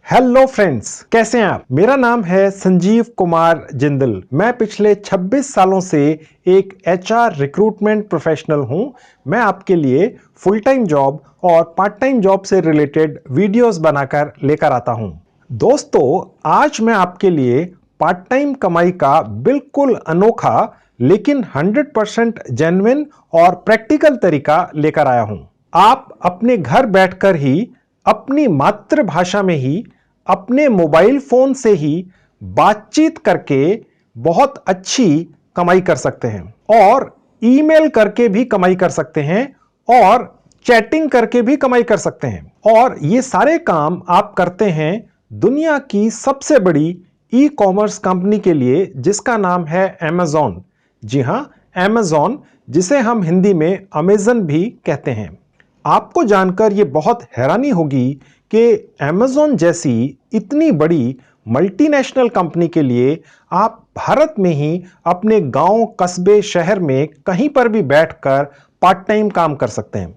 Hello friends, कैसे हैं आप। मेरा नाम है संजीव कुमार जिंदल। मैं पिछले 26 सालों से एक एचआर रिक्रूटमेंट प्रोफेशनल हूं। मैं आपके लिए फुल टाइम जॉब और पार्ट टाइम जॉब से रिलेटेड वीडियोस बनाकर लेकर आता हूं। दोस्तों, आज मैं आपके लिए पार्ट टाइम कमाई का बिल्कुल अनोखा लेकिन 100% जेन्युइन और प्रैक्टिकल तरीका लेकर आया हूं। आप अपने घर बैठकर ही अपनी मातृभाषा में ही अपने मोबाइल फोन से ही बातचीत करके बहुत अच्छी कमाई कर सकते हैं और ईमेल करके भी कमाई कर सकते हैं और चैटिंग करके भी कमाई कर सकते हैं। और ये सारे काम आप करते हैं दुनिया की सबसे बड़ी ई कॉमर्स कंपनी के लिए, जिसका नाम है अमेज़न। जी हां, अमेज़न, जिसे हम हिंदी में अमेज़न भी कहते हैं। आपको जानकर यह बहुत हैरानी होगी कि अमेज़न जैसी इतनी बड़ी मल्टीनेशनल कंपनी के लिए आप भारत में ही अपने गांव, कस्बे, शहर में कहीं पर भी बैठकर पार्ट टाइम काम कर सकते हैं।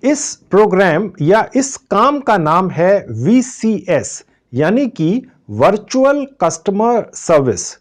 इस प्रोग्राम या इस काम का नाम है VCS, यानी कि वर्चुअल कस्टमर सर्विस।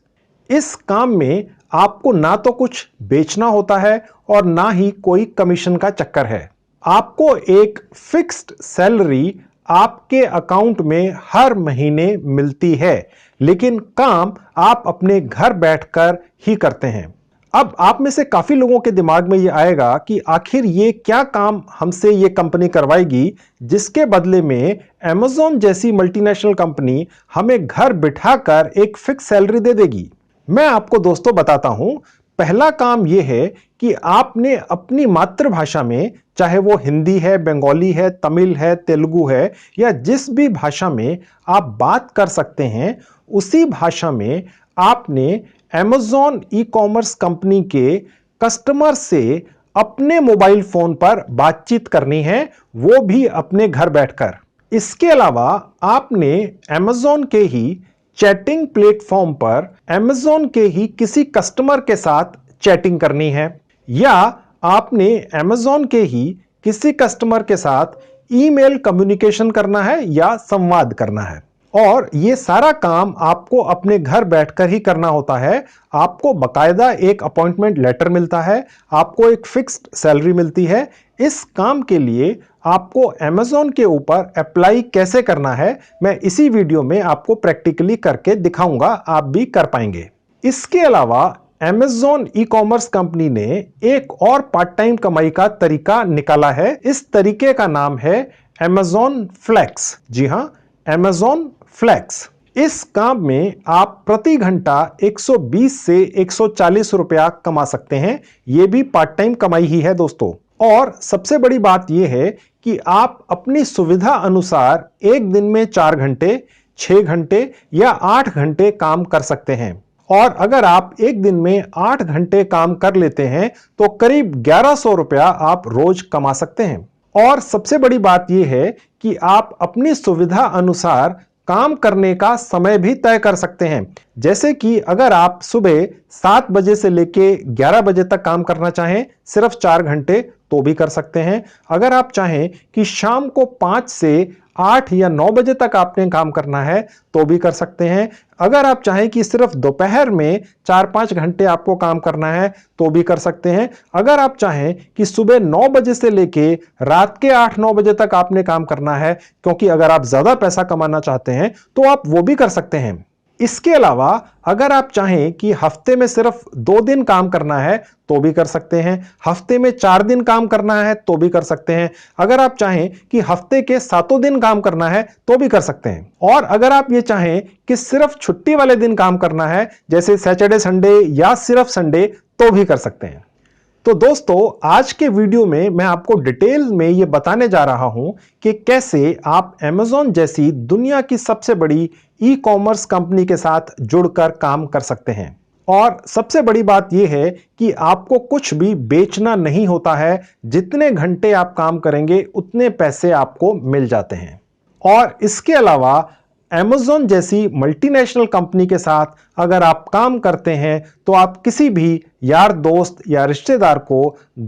इस काम में आपको ना तो कुछ बेचना होता है और ना ही कोई कमीशन का चक्कर है। आपको एक फिक्स्ड सैलरी आपके अकाउंट में हर महीने मिलती है, लेकिन काम आप अपने घर बैठकर ही करते हैं। अब आप में से काफी लोगों के दिमाग में यह आएगा कि आखिर ये क्या काम हमसे ये कंपनी करवाएगी, जिसके बदले में अमेज़न जैसी मल्टीनेशनल कंपनी हमें घर बिठाकर एक फिक्स सैलरी दे देगी। मैं आपको दोस्तों बताता हूं। पहला काम यह है कि आपने अपनी मातृभाषा में, चाहे वो हिंदी है, बंगाली है, तमिल है, तेलुगु है या जिस भी भाषा में आप बात कर सकते हैं, उसी भाषा में आपने अमेज़न ई कॉमर्स कंपनी के कस्टमर से अपने मोबाइल फोन पर बातचीत करनी है, वो भी अपने घर बैठकर। इसके अलावा आपने अमेज़न के ही चैटिंग प्लेटफॉर्म पर अमेज़न के ही किसी कस्टमर के साथ चैटिंग करनी है, या आपने अमेज़न के ही किसी कस्टमर के साथ ईमेल कम्युनिकेशन करना है या संवाद करना है। और ये सारा काम आपको अपने घर बैठकर ही करना होता है। आपको बकायदा एक अपॉइंटमेंट लेटर मिलता है, आपको एक फिक्स्ड सैलरी मिलती है। इस काम के लिए आपको अमेज़न के ऊपर अप्लाई कैसे करना है, मैं इसी वीडियो में आपको प्रैक्टिकली करके दिखाऊंगा, आप भी कर पाएंगे। इसके अलावा अमेज़न ई कॉमर्स कंपनी ने एक और पार्ट टाइम कमाई का तरीका निकाला है। इस तरीके का नाम है अमेज़न फ्लेक्स। जी हां, अमेज़न फ्लेक्स। इस काम में आप प्रति घंटा 120 से 140 रुपया कमा सकते हैं। यह भी पार्ट टाइम कमाई ही है दोस्तों। और सबसे बड़ी बात यह है कि आप अपनी सुविधा अनुसार एक दिन में 4 घंटे, 6 घंटे या 8 घंटे काम कर सकते हैं। और अगर आप एक दिन में 8 घंटे काम कर लेते हैं तो करीब 1100 रुपया आप रोज कमा सकते हैं। और सबसे बड़ी बात यह है कि आप अपनी सुविधा अनुसार काम करने का समय भी तय कर सकते हैं। जैसे कि अगर आप सुबह 7 बजे से लेके 11 बजे तक काम करना चाहें, सिर्फ 4 घंटे, तो भी कर सकते हैं। अगर आप चाहें कि शाम को 5 से 8 या 9 बजे तक आपने काम करना है, तो भी कर सकते हैं। अगर आप चाहें कि सिर्फ दोपहर में 4-5 घंटे आपको काम करना है, तो भी कर सकते हैं। अगर आप चाहें कि सुबह 9 बजे से लेके रात के 8-9 बजे तक आपने काम करना है, क्योंकि अगर आप ज्यादा पैसा कमाना चाहते हैं, तो आप वो भी कर सकते हैं। इसके अलावा अगर आप चाहें कि हफ्ते में सिर्फ 2 दिन काम करना है, तो भी कर सकते हैं। हफ्ते में 4 दिन काम करना है, तो भी कर सकते हैं। अगर आप चाहें कि हफ्ते के 7 दिन काम करना है, तो भी कर सकते हैं। और अगर आप ये चाहें कि सिर्फ छुट्टी वाले दिन काम करना है, जैसे सैटरडे, संडे या सिर्फ संडे, तो भी कर सकते हैं। तो दोस्तों, आज के वीडियो में मैं आपको डिटेल में यह बताने जा रहा हूं कि कैसे आप अमेज़न जैसी दुनिया की सबसे बड़ी ई कॉमर्स कंपनी के साथ जुड़कर काम कर सकते हैं। और सबसे बड़ी बात यह है कि आपको कुछ भी बेचना नहीं होता है। जितने घंटे आप काम करेंगे, उतने पैसे आपको मिल जाते हैं। और इसके अलावा Amazon जैसी मल्टीनेशनल कंपनी के साथ अगर आप काम करते हैं तो आप किसी भी यार दोस्त या रिश्तेदार को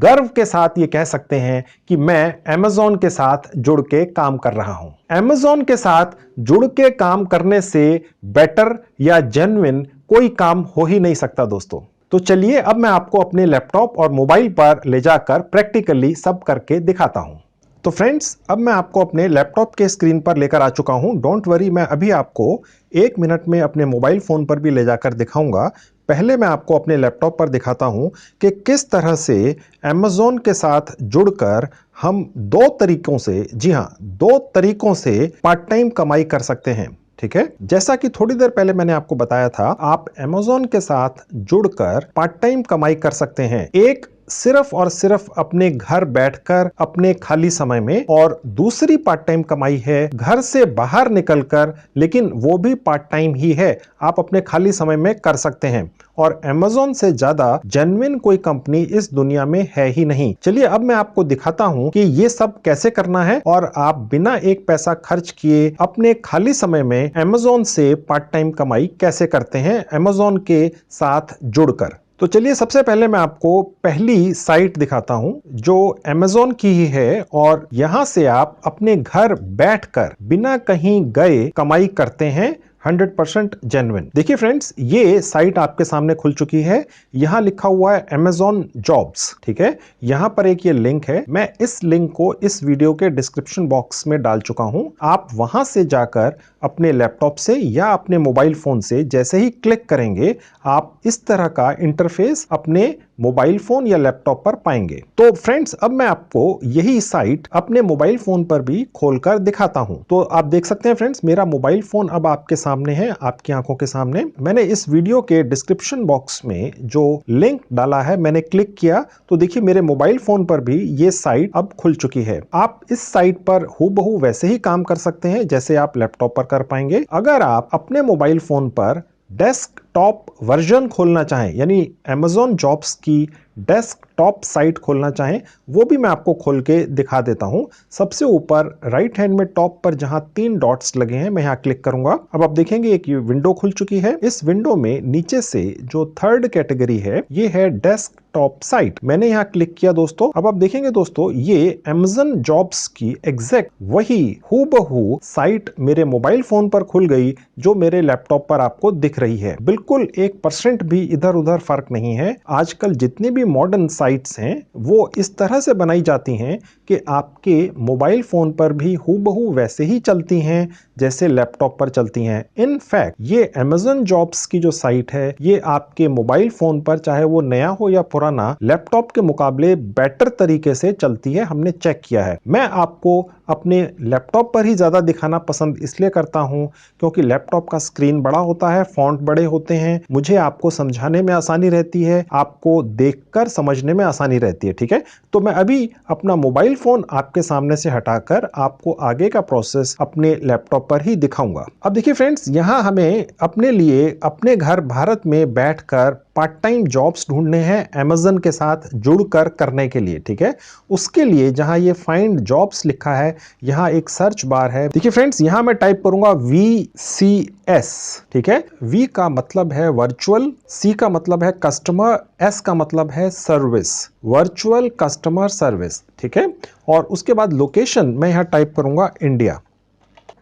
गर्व के साथ ये कह सकते हैं कि मैं Amazon के साथ जुड़ के काम कर रहा हूं। Amazon के साथ जुड़ के काम करने से बेटर या जेन्युइन कोई काम हो ही नहीं सकता दोस्तों। तो चलिए अब मैं आपको अपने लैपटॉप और मोबाइल पर ले जाकर प्रैक्टिकली सब करके दिखाता हूं। तो फ्रेंड्स, अब मैं आपको अपने लैपटॉप के स्क्रीन पर लेकर आ चुका हूं। डोंट वरी, मैं अभी आपको 1 मिनट में अपने मोबाइल फोन पर भी ले जाकर दिखाऊंगा। पहले मैं आपको अपने लैपटॉप पर दिखाता हूं कि किस तरह से Amazon के साथ जुड़कर हम 2 तरीकों से, जी हां, 2 तरीकों से पार्ट टाइम कमाई कर सकते हैं। ठीक है, जैसा कि थोड़ी देर पहले मैंने आपको बताया था, आप Amazon के साथ जुड़कर पार्ट टाइम कमाई कर सकते हैं। एक सिर्फ और सिर्फ अपने घर बैठकर अपने खाली समय में, और दूसरी पार्ट टाइम कमाई है घर से बाहर निकलकर, लेकिन वो भी पार्ट टाइम ही है, आप अपने खाली समय में कर सकते हैं। और Amazon से ज्यादा जेन्युइन कोई कंपनी इस दुनिया में है ही नहीं। चलिए अब मैं आपको दिखाता हूं कि ये सब कैसे करना है और आप बिना एक पैसा खर्च किए अपने खाली समय में Amazon से पार्ट टाइम कमाई कैसे करते हैं Amazon के साथ जुड़कर। तो चलिए सबसे पहले मैं आपको पहली साइट दिखाता हूं जो Amazon की ही है, और यहां से आप अपने घर बैठकर बिना कहीं गए कमाई करते हैं 100% जेन्युइन। देखिए फ्रेंड्स, ये साइट आपके सामने खुल चुकी है। यहां लिखा हुआ है Amazon जॉब्स। ठीक है, यहां पर एक ये लिंक है। मैं इस लिंक को इस वीडियो के डिस्क्रिप्शन बॉक्स में डाल चुका हूं। आप वहां से जाकर अपने लैपटॉप से या अपने मोबाइल फोन से जैसे ही क्लिक करेंगे, आप इस तरह का इंटरफेस अपने मोबाइल फोन या लैपटॉप पर पाएंगे। तो फ्रेंड्स, अब मैं आपको यही साइट अपने मोबाइल फोन पर भी खोलकर दिखाता हूं। तो आप देख सकते हैं फ्रेंड्स, मेरा मोबाइल फोन अब आपके सामने है, आपकी आंखों के सामने। मैंने इस वीडियो के डिस्क्रिप्शन बॉक्स में जो लिंक डाला है, मैंने क्लिक किया तो देखिए मेरे मोबाइल फोन पर भी ये साइट अब खुल चुकी है। आप इस साइट पर हूबहू वैसे ही काम कर सकते हैं जैसे आप लैपटॉप पर कर पाएंगे। अगर आप अपने मोबाइल फोन पर डेस्कटॉप वर्जन खोलना चाहें, यानी Amazon जॉब्स की डेस्कटॉप साइट खोलना चाहें, वो भी मैं आपको खोल के दिखा देता हूं। सबसे ऊपर राइट हैंड में टॉप पर जहां 3 डॉट्स लगे हैं, मैं यहां क्लिक करूंगा। अब आप देखेंगे एक विंडो खुल चुकी है। इस विंडो में नीचे से जो 3rd कैटेगरी है, ये है डेस्कटॉप साइट। मैंने यहां क्लिक किया दोस्तों। अब आप देखेंगे दोस्तों, ये Amazon जॉब्स की एग्जैक्ट वही हूबहू साइट मेरे मोबाइल फोन पर खुल गई जो मेरे लैपटॉप पर आपको दिख रही है। बिल्कुल 1% भी इधर उधर फर्क नहीं है। आजकल जितनी भी मॉडर्न साइट्स हैं वो इस तरह से बनाई जाती हैं कि आपके मोबाइल फोन पर भी हूबहू वैसे ही चलती हैं जैसे लैपटॉप पर चलती हैं। इनफैक्ट ये Amazon जॉब्स की जो साइट है, ये आपके मोबाइल फोन पर, चाहे वो नया हो या पुराना, लैपटॉप के मुकाबले बेटर तरीके से चलती है। हमने चेक किया है। मैं आपको अपने लैपटॉप पर ही ज्यादा दिखाना पसंद इसलिए करता हूं क्योंकि लैपटॉप का स्क्रीन बड़ा होता है, फॉन्ट बड़े होते हैं, मुझे आपको समझाने में आसानी रहती है, आपको देखकर समझने में आसानी रहती है। ठीक है, तो मैं अभी अपना मोबाइल फोन आपके सामने से हटाकर आपको आगे का प्रोसेस अपने लैपटॉप पर ही दिखाऊंगा। अब देखिए फ्रेंड्स, यहां हमें अपने लिए अपने घर भारत में बैठकर पार्ट टाइम जॉब्स ढूंढने हैं Amazon के साथ जुड़कर करने के लिए। ठीक है, उसके लिए जहां ये फाइंड जॉब्स लिखा है, यहां एक सर्च बार है। देखिए फ्रेंड्स, यहां मैं टाइप करूंगा VCS। ठीक है, V का मतलब है वर्चुअल, C का मतलब है कस्टमर, S का मतलब है सर्विस, वर्चुअल कस्टमर सर्विस। ठीक है, और उसके बाद लोकेशन मैं यहां टाइप करूंगा इंडिया।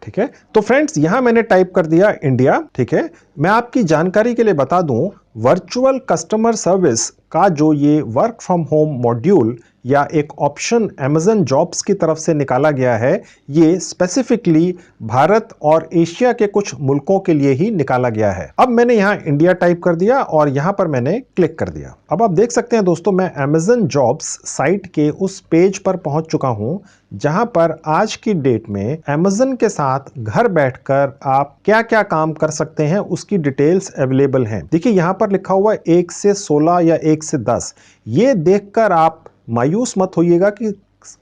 ठीक है, तो फ्रेंड्स यहां मैंने टाइप कर दिया इंडिया। ठीक है, मैं आपकी जानकारी के लिए बता दूं, वर्चुअल कस्टमर सर्विस का जो ये वर्क फ्रॉम होम मॉड्यूल या एक ऑप्शन Amazon जॉब्स की तरफ से निकाला गया है, ये स्पेसिफिकली भारत और एशिया के कुछ मुल्कों के लिए ही निकाला गया है। अब मैंने यहाँ इंडिया टाइप कर दिया और यहाँ पर मैंने क्लिक कर दिया। अब आप देख सकते हैं दोस्तों, मैं Amazon जॉब्स साइट के उस पेज पर पहुंच चुका हूं जहां पर आज की डेट में Amazon के साथ घर बैठकर आप क्या क्या काम कर सकते हैं उसकी डिटेल्स अवेलेबल हैं। देखिए यहां पर लिखा हुआ है 1 से 16 या 1 से 10। ये देखकर आप मायूस मत होइएगा कि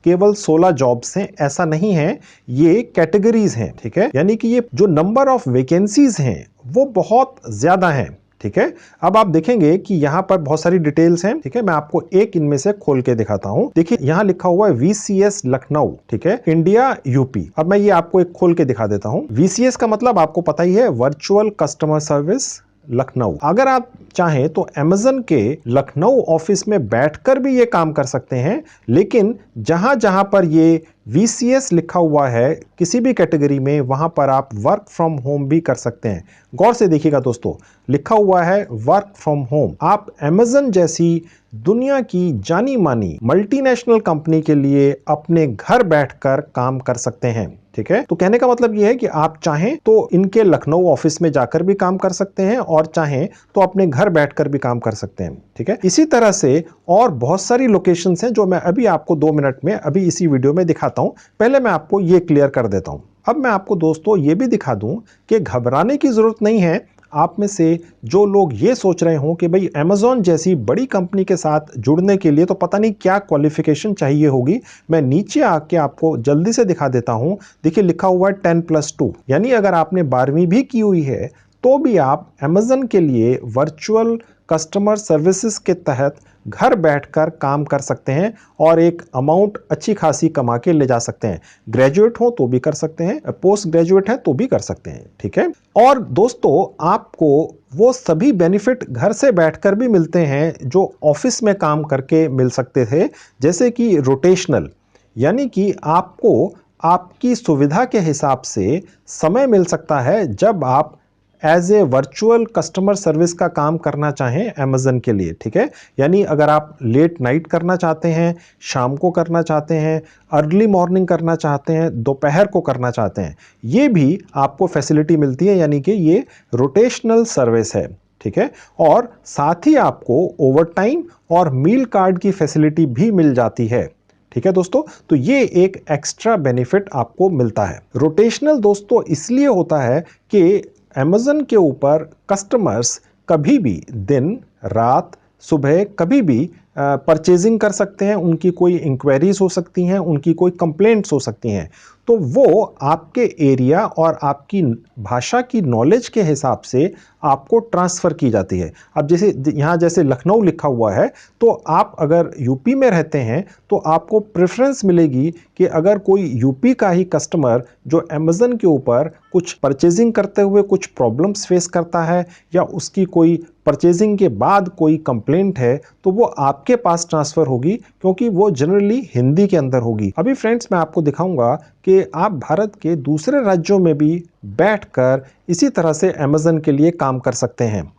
केवल 16 जॉब्स हैं, ऐसा नहीं है, ये कैटेगरीज हैं। ठीक है, यानी कि ये जो नंबर ऑफ वैकेंसीज हैं वो बहुत ज्यादा हैं। ठीक है। अब आप देखेंगे कि यहाँ पर बहुत सारी डिटेल्स हैं, ठीक है। मैं आपको एक इनमें से खोल के दिखाता हूँ। देखिए यहाँ लिखा हुआ है VCS लखनऊ, ठीक है, इंडिया यूपी। अब मैं ये आपको एक खोल के दिखा देता हूँ। VCS का मतलब आपको पता ही है, वर्चुअल कस्टमर सर्विस लखनऊ। अगर आप चाहें तो अमेज़न के लखनऊ ऑफिस में बैठकर भी ये काम कर सकते हैं, लेकिन जहां जहां पर ये VCS लिखा हुआ है किसी भी कैटेगरी में, वहां पर आप वर्क फ्रॉम होम भी कर सकते हैं। गौर से देखिएगा दोस्तों, लिखा हुआ है वर्क फ्रॉम होम। आप अमेज़न जैसी दुनिया की जानी मानी मल्टीनेशनल कंपनी के लिए अपने घर बैठकर काम कर सकते हैं, ठीक है। तो कहने का मतलब यह है कि आप चाहें तो इनके लखनऊ ऑफिस में जाकर भी काम कर सकते हैं और चाहें तो अपने घर बैठकर भी काम कर सकते हैं, ठीक है। इसी तरह से और बहुत सारी लोकेशंस हैं जो मैं अभी आपको 2 मिनट में अभी इसी वीडियो में दिखाता हूं। पहले मैं आपको ये क्लियर कर देता हूं। अब मैं आपको दोस्तों ये भी दिखा दूं कि घबराने की जरूरत नहीं है। आप में से जो लोग ये सोच रहे हों कि भाई अमेज़न जैसी बड़ी कंपनी के साथ जुड़ने के लिए तो पता नहीं क्या क्वालिफिकेशन चाहिए होगी, मैं नीचे आके आपको जल्दी से दिखा देता हूं। देखिए लिखा हुआ है 10+2, यानी अगर आपने 12वीं भी की हुई है तो भी आप अमेज़न के लिए वर्चुअल कस्टमर सर्विसेज के तहत घर बैठकर काम कर सकते हैं और एक अमाउंट अच्छी खासी कमा के ले जा सकते हैं। ग्रेजुएट हो तो भी कर सकते हैं, पोस्ट ग्रेजुएट है तो भी कर सकते हैं, ठीक है। और दोस्तों आपको वो सभी बेनिफिट घर से बैठकर भी मिलते हैं जो ऑफिस में काम करके मिल सकते थे, जैसे कि रोटेशनल, यानी कि आपको आपकी सुविधा के हिसाब से समय मिल सकता है जब आप as a virtual customer service का काम करना चाहें अमेज़न के लिए, ठीक है। यानी अगर आप लेट नाइट करना चाहते हैं, शाम को करना चाहते हैं, अर्ली मॉर्निंग करना चाहते हैं, दोपहर को करना चाहते हैं, ये भी आपको फैसिलिटी मिलती है, यानी कि ये रोटेशनल सर्विस है, ठीक है। और साथ ही आपको ओवरटाइम और मील कार्ड की फैसिलिटी भी मिल जाती है, ठीक है दोस्तों। तो ये एक एक्स्ट्रा बेनिफिट आपको मिलता है। रोटेशनल दोस्तों इसलिए होता है कि अमेज़न के ऊपर कस्टमर्स कभी भी दिन रात सुबह कभी भी परचेजिंग कर सकते हैं। उनकी कोई इंक्वायरीज हो सकती हैं, उनकी कोई कंप्लेंट्स हो सकती हैं, तो वो आपके एरिया और आपकी भाषा की नॉलेज के हिसाब से आपको ट्रांसफ़र की जाती है। अब जैसे यहाँ जैसे लखनऊ लिखा हुआ है, तो आप अगर यूपी में रहते हैं तो आपको प्रेफरेंस मिलेगी कि अगर कोई यूपी का ही कस्टमर जो अमेज़न के ऊपर कुछ परचेजिंग करते हुए कुछ प्रॉब्लम्स फेस करता है या उसकी कोई परचेजिंग के बाद कोई कंप्लेंट है, तो वो आपके पास ट्रांसफ़र होगी, क्योंकि वो जनरली हिंदी के अंदर होगी। अभी फ्रेंड्स मैं आपको दिखाऊंगा कि आप भारत के दूसरे राज्यों में भी बैठकर इसी तरह से अमेज़न के लिए काम कर सकते हैं।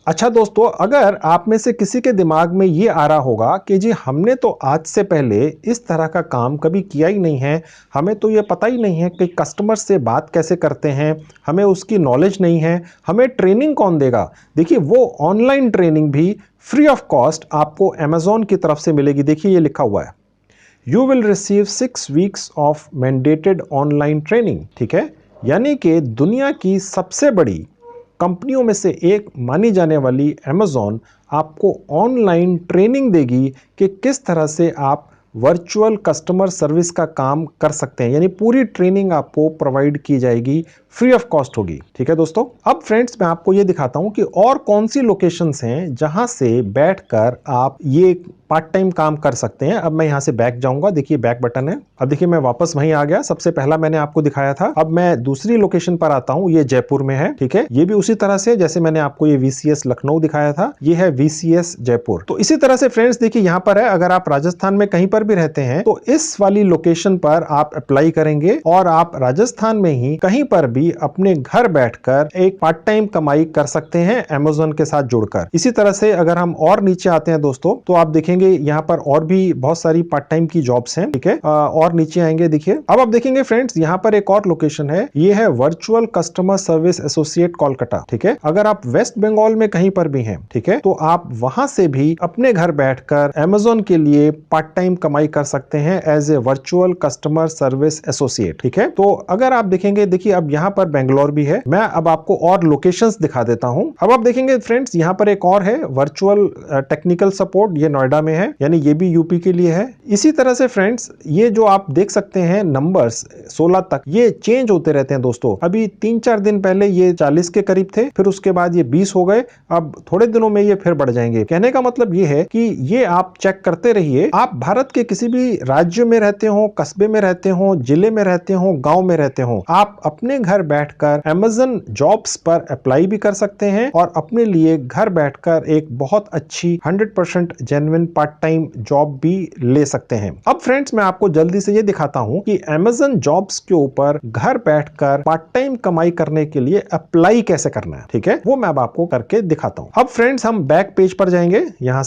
अच्छा दोस्तों, अगर आप में से किसी के दिमाग में ये आ रहा होगा कि जी हमने तो आज से पहले इस तरह का काम कभी किया ही नहीं है, हमें तो ये पता ही नहीं है कि कस्टमर से बात कैसे करते हैं, हमें उसकी नॉलेज नहीं है, हमें ट्रेनिंग कौन देगा। देखिए वो ऑनलाइन ट्रेनिंग भी फ्री ऑफ कॉस्ट आपको अमेज़न की तरफ से मिलेगी। देखिए ये लिखा हुआ है, you will receive 6 weeks of mandated online training, ठीक है। यानी कि दुनिया की सबसे बड़ी कंपनियों में से एक मानी जाने वाली अमेज़न आपको ऑनलाइन ट्रेनिंग देगी कि किस तरह से आप वर्चुअल कस्टमर सर्विस का काम कर सकते हैं, यानी पूरी ट्रेनिंग आपको प्रोवाइड की जाएगी, फ्री ऑफ कॉस्ट होगी, ठीक है दोस्तों। अब फ्रेंड्स मैं आपको ये दिखाता हूं कि और कौन सी लोकेशंस हैं जहां से बैठकर आप ये पार्ट टाइम काम कर सकते हैं। अब मैं यहां से बैक जाऊंगा, देखिए बैक बटन है। अब देखिए मैं वापस वहीं आ गया, सबसे पहला मैंने आपको दिखाया था। अब मैं दूसरी लोकेशन पर आता हूं, ये जयपुर में है, ठीक है। ये भी उसी तरह से जैसे मैंने आपको ये VCS लखनऊ दिखाया था, ये है VCS जयपुर। तो इसी तरह से फ्रेंड्स देखिए यहां पर है, अगर आप राजस्थान में कहीं पर भी रहते हैं तो इस वाली लोकेशन पर आप अप्लाई करेंगे और आप राजस्थान में ही कहीं पर भी अपने घर बैठकर एक पार्ट टाइम कमाई कर सकते हैं अमेज़न के साथ जुड़कर। इसी तरह से अगर हम और नीचे आते हैं दोस्तों, तो आप देखेंगे यहाँ पर और भी बहुत सारी पार्ट टाइम की जॉब्स हैं, ठीक है। और नीचे आएंगे, देखिए अब आप देखेंगे फ्रेंड्स यहाँ पर एक और लोकेशन है, ये है virtual customer service associate Kolkata, ठीक है। अगर आप वेस्ट बंगाल में कहीं पर भी हैं, ठीक है, तो आप वहां से भी अपने घर बैठकर अमेज़न के लिए पार्ट टाइम कमाई कर सकते हैं as a virtual customer service associate, ठीक है। तो अगर आप देखेंगे, देखिए अब यहाँ पर बेंगलोर भी है। मैं अब आपको और लोकेशंस दिखा देता हूं। अब आप देखेंगे फ्रेंड्स, यहाँ पर एक और है वर्चुअल टेक्निकल सपोर्ट, ये नोएडा में है, यानी ये भी यूपी के लिए है। इसी तरह से फ्रेंड्स ये जो आप देख सकते हैं नंबर्स 16 तक ये चेंज होते रहते हैं दोस्तों। अभी 3-4 दिन पहले ये 40 के करीब थे, फिर उसके बाद ये 20 हो गए, अब थोड़े दिनों में ये फिर बढ़ जाएंगे। कहने का मतलब ये है कि ये आप चेक करते रहिए। आप भारत के किसी भी राज्य में रहते हो, कस्बे में रहते हो, जिले में रहते हो, गांव में रहते हो, आप अपने घर बैठकर Amazon जॉब्स पर अप्लाई भी कर सकते हैं और अपने लिए घर बैठकर एक बहुत अच्छी 100% जेन्युइन पार्ट टाइम जॉब भी ले सकते हैं। अब फ्रेंड्स मैं आपको जल्दी से ये दिखाता हूं कि Amazon जॉब्स के ऊपर घर बैठकर पार्ट टाइम कमाई करने के लिए अप्लाई कैसे करना है, ठीक है, वो मैं अब आपको करके दिखाता हूं। अब फ्रेंड्स हम बैक पेज पर जाएंगे, यहां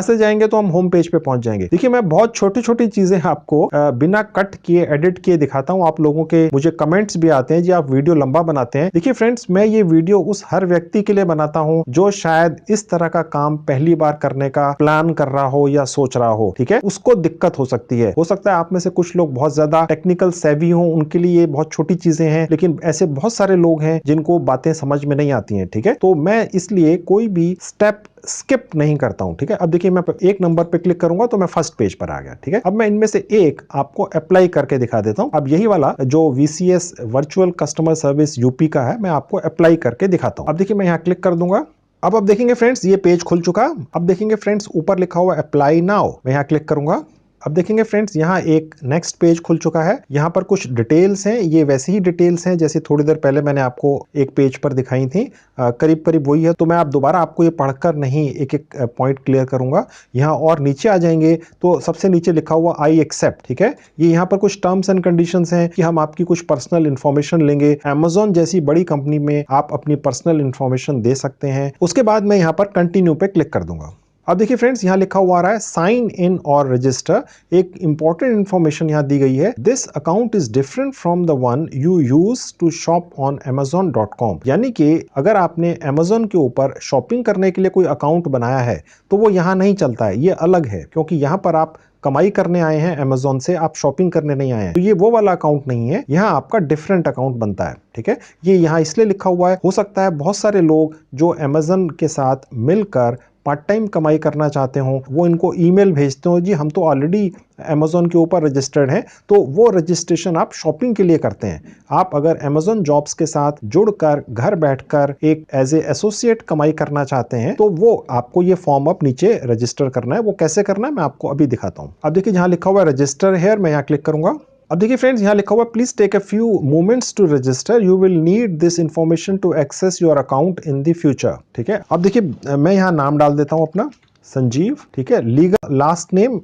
से जाएंगे तो हम होम पेज पे पहुंच जाएंगे। देखिए मैं बहुत छोटी छोटी चीजें आपको बिना कट किए एडिट किए दिखाता हूं। आप लोगों के मुझे कमेंट्स भी आते हैं जी आप वीडियो लंबा बनाते हैं। देखिए फ्रेंड्स मैं ये वीडियो उस हर व्यक्ति के लिए बनाता हूं जो शायद इस तरह का काम पहली बार करने का प्लान कर रहा हो या सोच रहा हो, ठीक है, उसको दिक्कत हो सकती है। हो सकता है आप में से कुछ लोग बहुत ज्यादा टेक्निकल सेवी हो, उनके लिए ये बहुत छोटी चीजें हैं, लेकिन ऐसे बहुत सारे लोग हैं जिनको बातें समझ में नहीं आती हैं, ठीक है। तो मैं इसलिए कोई भी स्टेप स्किप नहीं करता हूं, ठीक है। अब देखिए मैं एक नंबर पे क्लिक करूंगा तो मैं फर्स्ट पेज पर आ गया, ठीक है। अब मैं इनमें से एक आपको अप्लाई करके दिखा देता हूं। अब यही वाला जो VCS virtual customer service UP का है, मैं आपको अप्लाई करके दिखाता हूं। अब देखिए मैं यहां क्लिक कर दूंगा। अब आप देखेंगे फ्रेंड्स ये पेज खुल चुका। अब देखेंगे फ्रेंड्स ऊपर लिखा हुआ अप्लाई नाउ, मैं यहां क्लिक करूंगा। अब देखेंगे फ्रेंड्स यहाँ एक नेक्स्ट पेज खुल चुका है। यहाँ पर कुछ डिटेल्स हैं, ये वैसी ही डिटेल्स हैं जैसे थोड़ी देर पहले मैंने आपको एक पेज पर दिखाई थी, करीब करीब वही है। तो मैं आप दोबारा आपको ये पढ़कर नहीं एक एक पॉइंट क्लियर करूंगा। यहाँ और नीचे आ जाएंगे तो सबसे नीचे लिखा हुआ आई एक्सेप्ट, ठीक है। ये यहाँ पर कुछ टर्म्स एंड कंडीशंस हैं कि हम आपकी कुछ पर्सनल इंफॉर्मेशन लेंगे। Amazon जैसी बड़ी कंपनी में आप अपनी पर्सनल इंफॉर्मेशन दे सकते हैं। उसके बाद मैं यहाँ पर कंटिन्यू पे क्लिक कर दूंगा। अब देखिए फ्रेंड्स यहाँ लिखा हुआ आ रहा है साइन इन और रजिस्टर। एक इंपॉर्टेंट इंफॉर्मेशन यहाँ दी गई है, this account is different from the one you use to shop on Amazon.com। यानी कि अगर आपने Amazon के ऊपर शॉपिंग करने के लिए कोई अकाउंट बनाया है तो वो यहाँ नहीं चलता है, ये अलग है, क्योंकि यहाँ पर आप कमाई करने आए हैं Amazon से, आप शॉपिंग करने नहीं आए हैं। तो ये वो वाला अकाउंट नहीं है, यहाँ आपका डिफरेंट अकाउंट बनता है, ठीक है। ये यहाँ इसलिए लिखा हुआ है, हो सकता है बहुत सारे लोग जो Amazon के साथ मिलकर पार्ट टाइम कमाई करना चाहते हो वो इनको ईमेल भेजते हो, जी हम तो ऑलरेडी Amazon के ऊपर रजिस्टर्ड हैं, तो वो रजिस्ट्रेशन आप शॉपिंग के लिए करते हैं। आप अगर Amazon जॉब्स के साथ जुड़कर घर बैठकर एक एज ए एसोसिएट कमाई करना चाहते हैं तो वो आपको ये फॉर्म अब नीचे रजिस्टर करना है। वो कैसे करना है मैं आपको अभी दिखाता हूँ। अब देखिए जहाँ लिखा हुआ है रजिस्टर हेयर, मैं यहाँ क्लिक करूंगा। अब देखिए फ्रेंड्स यहाँ लिखा हुआ please take a few moments to register, you will need this information to access your account in the future, ठीक है। अब देखिए मैं यहाँ नाम डाल देता हूँ अपना संजीव, ठीक है, लीगल लास्ट नेम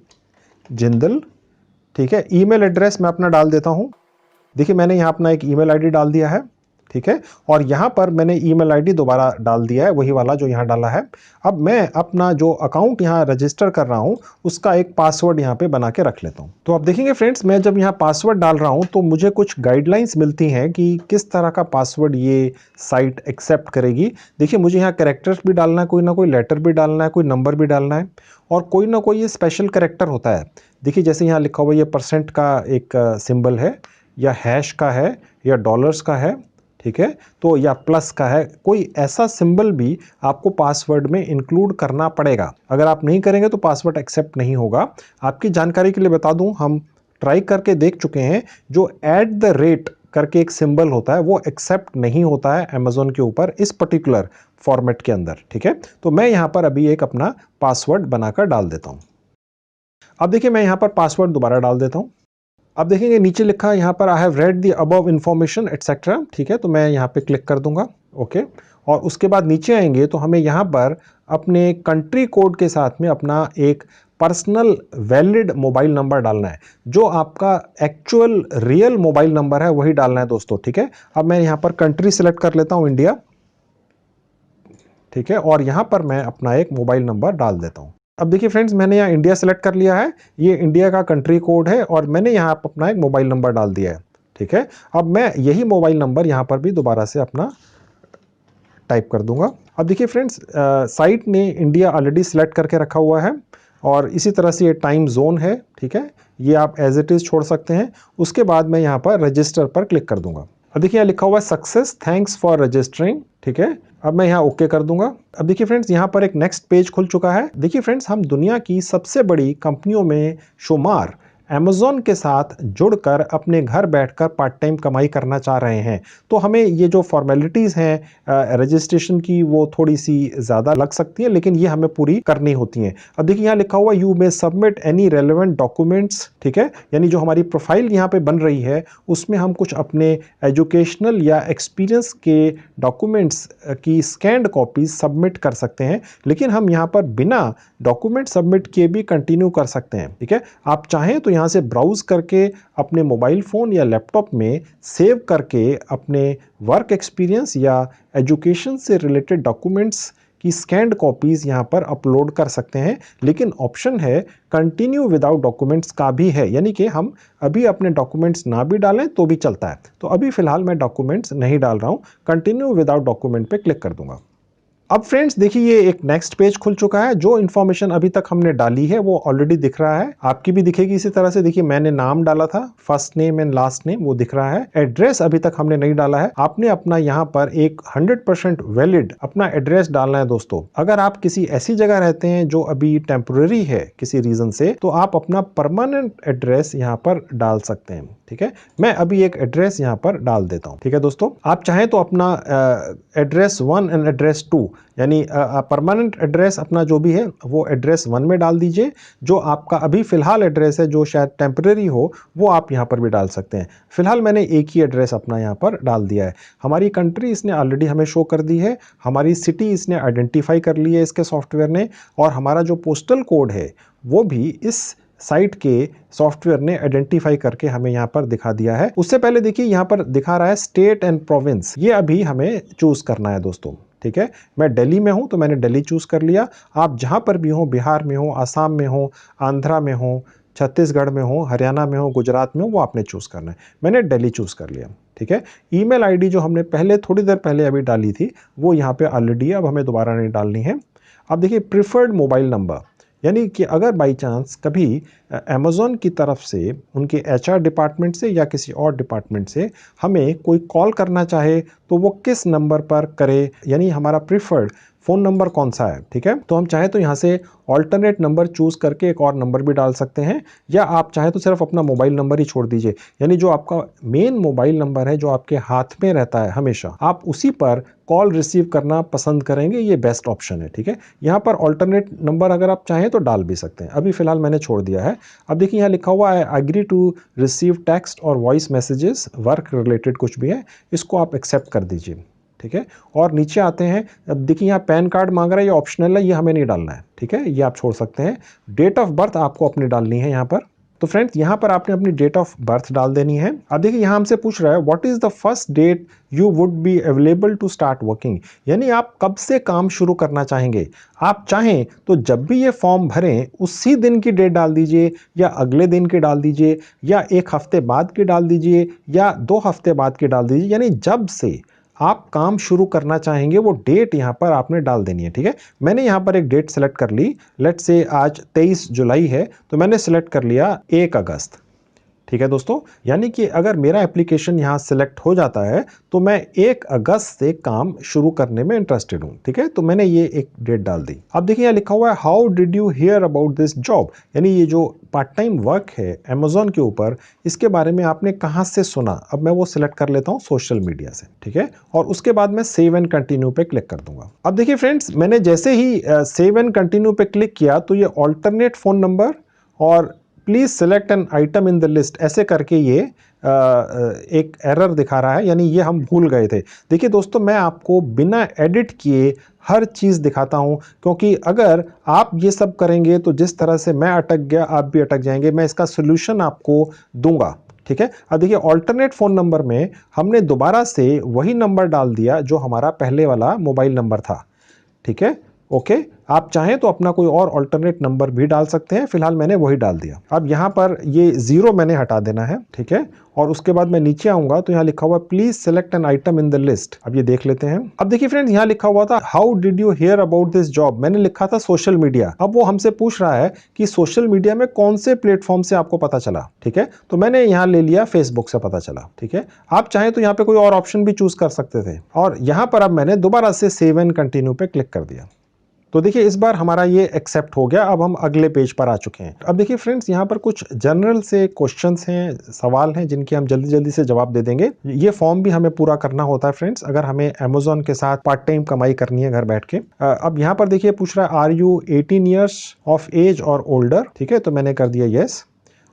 जिंदल, ठीक है। ईमेल एड्रेस मैं अपना डाल देता हूँ। देखिए मैंने यहाँ अपना एक ईमेल आईडी डाल दिया है, ठीक है, और यहाँ पर मैंने ईमेल आईडी दोबारा डाल दिया है, वही वाला जो यहाँ डाला है। अब मैं अपना जो अकाउंट यहाँ रजिस्टर कर रहा हूँ उसका एक पासवर्ड यहाँ पे बना के रख लेता हूँ। तो आप देखेंगे फ्रेंड्स मैं जब यहाँ पासवर्ड डाल रहा हूँ तो मुझे कुछ गाइडलाइंस मिलती हैं कि किस तरह का पासवर्ड ये साइट एक्सेप्ट करेगी। देखिए मुझे यहाँ कैरेक्टर्स भी डालना है, कोई ना कोई लेटर भी डालना है, कोई नंबर भी डालना है, और कोई ना कोई ये स्पेशल कैरेक्टर होता है। देखिए जैसे यहाँ लिखा हुआ ये % का एक सिंबल है, या हैश का है, या डॉलर्स का है, ठीक है, तो या प्लस का है, कोई ऐसा सिंबल भी आपको पासवर्ड में इंक्लूड करना पड़ेगा। अगर आप नहीं करेंगे तो पासवर्ड एक्सेप्ट नहीं होगा। आपकी जानकारी के लिए बता दूं, हम ट्राई करके देख चुके हैं, जो @ करके एक सिंबल होता है वो एक्सेप्ट नहीं होता है Amazon के ऊपर इस पर्टिकुलर फॉर्मेट के अंदर, ठीक है। तो मैं यहाँ पर अभी एक अपना पासवर्ड बनाकर डाल देता हूँ। अब देखिए मैं यहाँ पर पासवर्ड दोबारा डाल देता हूँ। अब देखेंगे नीचे लिखा है यहाँ पर I have read the above information etcetera, ठीक है, तो मैं यहाँ पे क्लिक कर दूंगा, ओके। और उसके बाद नीचे आएंगे तो हमें यहाँ पर अपने कंट्री कोड के साथ में अपना एक पर्सनल वैलिड मोबाइल नंबर डालना है। जो आपका एक्चुअल रियल मोबाइल नंबर है वही डालना है दोस्तों, ठीक है। अब मैं यहाँ पर कंट्री सिलेक्ट कर लेता हूँ इंडिया, ठीक है, और यहाँ पर मैं अपना एक मोबाइल नंबर डाल देता हूँ। अब देखिए फ्रेंड्स मैंने यहाँ इंडिया सेलेक्ट कर लिया है, ये इंडिया का कंट्री कोड है और मैंने यहाँ अपना एक मोबाइल नंबर डाल दिया है, ठीक है। अब मैं यही मोबाइल नंबर यहाँ पर भी दोबारा से अपना टाइप कर दूंगा। अब देखिए फ्रेंड्स साइट ने इंडिया ऑलरेडी सिलेक्ट करके रखा हुआ है और इसी तरह से ये टाइम जोन है, ठीक है, ये आप एज इट इज़ छोड़ सकते हैं। उसके बाद मैं यहाँ पर रजिस्टर पर क्लिक कर दूंगा। अब देखिए यहाँ लिखा हुआ है सक्सेस, थैंक्स फॉर रजिस्टरिंग, ठीक है। अब मैं यहाँ ओके कर दूंगा। अब देखिए फ्रेंड्स यहाँ पर एक नेक्स्ट पेज खुल चुका है। देखिए फ्रेंड्स, हम दुनिया की सबसे बड़ी कंपनियों में शुमार Amazon के साथ जुड़कर अपने घर बैठकर पार्ट टाइम कमाई करना चाह रहे हैं। तो हमें ये जो फॉर्मेलिटीज़ हैं रजिस्ट्रेशन की, वो थोड़ी सी ज़्यादा लग सकती है, लेकिन ये हमें पूरी करनी होती हैं। अब देखिए यहाँ लिखा हुआ you may submit any relevant documents, ठीक है। यानी जो हमारी प्रोफाइल यहाँ पे बन रही है उसमें हम कुछ अपने एजुकेशनल या एक्सपीरियंस के डॉक्यूमेंट्स की स्कैन्ड कॉपीज सबमिट कर सकते हैं, लेकिन हम यहाँ पर बिना डॉक्यूमेंट सबमिट किए भी कंटिन्यू कर सकते हैं, ठीक है। आप चाहें तो यहाँ से ब्राउज करके अपने मोबाइल फ़ोन या लैपटॉप में सेव करके अपने वर्क एक्सपीरियंस या एजुकेशन से रिलेटेड डॉक्यूमेंट्स की स्कैन्ड कॉपीज़ यहाँ पर अपलोड कर सकते हैं। लेकिन ऑप्शन है कंटिन्यू विदाउट डॉक्यूमेंट्स का भी है, यानी कि हम अभी अपने डॉक्यूमेंट्स ना भी डालें तो भी चलता है। तो अभी फ़िलहाल मैं डॉक्यूमेंट्स नहीं डाल रहा हूँ, कंटिन्यू विदाउट डॉक्यूमेंट पे क्लिक कर दूंगा। अब फ्रेंड्स देखिए ये एक नेक्स्ट पेज खुल चुका है। जो इन्फॉर्मेशन अभी तक हमने डाली है वो ऑलरेडी दिख रहा है, आपकी भी दिखेगी इसी तरह से। देखिए मैंने नाम डाला था, first name and last name, वो दिख रहा है। एड्रेस अभी तक हमने नहीं डाला है। आपने अपना यहाँ पर एक 100% वैलिड अपना एड्रेस डालना है दोस्तों। अगर आप किसी ऐसी जगह रहते हैं जो अभी टेम्पोररी है किसी रीजन से, तो आप अपना परमानेंट एड्रेस यहाँ पर डाल सकते हैं, ठीक है। मैं अभी एक एड्रेस यहाँ पर डाल देता हूँ, ठीक है दोस्तों। आप चाहें तो अपना एड्रेस 1 एंड एड्रेस 2, यानी परमानेंट एड्रेस अपना जो भी है वो एड्रेस 1 में डाल दीजिए। जो आपका अभी फिलहाल एड्रेस है जो शायद टेम्परेरी हो, वो आप यहाँ पर भी डाल सकते हैं। फिलहाल मैंने एक ही एड्रेस अपना यहाँ पर डाल दिया है। हमारी कंट्री इसने ऑलरेडी हमें शो कर दी है, हमारी सिटी इसने आइडेंटिफाई कर ली है इसके सॉफ्टवेयर ने, और हमारा जो पोस्टल कोड है वो भी इस साइट के सॉफ्टवेयर ने आइडेंटिफाई करके हमें यहाँ पर दिखा दिया है। उससे पहले देखिए यहाँ पर दिखा रहा है स्टेट एंड प्रोविंस, ये अभी हमें चूज करना है दोस्तों, ठीक है। मैं दिल्ली में हूँ तो मैंने दिल्ली चूज कर लिया। आप जहाँ पर भी हो, बिहार में हो, आसाम में हो, आंध्रा में हो, छत्तीसगढ़ में हो, हरियाणा में हो, गुजरात में हो, वो आपने चूज करना है। मैंने दिल्ली चूज कर लिया, ठीक है। ईमेल आईडी जो हमने पहले थोड़ी देर पहले अभी डाली थी वो यहाँ पे ऑलरेडी है, अब हमें दोबारा नहीं डालनी है। अब देखिए प्रिफर्ड मोबाइल नंबर, यानी कि अगर बाई चांस कभी अमेज़ॉन की तरफ से, उनके HR डिपार्टमेंट से या किसी और डिपार्टमेंट से हमें कोई कॉल करना चाहे तो वो किस नंबर पर करे, यानी हमारा प्रिफर्ड फ़ोन नंबर कौन सा है, ठीक है। तो हम चाहे तो यहाँ से ऑल्टरनेट नंबर चूज़ करके एक और नंबर भी डाल सकते हैं, या आप चाहे तो सिर्फ अपना मोबाइल नंबर ही छोड़ दीजिए, यानी जो आपका मेन मोबाइल नंबर है जो आपके हाथ में रहता है हमेशा, आप उसी पर कॉल रिसीव करना पसंद करेंगे, ये बेस्ट ऑप्शन है, ठीक है। यहाँ पर ऑल्टरनेट नंबर अगर आप चाहें तो डाल भी सकते हैं, अभी फ़िलहाल मैंने छोड़ दिया है। अब देखिए यहाँ लिखा हुआ है एग्री टू रिसीव टेक्स्ट और वॉइस मैसेजेस, वर्क रिलेटेड कुछ भी है, इसको आप एक्सेप्ट कर दीजिए, ठीक है। और नीचे आते हैं, अब देखिए यहाँ पैन कार्ड मांग रहा है, ये ऑप्शनल है, ये हमें नहीं डालना है, ठीक है, ये आप छोड़ सकते हैं। डेट ऑफ बर्थ आपको अपनी डालनी है यहाँ पर। तो फ्रेंड्स यहाँ पर आपने अपनी डेट ऑफ बर्थ डाल देनी है। अब देखिए यहाँ हमसे पूछ रहा है what is the first date you would be available to start working, यानी आप कब से काम शुरू करना चाहेंगे। आप चाहें तो जब भी ये फॉर्म भरें उसी दिन की डेट डाल दीजिए, या अगले दिन की डाल दीजिए, या 1 हफ्ते बाद की डाल दीजिए, या 2 हफ्ते बाद की डाल दीजिए, यानी जब से आप काम शुरू करना चाहेंगे वो डेट यहाँ पर आपने डाल देनी है, ठीक है। मैंने यहाँ पर एक डेट सेलेक्ट कर ली, लेट्स से आज 23 जुलाई है तो मैंने सेलेक्ट कर लिया 1 अगस्त, ठीक है दोस्तों। यानी कि अगर मेरा एप्लीकेशन यहाँ सिलेक्ट हो जाता है तो मैं 1 अगस्त से काम शुरू करने में इंटरेस्टेड हूँ, ठीक है। तो मैंने ये एक डेट डाल दी। अब देखिए यहाँ लिखा हुआ है how did you here about this job, यानी ये जो पार्ट टाइम वर्क है अमेज़ॉन के ऊपर, इसके बारे में आपने कहाँ से सुना। अब मैं वो सिलेक्ट कर लेता हूँ सोशल मीडिया से, ठीक है। और उसके बाद मैं सेव एंड कंटिन्यू पे क्लिक कर दूंगा। अब देखिए फ्रेंड्स, मैंने जैसे ही सेव एंड कंटिन्यू पे क्लिक किया तो ये ऑल्टरनेट फ़ोन नंबर और please select an item in the list ऐसे करके ये एक एरर दिखा रहा है, यानी ये हम भूल गए थे। देखिए दोस्तों, मैं आपको बिना एडिट किए हर चीज़ दिखाता हूं, क्योंकि अगर आप ये सब करेंगे तो जिस तरह से मैं अटक गया आप भी अटक जाएंगे। मैं इसका सोल्यूशन आपको दूंगा, ठीक है। अब देखिए ऑल्टरनेट फ़ोन नंबर में हमने दोबारा से वही नंबर डाल दिया जो हमारा पहले वाला मोबाइल नंबर था, ठीक है। ओके, आप चाहें तो अपना कोई और अल्टरनेट नंबर भी डाल सकते हैं, फिलहाल मैंने वही डाल दिया। अब यहाँ पर ये 0 मैंने हटा देना है, ठीक है। और उसके बाद मैं नीचे आऊंगा तो यहाँ लिखा हुआ please select an item in the list. अब ये देख लेते हैं। अब देखिए फ्रेंड्स, यहाँ लिखा हुआ था how did you here about this job, मैंने लिखा था सोशल मीडिया। अब वो हमसे पूछ रहा है कि सोशल मीडिया में कौन से प्लेटफॉर्म से आपको पता चला, ठीक है। तो मैंने यहाँ ले लिया फेसबुक से पता चला, ठीक है। आप चाहें तो यहाँ पे कोई और ऑप्शन भी चूज कर सकते थे। और यहाँ पर अब मैंने दोबारा से सेव एंड कंटिन्यू पे क्लिक कर दिया। तो देखिए इस बार हमारा ये एक्सेप्ट हो गया। अब हम अगले पेज पर आ चुके हैं। अब देखिए फ्रेंड्स, यहाँ पर कुछ जनरल से क्वेश्चंस हैं, सवाल हैं, जिनके हम जल्दी जल्दी से जवाब दे देंगे। ये फॉर्म भी हमें पूरा करना होता है फ्रेंड्स, अगर हमें अमेजोन के साथ पार्ट टाइम कमाई करनी है घर बैठ के। अब यहाँ पर देखिए पूछ रहा है are you 18 years of age और ओल्डर, ठीक है। तो मैंने कर दिया yes.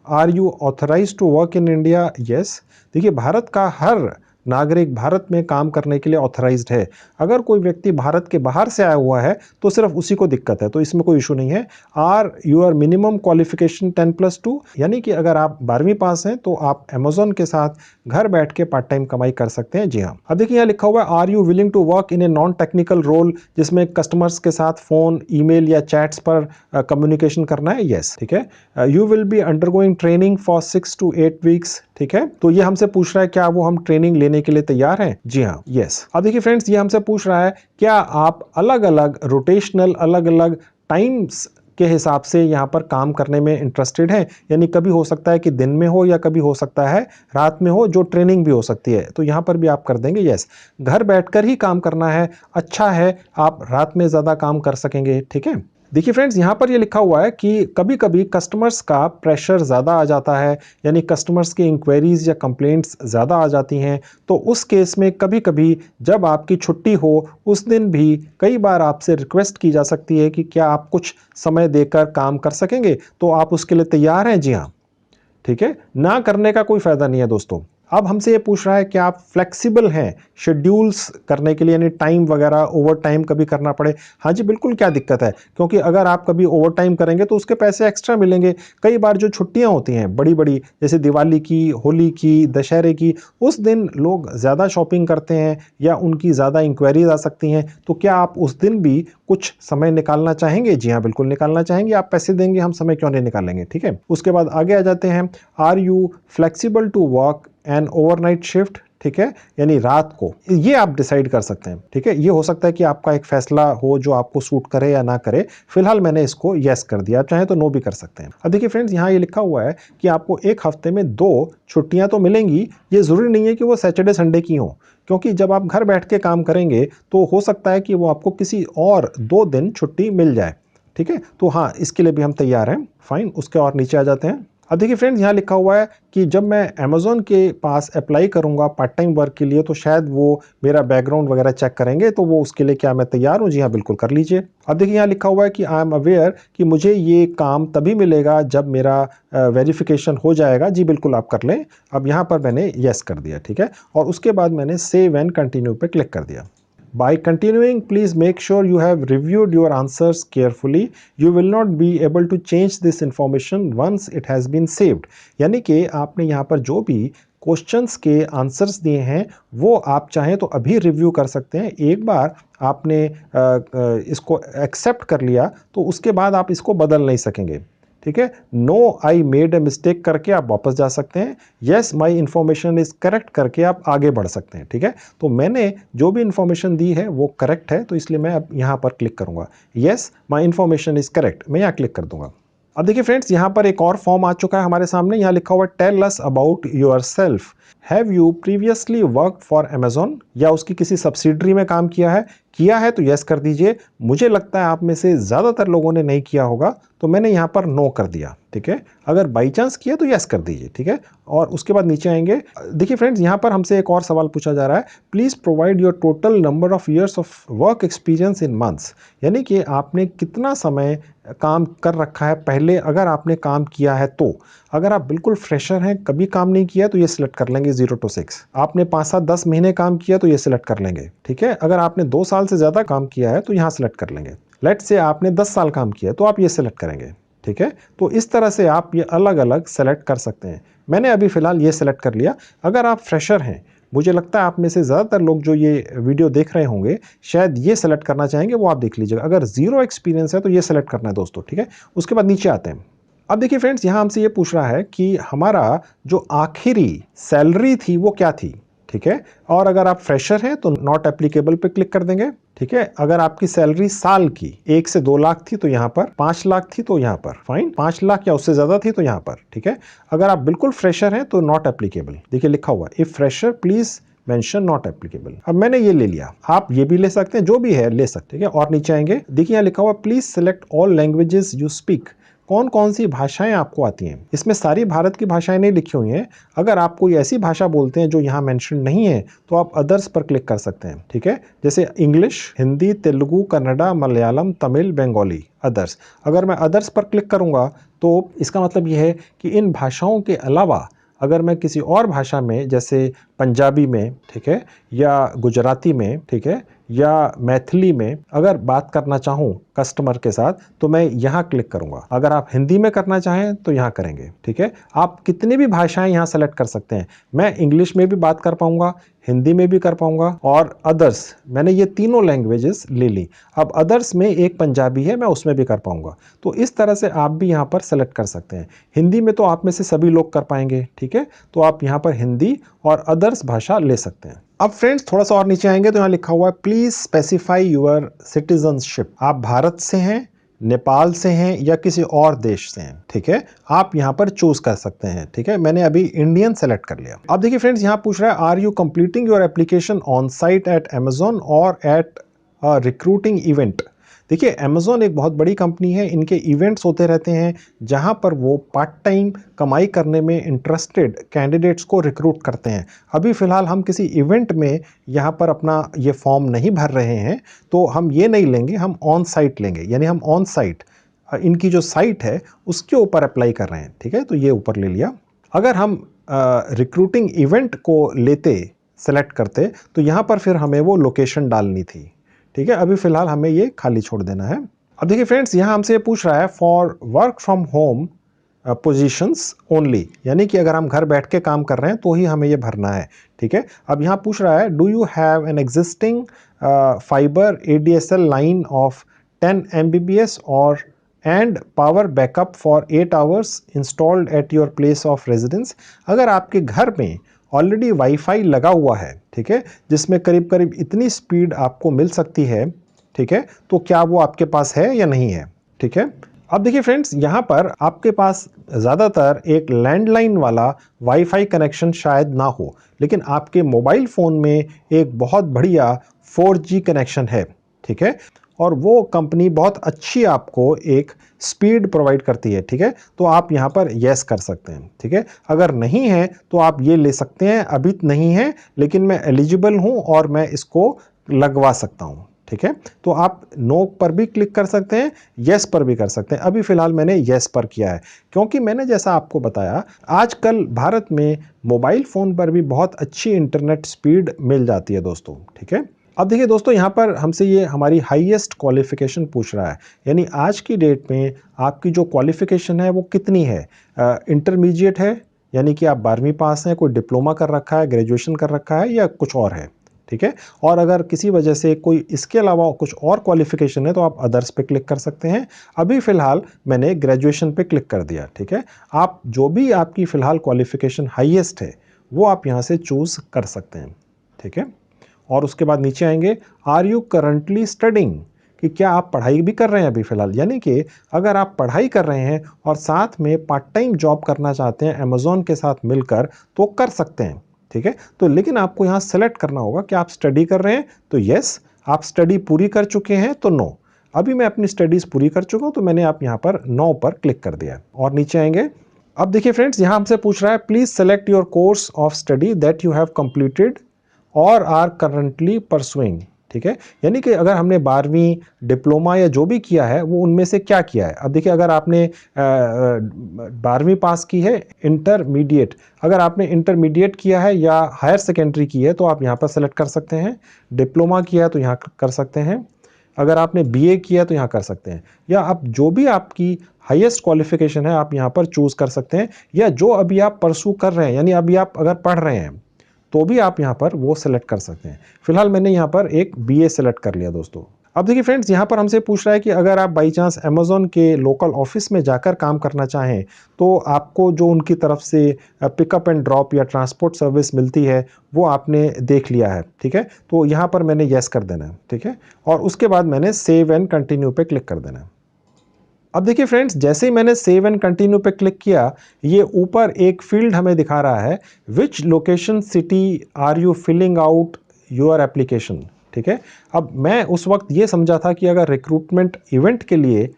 Are you authorized to work in India, yes. देखिए भारत का हर नागरिक भारत में काम करने के लिए ऑथराइज्ड है। अगर कोई व्यक्ति भारत के बाहर से आया हुआ है तो सिर्फ उसी को दिक्कत है, तो इसमें कोई इशू नहीं है। आर योर मिनिमम क्वालिफिकेशन 10+2, यानी कि अगर आप 12वीं पास हैं तो आप अमेजोन के साथ घर बैठ के पार्ट टाइम कमाई कर सकते हैं। जी हाँ। अब देखिए यहाँ लिखा हुआ है are you willing to work in a non technical role, जिसमें कस्टमर्स के साथ फोन, ईमेल या चैट्स पर कम्युनिकेशन करना है, यस, ठीक है। You will be undergoing training for 6 to 8 weeks, ठीक है। तो ये हमसे पूछ रहा है क्या वो हम ट्रेनिंग लेने के लिए तैयार हैं? जी हाँ, यस। अब देखिए फ्रेंड्स, ये हमसे पूछ रहा है क्या आप अलग अलग रोटेशनल, अलग अलग टाइम्स के हिसाब से यहाँ पर काम करने में इंटरेस्टेड हैं, यानी कभी हो सकता है कि दिन में हो या कभी हो सकता है रात में हो, जो ट्रेनिंग भी हो सकती है। तो यहाँ पर भी आप कर देंगे यस। घर बैठकर ही काम करना है, अच्छा है, आप रात में ज़्यादा काम कर सकेंगे, ठीक है। देखिए फ्रेंड्स, यहाँ पर ये लिखा हुआ है कि कभी कभी कस्टमर्स का प्रेशर ज़्यादा आ जाता है, यानी कस्टमर्स की इंक्वायरीज या कंप्लेंट्स ज़्यादा आ जाती हैं। तो उस केस में कभी कभी जब आपकी छुट्टी हो उस दिन भी कई बार आपसे रिक्वेस्ट की जा सकती है कि क्या आप कुछ समय देकर काम कर सकेंगे। तो आप उसके लिए तैयार हैं? जी हाँ, ठीक है। ना करने का कोई फ़ायदा नहीं है दोस्तों। अब हमसे ये पूछ रहा है कि आप फ्लेक्सिबल हैं शेड्यूल्स करने के लिए, यानी टाइम वगैरह ओवर टाइम कभी करना पड़े। हाँ जी बिल्कुल, क्या दिक्कत है, क्योंकि अगर आप कभी ओवर टाइम करेंगे तो उसके पैसे एक्स्ट्रा मिलेंगे। कई बार जो छुट्टियां होती हैं बड़ी बड़ी, जैसे दिवाली की, होली की, दशहरे की, उस दिन लोग ज़्यादा शॉपिंग करते हैं या उनकी ज़्यादा इंक्वायरीज आ सकती हैं। तो क्या आप उस दिन भी कुछ समय निकालना चाहेंगे? जी हाँ बिल्कुल निकालना चाहेंगे। आप पैसे देंगे, हम समय क्यों नहीं निकालेंगे, ठीक है। उसके बाद आगे आ जाते हैं, are you flexible to work an overnight shift, ठीक है, यानी रात को। ये आप डिसाइड कर सकते हैं, ठीक है। ये हो सकता है कि आपका एक फैसला हो जो आपको सूट करे या ना करे। फिलहाल मैंने इसको यस कर दिया, आप चाहें तो नो भी कर सकते हैं। अब देखिए फ्रेंड्स, यहाँ ये लिखा हुआ है कि आपको एक हफ्ते में 2 छुट्टियां तो मिलेंगी। ये जरूरी नहीं है कि वो सैटरडे संडे की हो, क्योंकि जब आप घर बैठ के काम करेंगे तो हो सकता है कि वो आपको किसी और 2 दिन छुट्टी मिल जाए, ठीक है। तो हाँ, इसके लिए भी हम तैयार हैं, फाइन। उसके और नीचे आ जाते हैं। अब देखिए फ्रेंड्स, यहाँ लिखा हुआ है कि जब मैं अमेजोन के पास अप्लाई करूंगा पार्ट टाइम वर्क के लिए तो शायद वो मेरा बैकग्राउंड वगैरह चेक करेंगे। तो वो उसके लिए क्या मैं तैयार हूँ? जी हाँ बिल्कुल, कर लीजिए। अब देखिए यहाँ लिखा हुआ है कि आई एम अवेयर कि मुझे ये काम तभी मिलेगा जब मेरा वेरिफिकेशन हो जाएगा। जी बिल्कुल, आप कर लें। अब यहाँ पर मैंने येस कर दिया, ठीक है। और उसके बाद मैंने सेव एंड कंटिन्यू पे क्लिक कर दिया। By continuing, please make sure you have reviewed your answers carefully. You will not be able to change this information once it has been saved. यानी कि आपने यहाँ पर जो भी क्वेश्चंस के आंसर्स दिए हैं वो आप चाहें तो अभी रिव्यू कर सकते हैं। एक बार आपने इसको एक्सेप्ट कर लिया तो उसके बाद आप इसको बदल नहीं सकेंगे, ठीक है। No I made a mistake करके आप वापस जा सकते हैं। Yes my information is correct करके आप आगे बढ़ सकते हैं, ठीक है। तो मैंने जो भी इन्फॉर्मेशन दी है वो करेक्ट है, तो इसलिए मैं अब यहाँ पर क्लिक करूंगा। Yes my information is correct, मैं यहाँ क्लिक कर दूंगा। अब देखिए फ्रेंड्स, यहाँ पर एक और फॉर्म आ चुका है हमारे सामने। यहाँ लिखा हुआ है tell us about yourself. Have you previously work for Amazon, या उसकी किसी सब्सिडरी में काम किया है? किया है तो यस कर दीजिए। मुझे लगता है आप में से ज़्यादातर लोगों ने नहीं किया होगा, तो मैंने यहाँ पर नो कर दिया, ठीक है। अगर बाई चांस किया तो यस कर दीजिए, ठीक है। और उसके बाद नीचे आएंगे। देखिए फ्रेंड्स, यहाँ पर हमसे एक और सवाल पूछा जा रहा है, please provide your total number of years of work experience in months, यानी कि आपने कितना समय काम कर रखा है पहले, अगर आपने काम किया है तो। अगर आप बिल्कुल फ्रेशर हैं, कभी काम नहीं किया, तो ये सिलेक्ट कर लेंगे 0 to 6। आपने 5, 7, 10 महीने काम किया तो ये सिलेक्ट कर लेंगे, ठीक है। अगर आपने 2 साल से ज़्यादा काम किया है तो यहाँ सिलेक्ट कर लेंगे। लेट्स से आपने 10 साल काम किया तो आप ये सिलेक्ट करेंगे, ठीक है। तो इस तरह से आप ये अलग अलग सेलेक्ट कर सकते हैं। मैंने अभी फ़िलहाल ये सिलेक्ट कर लिया। अगर आप फ्रेशर हैं, मुझे लगता है आप में से ज़्यादातर लोग जो ये वीडियो देख रहे होंगे शायद ये सेलेक्ट करना चाहेंगे, वो आप देख लीजिएगा। अगर ज़ीरो एक्सपीरियंस है तो ये सेलेक्ट करना है दोस्तों, ठीक है। उसके बाद नीचे आते हैं। अब देखिए फ्रेंड्स, यहाँ हमसे ये पूछ रहा है कि हमारा जो आखिरी सैलरी थी वो क्या थी, ठीक है। और अगर आप फ्रेशर हैं तो नॉट एप्लीकेबल पे क्लिक कर देंगे, ठीक है। अगर आपकी सैलरी साल की 1 से 2 लाख थी तो यहाँ पर, 5 लाख थी तो यहाँ पर, फाइन, 5 लाख या उससे ज्यादा थी तो यहाँ पर, ठीक है। अगर आप बिल्कुल फ्रेशर हैं तो नॉट एप्लीकेबल, देखिए लिखा हुआ if fresher please mention not applicable. अब मैंने ये ले लिया, आप ये भी ले सकते हैं, जो भी है ले सकते हैं। और नीचे आएंगे, देखिए यहाँ लिखा हुआ please select all languages you speak. कौन कौन सी भाषाएं आपको आती हैं। इसमें सारी भारत की भाषाएं नहीं लिखी हुई हैं। अगर आप कोई ऐसी भाषा बोलते हैं जो यहाँ मेंशन नहीं है तो आप अदर्स पर क्लिक कर सकते हैं, ठीक है। जैसे इंग्लिश, हिंदी, तेलुगु, कन्नड़ा, मलयालम, तमिल, बंगाली, अदर्स। अगर मैं अदर्स पर क्लिक करूंगा तो इसका मतलब यह है कि इन भाषाओं के अलावा अगर मैं किसी और भाषा में, जैसे पंजाबी में, ठीक है, या गुजराती में, ठीक है, या मैथिली में अगर बात करना चाहूँ कस्टमर के साथ तो मैं यहाँ क्लिक करूँगा। अगर आप हिंदी में करना चाहें तो यहाँ करेंगे, ठीक है। आप कितनी भी भाषाएं यहाँ सेलेक्ट कर सकते हैं। मैं इंग्लिश में भी बात कर पाऊंगा, हिंदी में भी कर पाऊंगा और अदर्स, मैंने ये तीनों लैंग्वेजेस ले ली। अब अदर्स में एक पंजाबी है, मैं उसमें भी कर पाऊंगा। तो इस तरह से आप भी यहाँ पर सेलेक्ट कर सकते हैं। हिंदी में तो आप में से सभी लोग कर पाएंगे, ठीक है। तो आप यहाँ पर हिंदी और अदर्स भाषा ले सकते हैं। अब फ्रेंड्स थोड़ा सा और नीचे आएंगे तो यहाँ लिखा हुआ है प्लीज स्पेसिफाई योर सिटीजनशिप। आप भारत से हैं, नेपाल से हैं या किसी और देश से हैं, ठीक है। आप यहाँ पर चूज कर सकते हैं, ठीक है। मैंने अभी इंडियन सेलेक्ट कर लिया। अब देखिए फ्रेंड्स, यहाँ पूछ रहा है are you completing your application on site at Amazon or at recruiting event. देखिए अमेजोन एक बहुत बड़ी कंपनी है, इनके इवेंट्स होते रहते हैं जहां पर वो पार्ट टाइम कमाई करने में इंटरेस्टेड कैंडिडेट्स को रिक्रूट करते हैं। अभी फ़िलहाल हम किसी इवेंट में यहाँ पर अपना ये फॉर्म नहीं भर रहे हैं, तो हम ये नहीं लेंगे, हम ऑन साइट लेंगे। यानी हम ऑन साइट इनकी जो साइट है उसके ऊपर अप्लाई कर रहे हैं, ठीक है। तो ये ऊपर ले लिया। अगर हम रिक्रूटिंग इवेंट को लेते, सेलेक्ट करते, तो यहाँ पर फिर हमें वो लोकेशन डालनी थी, ठीक है। अभी फिलहाल हमें ये खाली छोड़ देना है। अब देखिए फ्रेंड्स, यहाँ हमसे ये पूछ रहा है for work from home positions only, यानी कि अगर हम घर बैठ के काम कर रहे हैं तो ही हमें ये भरना है, ठीक है। अब यहाँ पूछ रहा है do you have an existing fibre ADSL line of 10 Mbps और and power backup for 8 hours installed at your place of residence. अगर आपके घर में ऑलरेडी वाईफाई लगा हुआ है, ठीक है, जिसमें करीब करीब इतनी स्पीड आपको मिल सकती है, ठीक है, तो क्या वो आपके पास है या नहीं है, ठीक है। अब देखिए फ्रेंड्स, यहाँ पर आपके पास ज़्यादातर एक लैंडलाइन वाला वाईफाई कनेक्शन शायद ना हो, लेकिन आपके मोबाइल फ़ोन में एक बहुत बढ़िया 4G कनेक्शन है, ठीक है। और वो कंपनी बहुत अच्छी आपको एक स्पीड प्रोवाइड करती है, ठीक है। तो आप यहाँ पर यस कर सकते हैं, ठीक है। अगर नहीं है तो आप ये ले सकते हैं, अभी नहीं है लेकिन मैं एलिजिबल हूँ और मैं इसको लगवा सकता हूँ, ठीक है। तो आप नो पर भी क्लिक कर सकते हैं, यस पर भी कर सकते हैं। अभी फिलहाल मैंने यस पर किया है, क्योंकि मैंने जैसा आपको बताया आजकल भारत में मोबाइल फ़ोन पर भी बहुत अच्छी इंटरनेट स्पीड मिल जाती है दोस्तों, ठीक है। अब देखिए दोस्तों, यहाँ पर हमसे ये हमारी हाईएस्ट क्वालिफिकेशन पूछ रहा है, यानी आज की डेट में आपकी जो क्वालिफिकेशन है वो कितनी है। इंटरमीडिएट है, यानी कि आप 12वीं पास हैं, कोई डिप्लोमा कर रखा है, ग्रेजुएशन कर रखा है या कुछ और है, ठीक है। और अगर किसी वजह से कोई इसके अलावा कुछ और क्वालिफिकेशन है तो आप अदर्स पे क्लिक कर सकते हैं। अभी फ़िलहाल मैंने ग्रेजुएशन पे क्लिक कर दिया, ठीक है। आप जो भी आपकी फ़िलहाल क्वालिफिकेशन हाईएस्ट है वो आप यहाँ से चूज़ कर सकते हैं, ठीक है। और उसके बाद नीचे आएंगे आर यू करंटली स्टडिंग, कि क्या आप पढ़ाई भी कर रहे हैं अभी फ़िलहाल। यानी कि अगर आप पढ़ाई कर रहे हैं और साथ में पार्ट टाइम जॉब करना चाहते हैं अमेज़ॉन के साथ मिलकर तो कर सकते हैं, ठीक है। तो लेकिन आपको यहाँ सेलेक्ट करना होगा कि आप स्टडी कर रहे हैं तो यस, आप स्टडी पूरी कर चुके हैं तो नो। अभी मैं अपनी स्टडीज़ पूरी कर चुका हूँ तो मैंने आप यहाँ पर नो पर क्लिक कर दिया। और नीचे आएंगे, अब देखिए फ्रेंड्स, यहाँ हमसे पूछ रहा है please select your course of study that you have completed और आर करंटली परसुइंग, ठीक है। यानी कि अगर हमने 12वीं, डिप्लोमा या जो भी किया है वो उनमें से क्या किया है। अब देखिए, अगर आपने 12वीं पास की है, इंटरमीडिएट, अगर आपने इंटरमीडिएट किया है या हायर सेकेंडरी की है तो आप यहाँ पर सेलेक्ट कर सकते हैं। डिप्लोमा किया है तो यहाँ कर सकते हैं। अगर आपने BA किया तो यहाँ कर सकते हैं, या आप जो भी आपकी हाईएस्ट क्वालिफिकेशन है आप यहाँ पर चूज़ कर सकते हैं। या जो अभी आप परसू कर रहे हैं, यानी अभी आप अगर पढ़ रहे हैं तो भी आप यहाँ पर वो सेलेक्ट कर सकते हैं। फिलहाल मैंने यहाँ पर एक BA सेलेक्ट कर लिया दोस्तों। अब देखिए फ्रेंड्स, यहाँ पर हमसे पूछ रहा है कि अगर आप बाई चांस अमेज़ॉन के लोकल ऑफिस में जाकर काम करना चाहें तो आपको जो उनकी तरफ से पिकअप एंड ड्रॉप या ट्रांसपोर्ट सर्विस मिलती है वो आपने देख लिया है, ठीक है। तो यहाँ पर मैंने येस कर देना है, ठीक है, और उसके बाद मैंने सेव एंड कंटिन्यू पे क्लिक कर देना है। अब देखिए फ्रेंड्स, जैसे ही मैंने सेव एंड कंटिन्यू पे क्लिक किया, ये ऊपर एक फील्ड हमें दिखा रहा है, which location city are you filling out your application, ठीक है। अब मैं उस वक्त ये समझा था कि अगर रिक्रूटमेंट इवेंट के लिए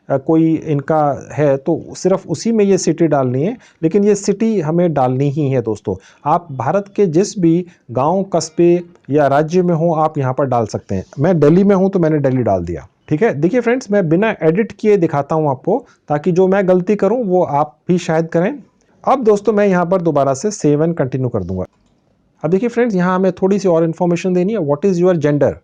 कोई इनका है तो सिर्फ उसी में ये सिटी डालनी है, लेकिन ये सिटी हमें डालनी ही है दोस्तों। आप भारत के जिस भी गांव, कस्बे या राज्य में हो आप यहाँ पर डाल सकते हैं। मैं दिल्ली में हूँ तो मैंने दिल्ली डाल दिया, ठीक है। देखिए फ्रेंड्स, मैं बिना एडिट किए दिखाता हूँ आपको, ताकि जो मैं गलती करूँ वो आप भी शायद करें। अब दोस्तों मैं यहाँ पर दोबारा से सेव एंड कंटिन्यू कर दूंगा। अब देखिए फ्रेंड्स, यहाँ हमें थोड़ी सी और इन्फॉर्मेशन देनी है। What is your gender,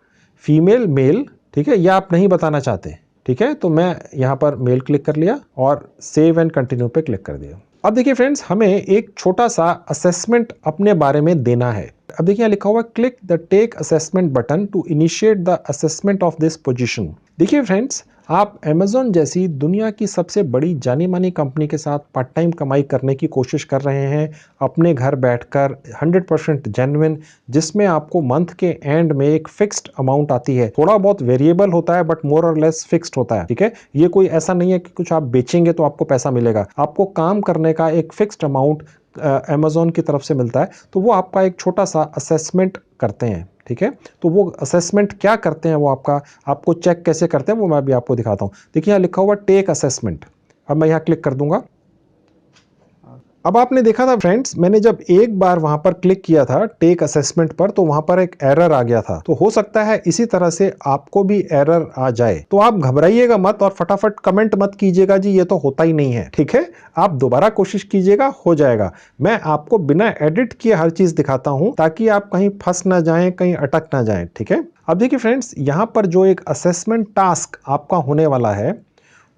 female, male, ठीक है, या आप नहीं बताना चाहते, ठीक है। तो मैं यहाँ पर मेल क्लिक कर लिया और सेव एंड कंटिन्यू पे क्लिक कर दिया। अब देखिए फ्रेंड्स, हमें एक छोटा सा असेसमेंट अपने बारे में देना है। अब देखिए यहाँ लिखा हुआ click the take assessment button to initiate the assessment of this position. देखिए फ्रेंड्स, आप अमेज़ॉन जैसी दुनिया की सबसे बड़ी जानी मानी कंपनी के साथ पार्ट टाइम कमाई करने की कोशिश कर रहे हैं, अपने घर बैठकर 100% जेन्युइन, जिसमें आपको मंथ के एंड में एक फिक्स्ड अमाउंट आती है। थोड़ा बहुत वेरिएबल होता है बट मोर और लेस फिक्स्ड होता है, ठीक है। ये कोई ऐसा नहीं है कि कुछ आप बेचेंगे तो आपको पैसा मिलेगा। आपको काम करने का एक फिक्स्ड अमाउंट अमेज़ॉन की तरफ से मिलता है, तो वो आपका एक छोटा सा असेसमेंट करते हैं, ठीक है। तो वो असेसमेंट क्या करते हैं, वो आपको चेक कैसे करते हैं वो मैं भी आपको दिखाता हूं। देखिए यहाँ लिखा हुआ टेक असेसमेंट। अब मैं यहाँ क्लिक कर दूंगा। अब आपने देखा था फ्रेंड्स, मैंने जब एक बार वहां पर क्लिक किया था टेक असेसमेंट पर, तो वहां पर एक एरर आ गया था। तो हो सकता है इसी तरह से आपको भी एरर आ जाए, तो आप घबराइएगा मत और फटाफट कमेंट मत कीजिएगा जी ये तो होता ही नहीं है, ठीक है। आप दोबारा कोशिश कीजिएगा, हो जाएगा। मैं आपको बिना एडिट किए हर चीज दिखाता हूं ताकि आप कहीं फंस ना जाएं, कहीं अटक ना जाएं, ठीक है। अब देखिए फ्रेंड्स, यहां पर जो एक असेसमेंट टास्क आपका होने वाला है,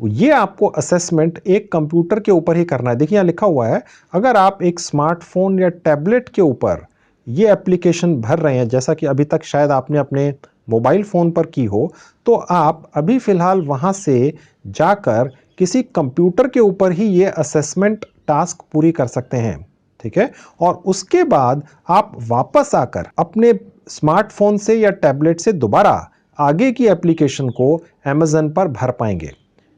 ये आपको असेसमेंट एक कंप्यूटर के ऊपर ही करना है। देखिए यहाँ लिखा हुआ है, अगर आप एक स्मार्टफोन या टैबलेट के ऊपर ये एप्लीकेशन भर रहे हैं, जैसा कि अभी तक शायद आपने अपने मोबाइल फ़ोन पर की हो, तो आप अभी फ़िलहाल वहाँ से जाकर किसी कंप्यूटर के ऊपर ही ये असेसमेंट टास्क पूरी कर सकते हैं, ठीक है। और उसके बाद आप वापस आकर अपने स्मार्टफोन से या टैबलेट से दोबारा आगे की एप्लीकेशन को अमेज़न पर भर पाएंगे,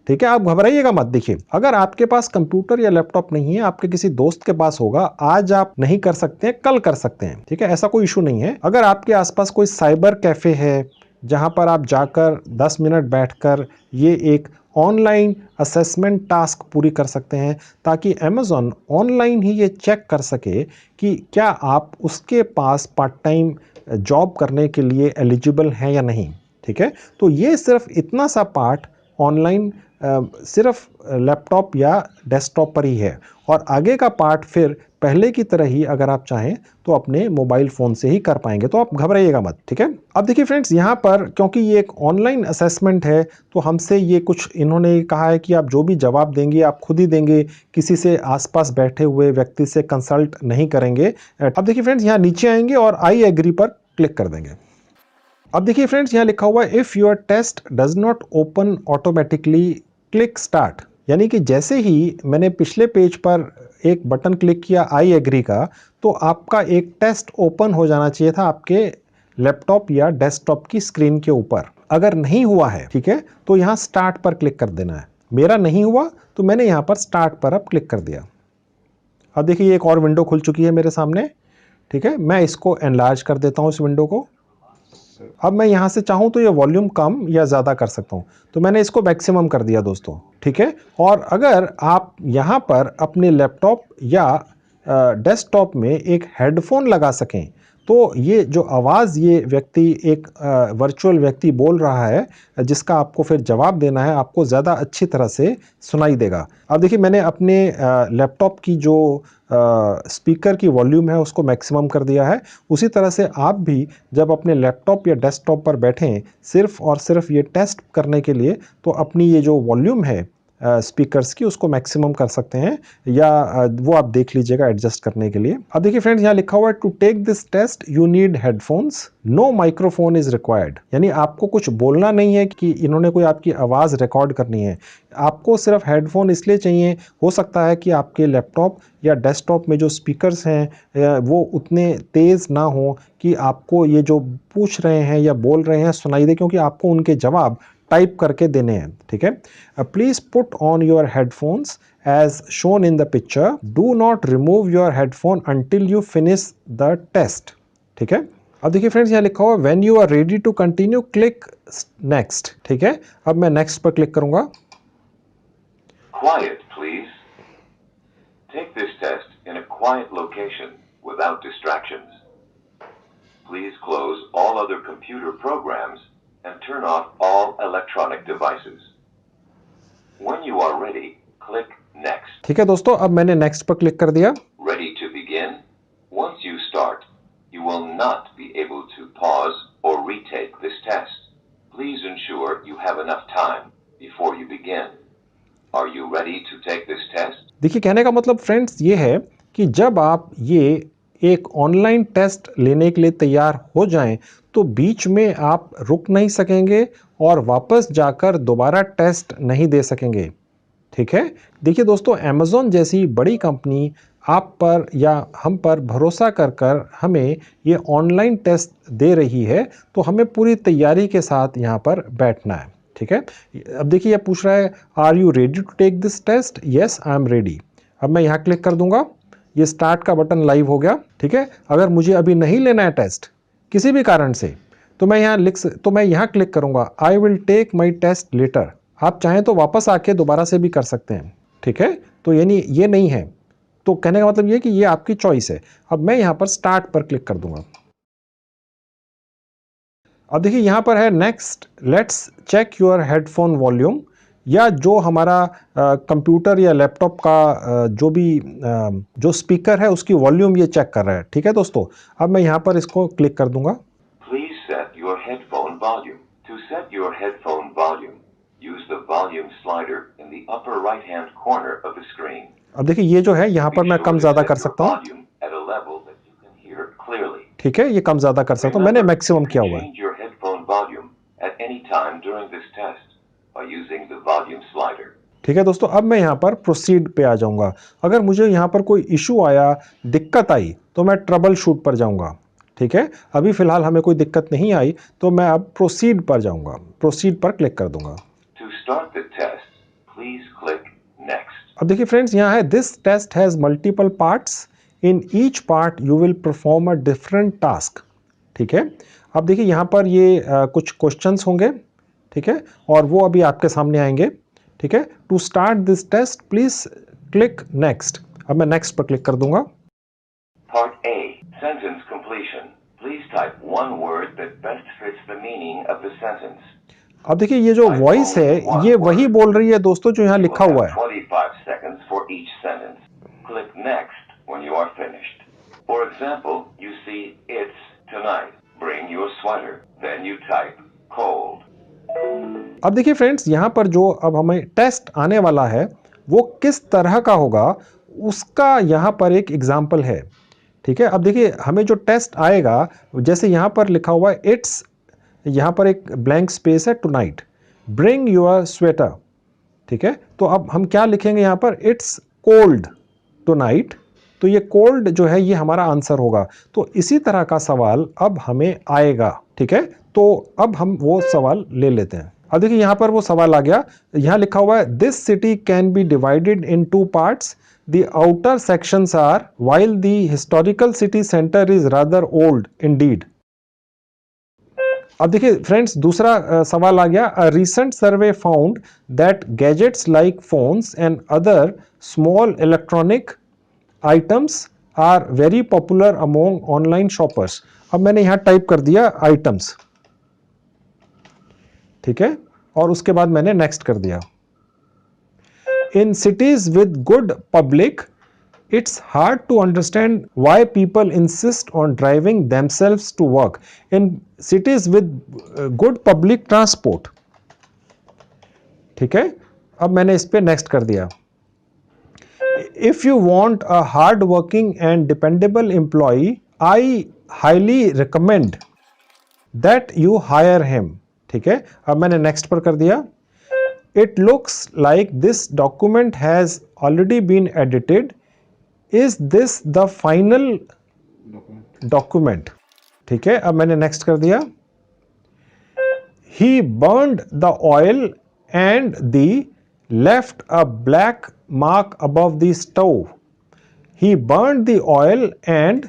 ठीक है। आप घबराइएगा मत। देखिए, अगर आपके पास कंप्यूटर या लैपटॉप नहीं है, आपके किसी दोस्त के पास होगा, आज आप नहीं कर सकते हैं, कल कर सकते हैं, ठीक है, ऐसा कोई इशू नहीं है। अगर आपके आसपास कोई साइबर कैफे है जहां पर आप जाकर 10 मिनट बैठकर ये एक ऑनलाइन असेसमेंट टास्क पूरी कर सकते हैं, ताकि अमेज़ॉन ऑनलाइन ही ये चेक कर सके कि क्या आप उसके पास पार्ट टाइम जॉब करने के लिए एलिजिबल हैं या नहीं, ठीक है। तो ये सिर्फ इतना सा पार्ट ऑनलाइन सिर्फ लैपटॉप या डेस्कटॉप पर ही है, और आगे का पार्ट फिर पहले की तरह ही अगर आप चाहें तो अपने मोबाइल फ़ोन से ही कर पाएंगे। तो आप घबराइएगा मत, ठीक है। अब देखिए फ्रेंड्स, यहाँ पर क्योंकि ये एक ऑनलाइन असेसमेंट है, तो हमसे ये कुछ इन्होंने कहा है कि आप जो भी जवाब देंगे आप खुद ही देंगे, किसी से आसपास बैठे हुए व्यक्ति से कंसल्ट नहीं करेंगे। अब देखिए फ्रेंड्स, यहाँ नीचे आएंगे और आई एग्री पर क्लिक कर देंगे। अब देखिए फ्रेंड्स, यहाँ लिखा हुआ है, if your test does not open automatically click start. यानी कि जैसे ही मैंने पिछले पेज पर एक बटन क्लिक किया आई एग्री का, तो आपका एक टेस्ट ओपन हो जाना चाहिए था आपके लैपटॉप या डेस्कटॉप की स्क्रीन के ऊपर। अगर नहीं हुआ है, ठीक है, तो यहाँ स्टार्ट पर क्लिक कर देना है। मेरा नहीं हुआ तो मैंने यहाँ पर स्टार्ट पर अब क्लिक कर दिया। अब देखिए एक और विंडो खुल चुकी है मेरे सामने, ठीक है। मैं इसको एनलार्ज कर देता हूँ इस विंडो को। अब मैं यहाँ से चाहूँ तो ये वॉल्यूम कम या ज़्यादा कर सकता हूँ, तो मैंने इसको मैक्सिमम कर दिया दोस्तों, ठीक है। और अगर आप यहाँ पर अपने लैपटॉप या डेस्कटॉप में एक हेडफोन लगा सकें, तो ये जो आवाज़ ये व्यक्ति एक वर्चुअल व्यक्ति बोल रहा है, जिसका आपको फिर जवाब देना है, आपको ज़्यादा अच्छी तरह से सुनाई देगा। अब देखिए मैंने अपने लैपटॉप की जो स्पीकर की वॉल्यूम है उसको मैक्सिमम कर दिया है। उसी तरह से आप भी जब अपने लैपटॉप या डेस्कटॉप पर बैठें सिर्फ़ और सिर्फ ये टेस्ट करने के लिए, तो अपनी ये जो वॉल्यूम है स्पीकर्स की, उसको मैक्सिमम कर सकते हैं, या वो आप देख लीजिएगा एडजस्ट करने के लिए। अब देखिए फ्रेंड्स, यहाँ लिखा हुआ है to take this test you need headphones, no microphone is required. यानी आपको कुछ बोलना नहीं है कि इन्होंने कोई आपकी आवाज़ रिकॉर्ड करनी है, आपको सिर्फ हेडफोन इसलिए चाहिए, हो सकता है कि आपके लैपटॉप या डेस्कटॉप में जो स्पीकर्स हैं वो उतने तेज़ ना हो कि आपको ये जो पूछ रहे हैं या बोल रहे हैं सुनाई दे, क्योंकि आपको उनके जवाब टाइप करके देने हैं। ठीक है, please put on your headphones as shown in the picture, do not remove your headphone until you finish the test. ठीक है, अब देखिए फ्रेंड्स, यहाँ लिखा हुआ when you are ready to continue click next. ठीक है, अब मैं नेक्स्ट पर क्लिक करूंगा। Quiet, please. Take this test in a quiet location without distractions. Please close all other computer programs and turn off all electronic devices. When you are ready, click next. ठीक है दोस्तों, अब मैंने next पर click कर दिया। Ready to begin? Once you start, you will not be able to pause or retake this test. Please ensure you have enough time before you begin. Are you ready to take this test? देखिए, कहने का मतलब friends ये है कि जब आप ये एक ऑनलाइन टेस्ट लेने के लिए तैयार हो जाएं तो बीच में आप रुक नहीं सकेंगे और वापस जाकर दोबारा टेस्ट नहीं दे सकेंगे। ठीक है, देखिए दोस्तों, अमेज़ॉन जैसी बड़ी कंपनी आप पर या हम पर भरोसा कर हमें ये ऑनलाइन टेस्ट दे रही है, तो हमें पूरी तैयारी के साथ यहाँ पर बैठना है। ठीक है, अब देखिए ये पूछ रहा है are you ready to take this test, yes I am ready. अब मैं यहाँ क्लिक कर दूंगा, ये स्टार्ट का बटन लाइव हो गया। ठीक है, अगर मुझे अभी नहीं लेना है टेस्ट किसी भी कारण से, तो मैं यहाँ क्लिक करूंगा I will take my test later. आप चाहें तो वापस आके दोबारा से भी कर सकते हैं। ठीक है, तो यानी ये नहीं है, तो कहने का मतलब ये कि ये आपकी चॉइस है। अब मैं यहाँ पर स्टार्ट पर क्लिक कर दूंगा। अब देखिए यहाँ पर है next let's check your headphone volume, या जो हमारा कंप्यूटर या लैपटॉप का जो स्पीकर है उसकी वॉल्यूम ये चेक कर रहा है। ठीक है दोस्तों, अब मैं यहाँ पर इसको क्लिक कर दूंगा। Please set your headphone volume. To set your headphone volume, use the volume slider in the upper right-hand corner of the screen. अब देखिए ये जो है यहाँ पर मैं कम ज्यादा कर सकता हूँ। At a level that you can hear clearly. ठीक है, ये कम ज्यादा कर सकता हूँ, मैंने मैक्सिमम किया हुआ है। Change your headphone volume at any time during this test by using the volume slider. ठीक है दोस्तों, अब मैं यहाँ पर प्रोसीड पे आ जाऊंगा। अगर मुझे यहाँ पर कोई इशू आया, दिक्कत आई, तो मैं ट्रबल शूट पर जाऊंगा। ठीक है, अभी फिलहाल हमें कोई दिक्कत नहीं आई, तो मैं अब प्रोसीड पर जाऊंगा, प्रोसीड पर क्लिक कर दूंगा। To start the test, please click next. अब देखिए फ्रेंड्स, यहाँ है this test has multiple parts, in each part you will perform a different task. ठीक है, अब देखिए यहाँ पर ये कुछ क्वेश्चंस होंगे। ठीक है, और वो अभी आपके सामने आएंगे। ठीक है, to start this test please click next. अब मैं नेक्स्ट पर क्लिक कर दूंगा। Part A, sentence completion. Please type one word that best fits the meaning of the sentence. अब देखिए ये जो वॉइस है ये वही बोल रही है दोस्तों जो यहाँ लिखा हुआ है। 25 seconds for each sentence. Click next when you are finished. For example, you see it's tonight. Bring your sweater. Then you type cold. अब देखिए फ्रेंड्स, यहाँ पर जो अब हमें टेस्ट आने वाला है वो किस तरह का होगा उसका यहाँ पर एक एग्जाम्पल है। ठीक है, अब देखिए हमें जो टेस्ट आएगा, जैसे यहाँ पर लिखा हुआ है इट्स, यहाँ पर एक ब्लैंक स्पेस है, टुनाइट ब्रिंग योर स्वेटर। ठीक है, तो अब हम क्या लिखेंगे यहाँ पर, इट्स कोल्ड टुनाइट, तो ये कोल्ड जो है ये हमारा आंसर होगा। तो इसी तरह का सवाल अब हमें आएगा। ठीक है, तो अब हम वो सवाल ले लेते हैं। अब देखिए यहाँ पर वो सवाल आ गया, यहाँ लिखा हुआ है this city can be divided in 2 parts, the outer sections are while the historical city centre is rather old indeed. अब देखिए फ्रेंड्स, दूसरा सवाल आ गया, a recent survey found that gadgets like phones and other small electronic items are very popular among online shoppers. अब मैंने यहाँ type कर दिया आइटम्स। ठीक है, और उसके बाद मैंने नेक्स्ट कर दिया। In cities with good public it's hard to understand why people insist on driving themselves to work in cities with good public transport. ठीक है, अब मैंने इस पे नेक्स्ट कर दिया। If you want a hard working and dependable employ, I highly recommend that you hire him. ठीक है, अब मैंने नेक्स्ट पर कर दिया। It looks like this document has already been edited, is this the final document. ठीक है, अब मैंने नेक्स्ट कर दिया। He burned the oil and left a black mark above the stove. He burned the oil and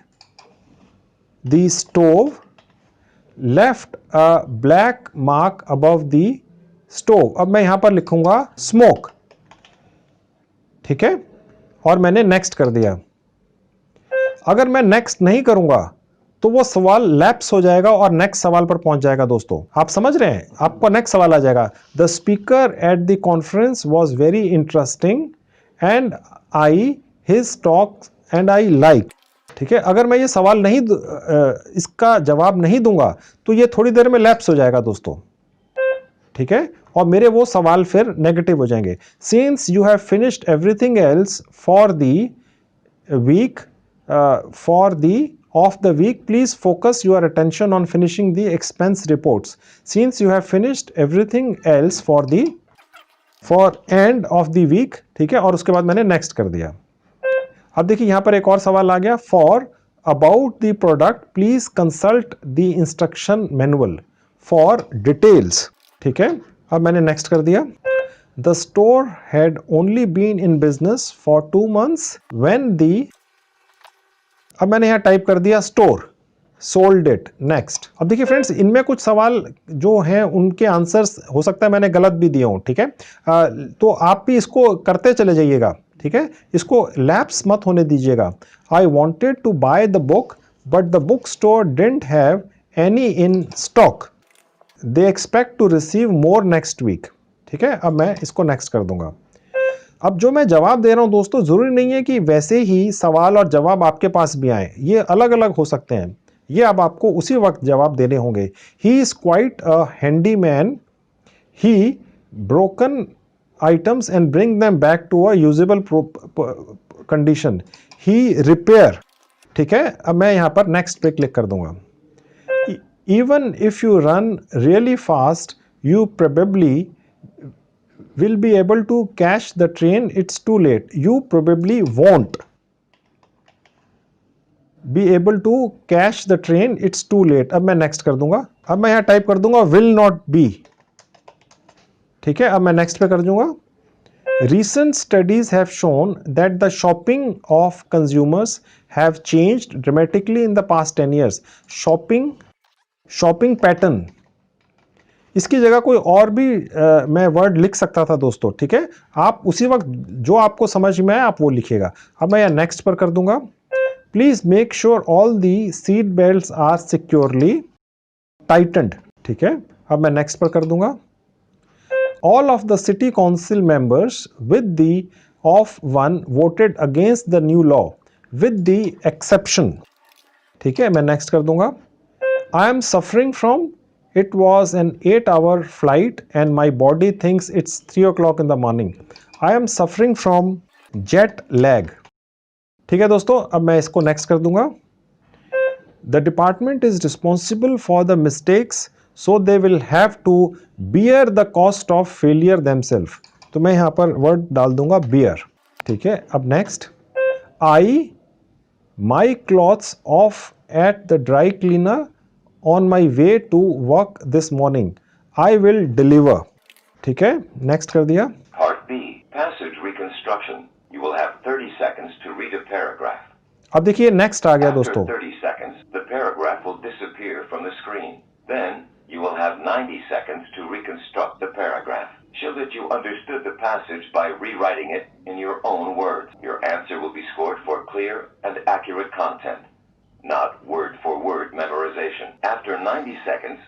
the stove left a black mark above the stove. अब मैं यहां पर लिखूंगा smoke। ठीक है, और मैंने नेक्स्ट कर दिया। अगर मैं नेक्स्ट नहीं करूंगा तो वो सवाल लैप्स हो जाएगा और नेक्स्ट सवाल पर पहुंच जाएगा। दोस्तों आप समझ रहे हैं, आपको नेक्स्ट सवाल आ जाएगा। The speaker at the conference was very interesting and I his talk and I like. ठीक है, अगर मैं ये सवाल नहीं इसका जवाब नहीं दूंगा तो ये थोड़ी देर में लैप्स हो जाएगा दोस्तों। ठीक है, और मेरे वो सवाल फिर नेगेटिव हो जाएंगे। Since you have finished everything else for the week of the week, please focus your attention on finishing the expense reports. Since you have finished everything else for end of the week, ठीक है, और उसके बाद मैंने next कर दिया। अब देखिए यहां पर एक और सवाल आ गया। For about the product, please consult the instruction manual for details। ठीक है, अब मैंने next कर दिया। The store had only been in business for 2 months when the, अब मैंने यहां टाइप कर दिया स्टोर, सोल्ड इट, नेक्स्ट। अब देखिए फ्रेंड्स, इनमें कुछ सवाल जो हैं उनके आंसर्स हो सकता है मैंने गलत भी दिए हों। ठीक है, तो आप भी इसको करते चले जाइएगा। ठीक है, इसको लैप्स मत होने दीजिएगा। I wanted to buy the book but the book store didn't have any in stock, they expect to receive more next week. ठीक है, अब मैं इसको नेक्स्ट कर दूंगा। अब जो मैं जवाब दे रहा हूं दोस्तों, जरूरी नहीं है कि वैसे ही सवाल और जवाब आपके पास भी आए, ये अलग अलग हो सकते हैं। ये अब आपको उसी वक्त जवाब देने होंगे। He is quite a handy man, he broken items and bring them back to a usable condition, he repair. ठीक है, अब मैं यहां पर नेक्स्ट पे क्लिक कर दूंगा। Even if you run really fast you probably will be able to catch the train, it's too late, you probably won't be able to catch the train, it's too late। अब मैं next कर दूंगा। अब मैं यहां type कर दूंगा will not be। ठीक है, अब मैं next पे कर दूंगा। Recent studies have shown that the shopping of consumers have changed dramatically in the past 10 years। shopping pattern, इसकी जगह कोई और भी मैं वर्ड लिख सकता था दोस्तों। ठीक है, आप उसी वक्त जो आपको समझ में आए आप वो लिखिएगा। अब मैं यहाँ नेक्स्ट पर कर दूंगा। Please make sure all the seat belts are securely tightened. ठीक है, अब मैं नेक्स्ट पर कर दूंगा। All of the city council members with the of one voted against the new law with the exception. ठीक है, मैं नेक्स्ट कर दूंगा। I am suffering from, it was an 8-hour flight and my body thinks it's 3 o'clock in the morning, I am suffering from jet lag। ठीक है दोस्तों, अब मैं इसको नेक्स्ट कर दूंगा। The department is responsible for the mistakes so they will have to bear the cost of failure themselves। तो मैं यहां पर वर्ड डाल दूंगा bear। ठीक है, अब next. I my clothes off at the dry cleaner on my way to work this morning, I will deliver। ठीक है, नेक्स्ट कर दिया। Part B, passage reconstruction. You will have 30 seconds to read a paragraph. अब देखिए next आ गया दोस्तों। After 30 seconds, the paragraph will disappear from the screen. Then you will have 90 seconds to reconstruct the paragraph. Show that you understood the passage by rewriting it in your own words. Your answer will be scored for clear and accurate content, not word-for-word memorization. After 90 seconds,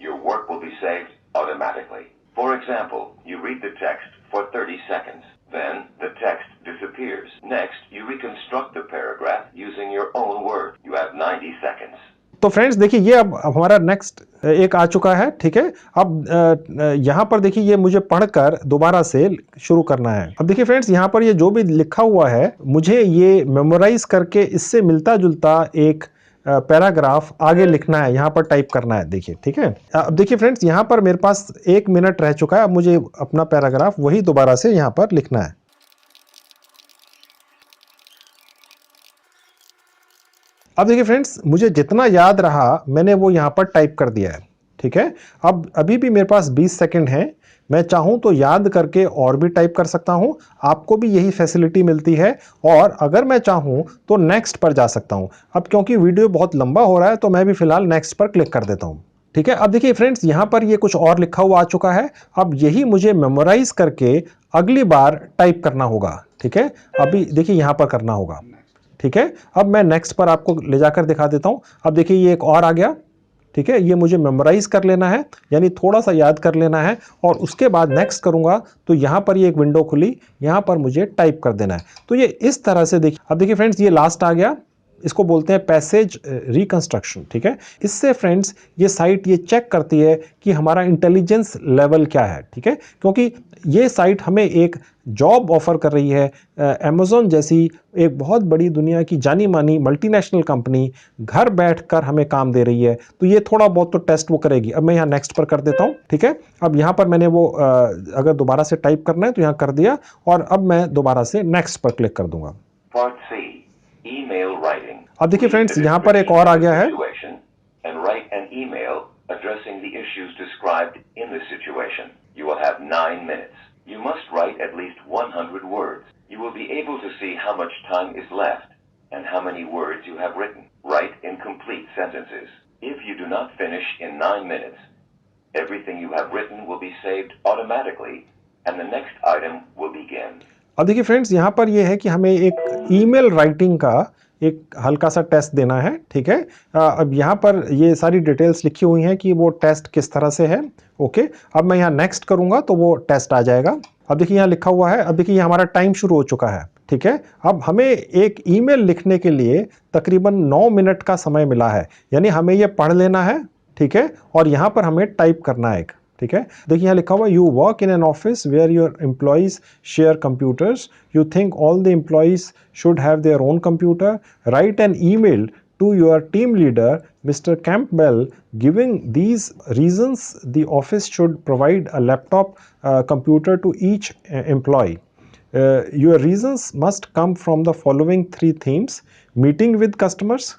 your work will be saved automatically. For example, you read the text for 30 seconds. Then the text disappears. Next, you reconstruct the paragraph using your own words. You have 90 seconds. तो friends देखिए ये अब हमारा next एक आ चुका है, ठीक है। अब यहाँ पर देखिए ये मुझे पढ़कर दोबारा से शुरू करना है। अब देखिए फ्रेंड्स यहाँ पर ये जो भी लिखा हुआ है मुझे ये मेमोराइज करके इससे मिलता जुलता एक पैराग्राफ आगे लिखना है, यहाँ पर टाइप करना है, देखिए, ठीक है। अब देखिए फ्रेंड्स यहाँ पर मेरे पास 1 मिनट रह चुका है, अब मुझे अपना पैराग्राफ वही दोबारा से यहाँ पर लिखना है। अब देखिए फ्रेंड्स मुझे जितना याद रहा मैंने वो यहाँ पर टाइप कर दिया है, ठीक है। अब अभी भी मेरे पास 20 सेकंड हैं, मैं चाहूँ तो याद करके और भी टाइप कर सकता हूँ, आपको भी यही फैसिलिटी मिलती है। और अगर मैं चाहूँ तो नेक्स्ट पर जा सकता हूँ। अब क्योंकि वीडियो बहुत लंबा हो रहा है तो मैं भी फिलहाल नेक्स्ट पर क्लिक कर देता हूँ, ठीक है। अब देखिए फ्रेंड्स यहाँ पर ये कुछ और लिखा हुआ आ चुका है, अब यही मुझे मेमोराइज करके अगली बार टाइप करना होगा, ठीक है। अभी देखिए यहाँ पर करना होगा, ठीक है। अब मैं नेक्स्ट पर आपको ले जाकर दिखा देता हूं। अब देखिए ये एक और आ गया, ठीक है। ये मुझे मेमोराइज कर लेना है, यानी थोड़ा सा याद कर लेना है, और उसके बाद नेक्स्ट करूंगा तो यहां पर ये एक विंडो खुली, यहां पर मुझे टाइप कर देना है। तो ये इस तरह से देखिए। अब देखिए फ्रेंड्स ये लास्ट आ गया, इसको बोलते हैं पैसेज रिकंस्ट्रक्शन, ठीक है। इससे फ्रेंड्स ये साइट ये चेक करती है कि हमारा इंटेलिजेंस लेवल क्या है, ठीक है। क्योंकि ये साइट हमें एक जॉब ऑफर कर रही है, अमेज़न जैसी एक बहुत बड़ी दुनिया की जानी मानी मल्टीनेशनल कंपनी घर बैठकर हमें काम दे रही है, तो ये थोड़ा बहुत तो टेस्ट वो करेगी। अब मैं यहाँ नेक्स्ट पर कर देता हूँ, ठीक है। अब यहाँ पर मैंने वो अगर दोबारा से टाइप करना है तो यहाँ कर दिया, और अब मैं दोबारा से नेक्स्ट पर क्लिक कर दूंगा। Email writing. अब देखिए फ्रेंड्स यहाँ पर एक और आ गया है, And write an email addressing the issues described in the situation. You will have 9 minutes. You must write at least 100 words. You will be able to see how much time is left and how many words you have written. Write in complete sentences. If you do not finish in 9 minutes, everything you have written will be saved automatically and the next item will begin. अब देखिए friends यहाँ पर ये है कि हमें एक email writing का एक हल्का सा टेस्ट देना है, ठीक है। अब यहाँ पर ये सारी डिटेल्स लिखी हुई हैं कि वो टेस्ट किस तरह से है, ओके। अब मैं यहाँ नेक्स्ट करूँगा तो वो टेस्ट आ जाएगा। अब देखिए यहाँ लिखा हुआ है, अब देखिए हमारा टाइम शुरू हो चुका है, ठीक है। अब हमें एक ईमेल लिखने के लिए तकरीबन 9 मिनट का समय मिला है, यानी हमें ये पढ़ लेना है, ठीक है, और यहाँ पर हमें टाइप करना है, ठीक है। देखिए यहाँ लिखा हुआ, you work in an office where your employees share computers, you think all the employees should have their own computer, write an email to your team leader Mr. Campbell giving these reasons the office should provide a laptop computer to each employee. Your reasons must come from the following 3 themes: meeting with customers,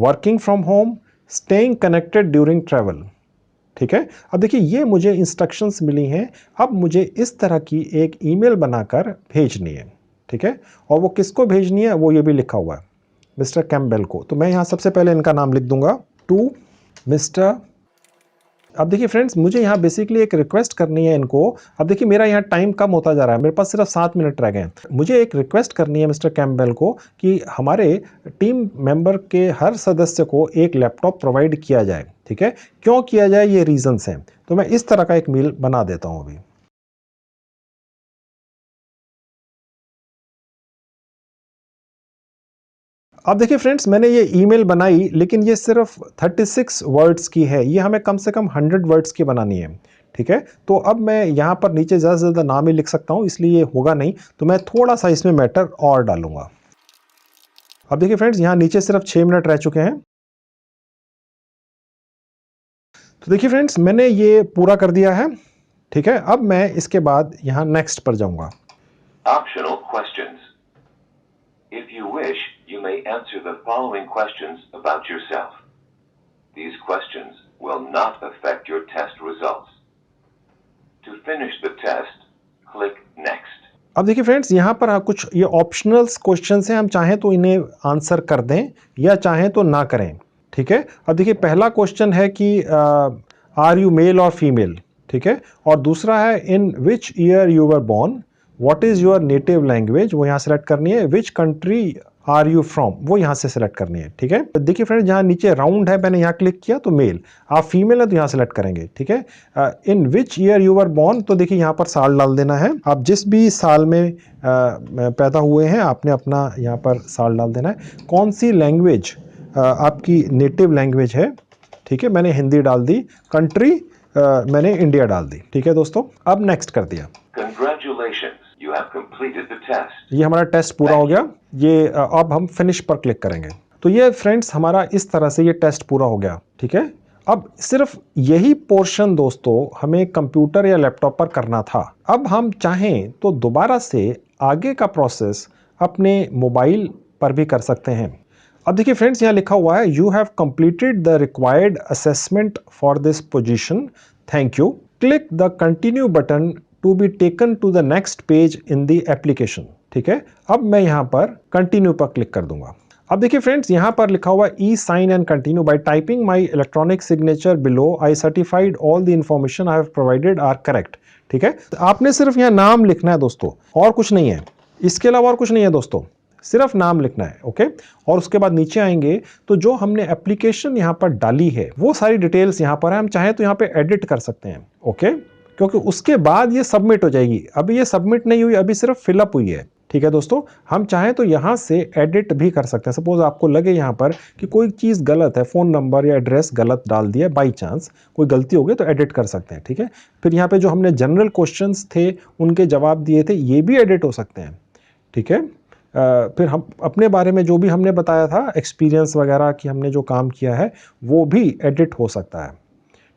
working from home, staying connected during travel. ठीक है। अब देखिए ये मुझे instructions मिली हैं, अब मुझे इस तरह की एक ईमेल बनाकर भेजनी है, ठीक है। और वो किसको भेजनी है वो ये भी लिखा हुआ है, मिस्टर कैम्पबेल को। तो मैं यहाँ सबसे पहले इनका नाम लिख दूंगा, टू मिस्टर। अब देखिए फ्रेंड्स मुझे यहाँ बेसिकली एक रिक्वेस्ट करनी है इनको। अब देखिए मेरा यहाँ टाइम कम होता जा रहा है, मेरे पास सिर्फ 7 मिनट रह गए हैं। मुझे एक रिक्वेस्ट करनी है मिस्टर कैम्पबेल को कि हमारे टीम मेंबर के हर सदस्य को एक लैपटॉप प्रोवाइड किया जाए, ठीक है। क्यों किया जाए ये रीजंस हैं, तो मैं इस तरह का एक मेल बना देता हूँ अभी। अब देखिए फ्रेंड्स मैंने ये ईमेल बनाई, लेकिन ये सिर्फ 36 वर्ड्स की है, ये हमें कम से कम 100 वर्ड्स की बनानी है, ठीक है। तो अब मैं यहाँ पर नीचे ज़्यादा से ज़्यादा नाम ही लिख सकता हूँ, इसलिए ये होगा नहीं, तो मैं थोड़ा सा इसमें मैटर और डालूंगा। अब देखिए फ्रेंड्स यहाँ नीचे सिर्फ 6 मिनट रह चुके हैं। तो देखिए फ्रेंड्स मैंने ये पूरा कर दिया है, ठीक है। अब मैं इसके बाद यहाँ नेक्स्ट पर जाऊंगा। Optional questions. If you wish, you may answer the following questions about yourself. These questions will not affect your test results. To finish the test, click Next. अब देखिए फ्रेंड्स यहाँ पर कुछ ये ऑप्शनल क्वेश्चंस हैं, हम चाहें तो इन्हें आंसर कर दें या चाहें तो ना करें, ठीक है। अब देखिए पहला क्वेश्चन है कि आर यू मेल और फीमेल, ठीक है। और दूसरा है in which year you were born, what is your native language, वो यहाँ सेलेक्ट करनी है। Which country are you from, वो यहाँ से सेलेक्ट करनी है, ठीक है। देखिए फ्रेंड्स जहाँ नीचे राउंड है मैंने यहाँ क्लिक किया तो मेल, आप फीमेल है तो यहाँ सेलेक्ट करेंगे, ठीक है। In which year you were born, तो देखिए यहाँ पर साल डाल देना है, आप जिस भी साल में पैदा हुए हैं आपने अपना यहाँ पर साल डाल देना है। कौन सी लैंग्वेज आपकी नेटिव लैंग्वेज है, ठीक है, मैंने हिंदी डाल दी, कंट्री मैंने इंडिया डाल दी, ठीक है दोस्तों। अब नेक्स्ट कर दिया। Congratulations, you have completed the test. ये हमारा टेस्ट पूरा हो गया। ये अब हम फिनिश पर क्लिक करेंगे। तो ये फ्रेंड्स हमारा इस तरह से ये टेस्ट पूरा हो गया, ठीक है। अब सिर्फ यही पोर्शन दोस्तों हमें कंप्यूटर या लैपटॉप पर करना था। अब हम चाहें तो दोबारा से आगे का प्रोसेस अपने मोबाइल पर भी कर सकते हैं। अब देखिए फ्रेंड्स, यहाँ लिखा हुआ है you have completed the required assessment for this position, thank you, click the continue button to be taken to the next page in the application, ठीक है। अब मैं यहाँ पर कंटिन्यू पर क्लिक कर दूंगा। अब देखिए फ्रेंड्स, यहाँ पर लिखा हुआ e sign and continue by typing my electronic signature below, I certified all the information I have provided are correct, ठीक है। तो आपने सिर्फ यहाँ नाम लिखना है दोस्तों, और कुछ नहीं है, इसके अलावा और कुछ नहीं है दोस्तों, सिर्फ नाम लिखना है, ओके। और उसके बाद नीचे आएंगे तो जो हमने एप्लीकेशन यहाँ पर डाली है वो सारी डिटेल्स यहाँ पर है, हम चाहें तो यहाँ पे एडिट कर सकते हैं, ओके, क्योंकि उसके बाद ये सबमिट हो जाएगी। अभी ये सबमिट नहीं हुई, अभी सिर्फ फिलअप हुई है, ठीक है दोस्तों। हम चाहें तो यहाँ से एडिट भी कर सकते हैं। सपोज आपको लगे यहाँ पर कि कोई चीज़ गलत है, फ़ोन नंबर या एड्रेस गलत डाल दिया, बाई चांस कोई गलती हो गई तो एडिट कर सकते हैं, ठीक है। फिर यहाँ पे जो हमने जनरल क्वेश्चंस थे उनके जवाब दिए थे, ये भी एडिट हो सकते हैं, ठीक है। फिर हम अपने बारे में जो भी हमने बताया था, एक्सपीरियंस वगैरह कि हमने जो काम किया है वो भी एडिट हो सकता है,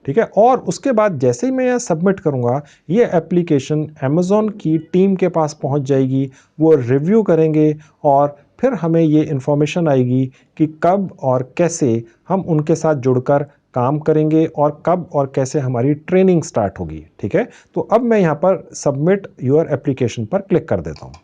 ठीक है। और उसके बाद जैसे ही मैं यह सबमिट करूंगा, ये एप्लीकेशन अमेज़ॉन की टीम के पास पहुंच जाएगी, वो रिव्यू करेंगे और फिर हमें ये इन्फॉर्मेशन आएगी कि कब और कैसे हम उनके साथ जुड़कर काम करेंगे और कब और कैसे हमारी ट्रेनिंग स्टार्ट होगी, ठीक है। तो अब मैं यहाँ पर सबमिट योर एप्लीकेशन पर क्लिक कर देता हूँ।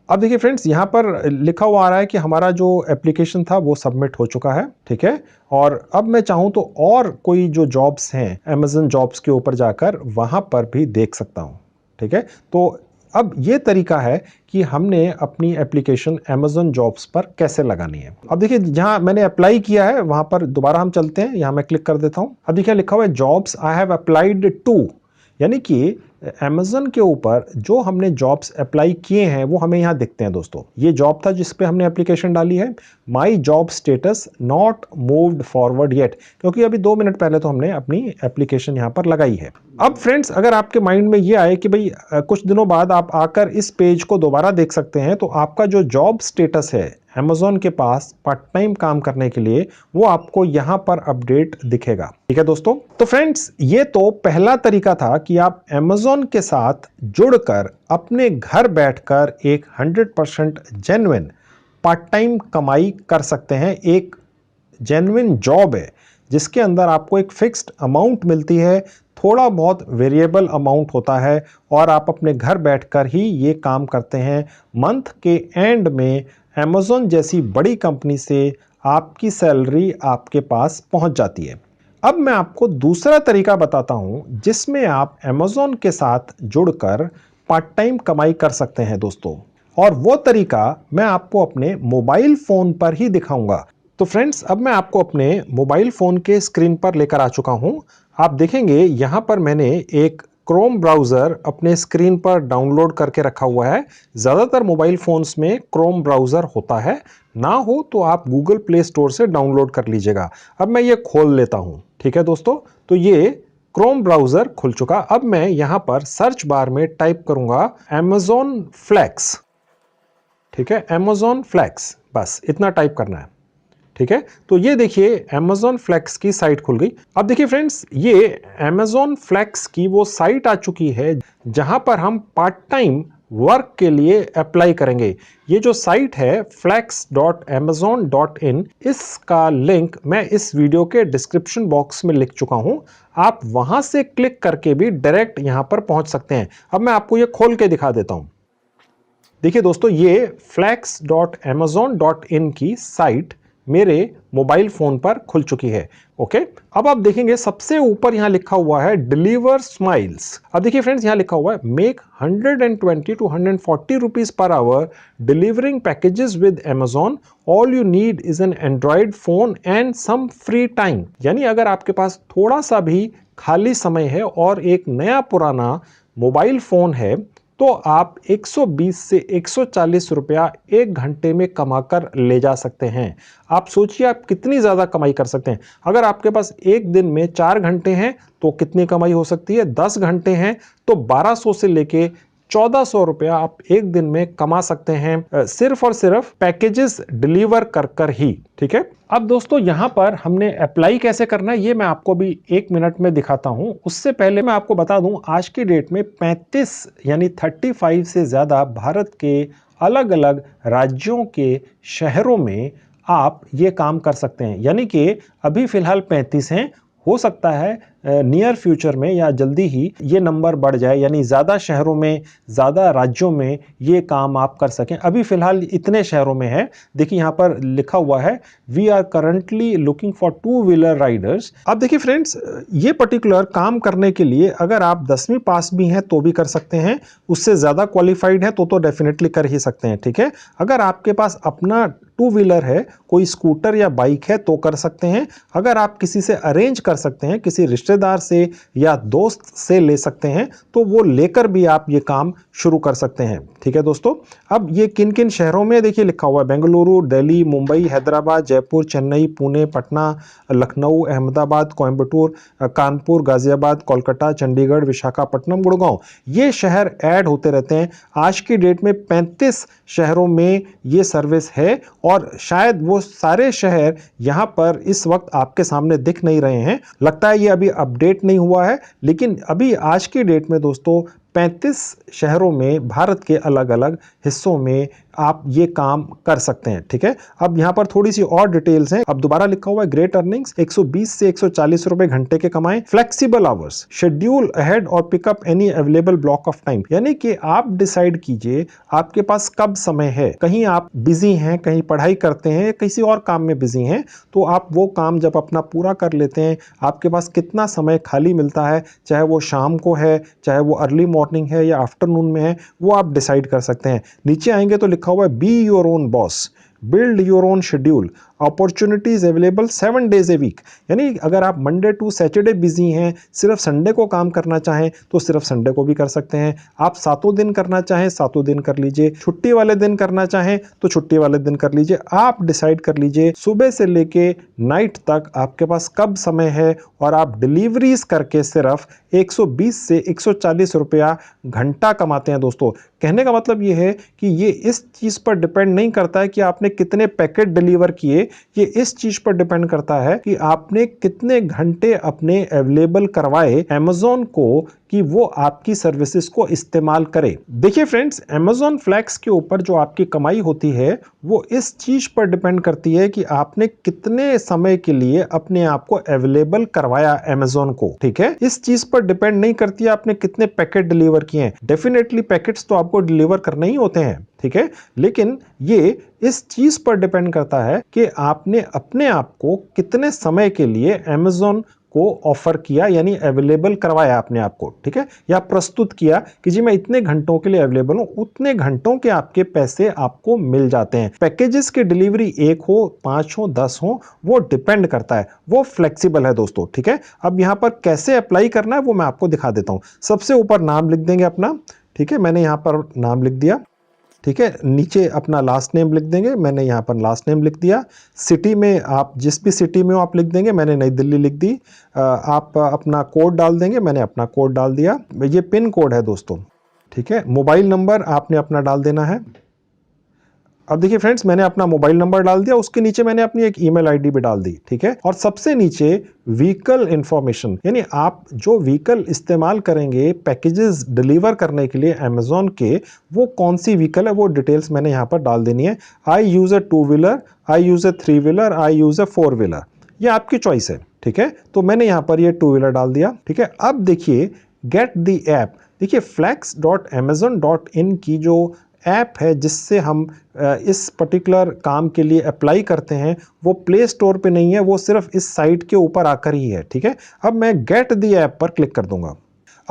अब देखिए फ्रेंड्स, यहाँ पर लिखा हुआ आ रहा है कि हमारा जो एप्लीकेशन था वो सबमिट हो चुका है, ठीक है। और अब मैं चाहूँ तो और कोई जो जॉब्स हैं अमेज़न जॉब्स के ऊपर जाकर वहाँ पर भी देख सकता हूँ, ठीक है। तो अब ये तरीका है कि हमने अपनी एप्लीकेशन अमेज़न जॉब्स पर कैसे लगानी है। अब देखिए, जहाँ मैंने अप्लाई किया है वहाँ पर दोबारा हम चलते हैं, यहाँ मैं क्लिक कर देता हूँ। अब देखिए लिखा हुआ है jobs I have applied to, यानी कि अमेज़न के ऊपर जो हमने जॉब्स अप्लाई किए हैं वो हमें यहाँ दिखते हैं दोस्तों। ये जॉब था जिस पे हमने एप्लीकेशन डाली है। My job status not moved forward yet, क्योंकि अभी 2 मिनट पहले तो हमने अपनी एप्लीकेशन यहाँ पर लगाई है। अब फ्रेंड्स, अगर आपके माइंड में ये आए कि भाई कुछ दिनों बाद आप आकर इस पेज को दोबारा देख सकते हैं, तो आपका जो जॉब स्टेटस है अमेज़ॉन के पास पार्ट टाइम काम करने के लिए, वो आपको यहाँ पर अपडेट दिखेगा, ठीक है दोस्तों। तो फ्रेंड्स, ये तो पहला तरीका था कि आप अमेज़ॉन के साथ जुड़कर अपने घर बैठकर एक 100% जेन्युइन पार्ट टाइम कमाई कर सकते हैं। एक जेन्युइन जॉब है जिसके अंदर आपको एक फिक्स्ड अमाउंट मिलती है, थोड़ा बहुत वेरिएबल अमाउंट होता है और आप अपने घर बैठकर ही ये काम करते हैं। मंथ के एंड में अमेज़ॉन जैसी बड़ी कंपनी से आपकी सैलरी आपके पास पहुंच जाती है। अब मैं आपको दूसरा तरीका बताता हूं जिसमें आप अमेज़ॉन के साथ जुड़कर पार्ट टाइम कमाई कर सकते हैं दोस्तों, और वो तरीका मैं आपको अपने मोबाइल फ़ोन पर ही दिखाऊंगा। तो फ्रेंड्स, अब मैं आपको अपने मोबाइल फ़ोन के स्क्रीन पर लेकर आ चुका हूं। आप देखेंगे यहाँ पर मैंने एक क्रोम ब्राउज़र अपने स्क्रीन पर डाउनलोड करके रखा हुआ है। ज़्यादातर मोबाइल फ़ोन्स में क्रोम ब्राउज़र होता है, ना हो तो आप गूगल प्ले स्टोर से डाउनलोड कर लीजिएगा। अब मैं ये खोल लेता हूँ, ठीक है दोस्तों। तो ये क्रोम ब्राउज़र खुल चुका। अब मैं यहाँ पर सर्च बार में टाइप करूँगा अमेज़ॉन फ्लेक्स, ठीक है, अमेज़ॉन फ्लेक्स, बस इतना टाइप करना है, ठीक है। तो ये देखिए अमेज़ॉन फ्लेक्स की साइट खुल गई। अब देखिए फ्रेंड्स, ये अमेज़ॉन फ्लेक्स की वो साइट आ चुकी है जहां पर हम पार्ट टाइम वर्क के लिए अप्लाई करेंगे। ये जो साइट है flex.amazon.in, इसका लिंक मैं इस वीडियो के डिस्क्रिप्शन बॉक्स में लिख चुका हूं। आप वहां से क्लिक करके भी डायरेक्ट यहां पर पहुंच सकते हैं। अब मैं आपको ये खोल के दिखा देता हूं। देखिए दोस्तों, ये flex.amazon.in की साइट मेरे मोबाइल फोन पर खुल चुकी है, ओके। अब आप देखेंगे सबसे ऊपर यहां लिखा हुआ है डिलीवर स्माइल्स। अब देखिए फ्रेंड्स, यहां लिखा हुआ है make 120 to 140 rupees per hour delivering packages with Amazon, all you need is an Android phone and some free time. यानी अगर आपके पास थोड़ा सा भी खाली समय है और एक नया पुराना मोबाइल फोन है तो आप 120 से 140 रुपया एक घंटे में कमाकर ले जा सकते हैं। आप सोचिए आप कितनी ज़्यादा कमाई कर सकते हैं। अगर आपके पास एक दिन में 4 घंटे हैं तो कितनी कमाई हो सकती है, 10 घंटे हैं तो 1200 से लेके 1400 रुपया आप एक दिन में कमा सकते हैं, सिर्फ और सिर्फ पैकेजेस डिलीवर कर कर ही। ठीक है, अब दोस्तों यहां पर हमने अप्लाई कैसे करना है ये मैं आपको भी 1 मिनट में दिखाता हूं। उससे पहले मैं आपको बता दूं आज की डेट में 35 यानी 35 से ज्यादा भारत के अलग अलग राज्यों के शहरों में आप ये काम कर सकते हैं। यानी कि अभी फिलहाल 35 हैं, हो सकता है नियर फ्यूचर में या जल्दी ही ये नंबर बढ़ जाए, यानी ज़्यादा शहरों में, ज़्यादा राज्यों में ये काम आप कर सकें। अभी फ़िलहाल इतने शहरों में है। देखिए यहाँ पर लिखा हुआ है we are currently looking for 2 wheeler riders. अब देखिए फ्रेंड्स, ये पर्टिकुलर काम करने के लिए अगर आप 10वीं पास भी हैं तो भी कर सकते हैं, उससे ज़्यादा क्वालिफाइड है तो डेफिनेटली कर ही सकते हैं। ठीक है, अगर आपके पास अपना 2 व्हीलर है, कोई स्कूटर या बाइक है तो कर सकते हैं। अगर आप किसी से अरेंज कर सकते हैं, किसी रिश्तेदार से या दोस्त से ले सकते हैं तो वो लेकर भी आप ये काम शुरू कर सकते हैं। ठीक है दोस्तों, अब ये किन किन शहरों में देखिए लिखा हुआ है, बेंगलुरु, दिल्ली, मुंबई, हैदराबाद, जयपुर, चेन्नई, पुणे, पटना, लखनऊ, अहमदाबाद, कोयम्बटूर, कानपुर, गाजियाबाद, कोलकाता, चंडीगढ़, विशाखापट्टनम, गुड़गांव, ये शहर ऐड होते रहते हैं। आज की डेट में 35 शहरों में ये सर्विस है और शायद वो सारे शहर यहां पर इस वक्त आपके सामने दिख नहीं रहे हैं। लगता है ये अभी अपडेट नहीं हुआ है, लेकिन अभी आज की डेट में दोस्तों 35 शहरों में भारत के अलग अलग हिस्सों में आप ये काम कर सकते हैं। ठीक है, अब यहाँ पर थोड़ी सी और डिटेल्स हैं। अब दोबारा लिखा हुआ है ग्रेट अर्निंग्स 120 से 140 रुपए घंटे के कमाएं, फ्लेक्सिबल आवर्स, शेड्यूल अहेड और pick up any available block of time. यानी कि आप डिसाइड कीजिए आपके पास कब समय है, कहीं आप बिजी हैं, कहीं पढ़ाई करते हैं, किसी और काम में बिजी हैं, तो आप वो काम जब अपना पूरा कर लेते हैं आपके पास कितना समय खाली मिलता है, चाहे वो शाम को है, चाहे वो अर्ली मॉर्निंग है या आफ्टरनून में है, वो आप डिसाइड कर सकते हैं। नीचे आएंगे तो लिखा हुआ है be your own boss, build your own schedule, opportunities available 7 days a week. यानी अगर आप मंडे टू सैटरडे बिजी हैं, सिर्फ संडे को काम करना चाहें तो सिर्फ संडे को भी कर सकते हैं। आप 7 दिन करना चाहें 7 दिन कर लीजिए, छुट्टी वाले दिन करना चाहें तो छुट्टी वाले दिन कर लीजिए। आप डिसाइड कर लीजिए सुबह से लेके नाइट तक आपके पास कब समय है और आप डिलीवरीज करके सिर्फ 120 से 140 रुपया घंटा कमाते हैं। दोस्तों कहने का मतलब ये है कि ये इस चीज पर डिपेंड नहीं करता है कि आपने कितने पैकेट डिलीवर किए, ये इस चीज पर डिपेंड करता है कि आपने कितने घंटे अपने अवेलेबल करवाए अमेज़न को कि वो आपकी सर्विसेज को इस्तेमाल करे। देखिए फ्रेंड्स, अमेज़न फ्लैक्स के ऊपर जो आपकी कमाई होती है वो इस चीज पर डिपेंड करती है कि आपने कितने समय के लिए अपने आप को अवेलेबल करवाया अमेज़न को। ठीक है, इस चीज पर डिपेंड नहीं करती है आपने कितने पैकेट डिलीवर किए हैं। डेफिनेटली पैकेट्स तो आपको डिलीवर करने ही होते हैं, ठीक है, लेकिन ये इस चीज पर डिपेंड करता है कि आपने अपने आप को कितने समय के लिए अमेज़न को ऑफर किया, यानी अवेलेबल करवाया अपने आप को। ठीक है, या प्रस्तुत किया कि जी मैं इतने घंटों के लिए अवेलेबल हूं, उतने घंटों के आपके पैसे आपको मिल जाते हैं। पैकेजेस की डिलीवरी 1 हो, 5 हो, 10 हो, वो डिपेंड करता है, वो फ्लेक्सिबल है दोस्तों। ठीक है, अब यहां पर कैसे अप्लाई करना है वो मैं आपको दिखा देता हूं। सबसे ऊपर नाम लिख देंगे अपना, ठीक है, मैंने यहां पर नाम लिख दिया। ठीक है, नीचे अपना लास्ट नेम लिख देंगे, मैंने यहाँ पर लास्ट नेम लिख दिया। सिटी में आप जिस भी सिटी में हो आप लिख देंगे, मैंने नई दिल्ली लिख दी। आप अपना कोड डाल देंगे, मैंने अपना कोड डाल दिया। ये पिन कोड है दोस्तों। ठीक है, मोबाइल नंबर आपने अपना डाल देना है। अब देखिए फ्रेंड्स, मैंने अपना मोबाइल नंबर डाल दिया, उसके नीचे मैंने अपनी एक ईमेल आईडी भी डाल दी। ठीक है, और सबसे नीचे व्हीकल इंफॉर्मेशन, यानी आप जो व्हीकल इस्तेमाल करेंगे पैकेजेस डिलीवर करने के लिए अमेज़न के, वो कौन सी व्हीकल है वो डिटेल्स मैंने यहाँ पर डाल देनी है। I use a 2 wheeler, I use a 3 wheeler, I use a 4 wheeler, ये आपकी चॉइस है। ठीक है, तो मैंने यहाँ पर ये 2 व्हीलर डाल दिया। ठीक है, अब देखिए गेट द ऐप, देखिए flex.amazon.in की जो ऐप है जिससे हम इस पर्टिकुलर काम के लिए अप्लाई करते हैं, वो प्ले स्टोर पे नहीं है, वो सिर्फ इस साइट के ऊपर आकर ही है। ठीक है, अब मैं गेट द ऐप पर क्लिक कर दूंगा।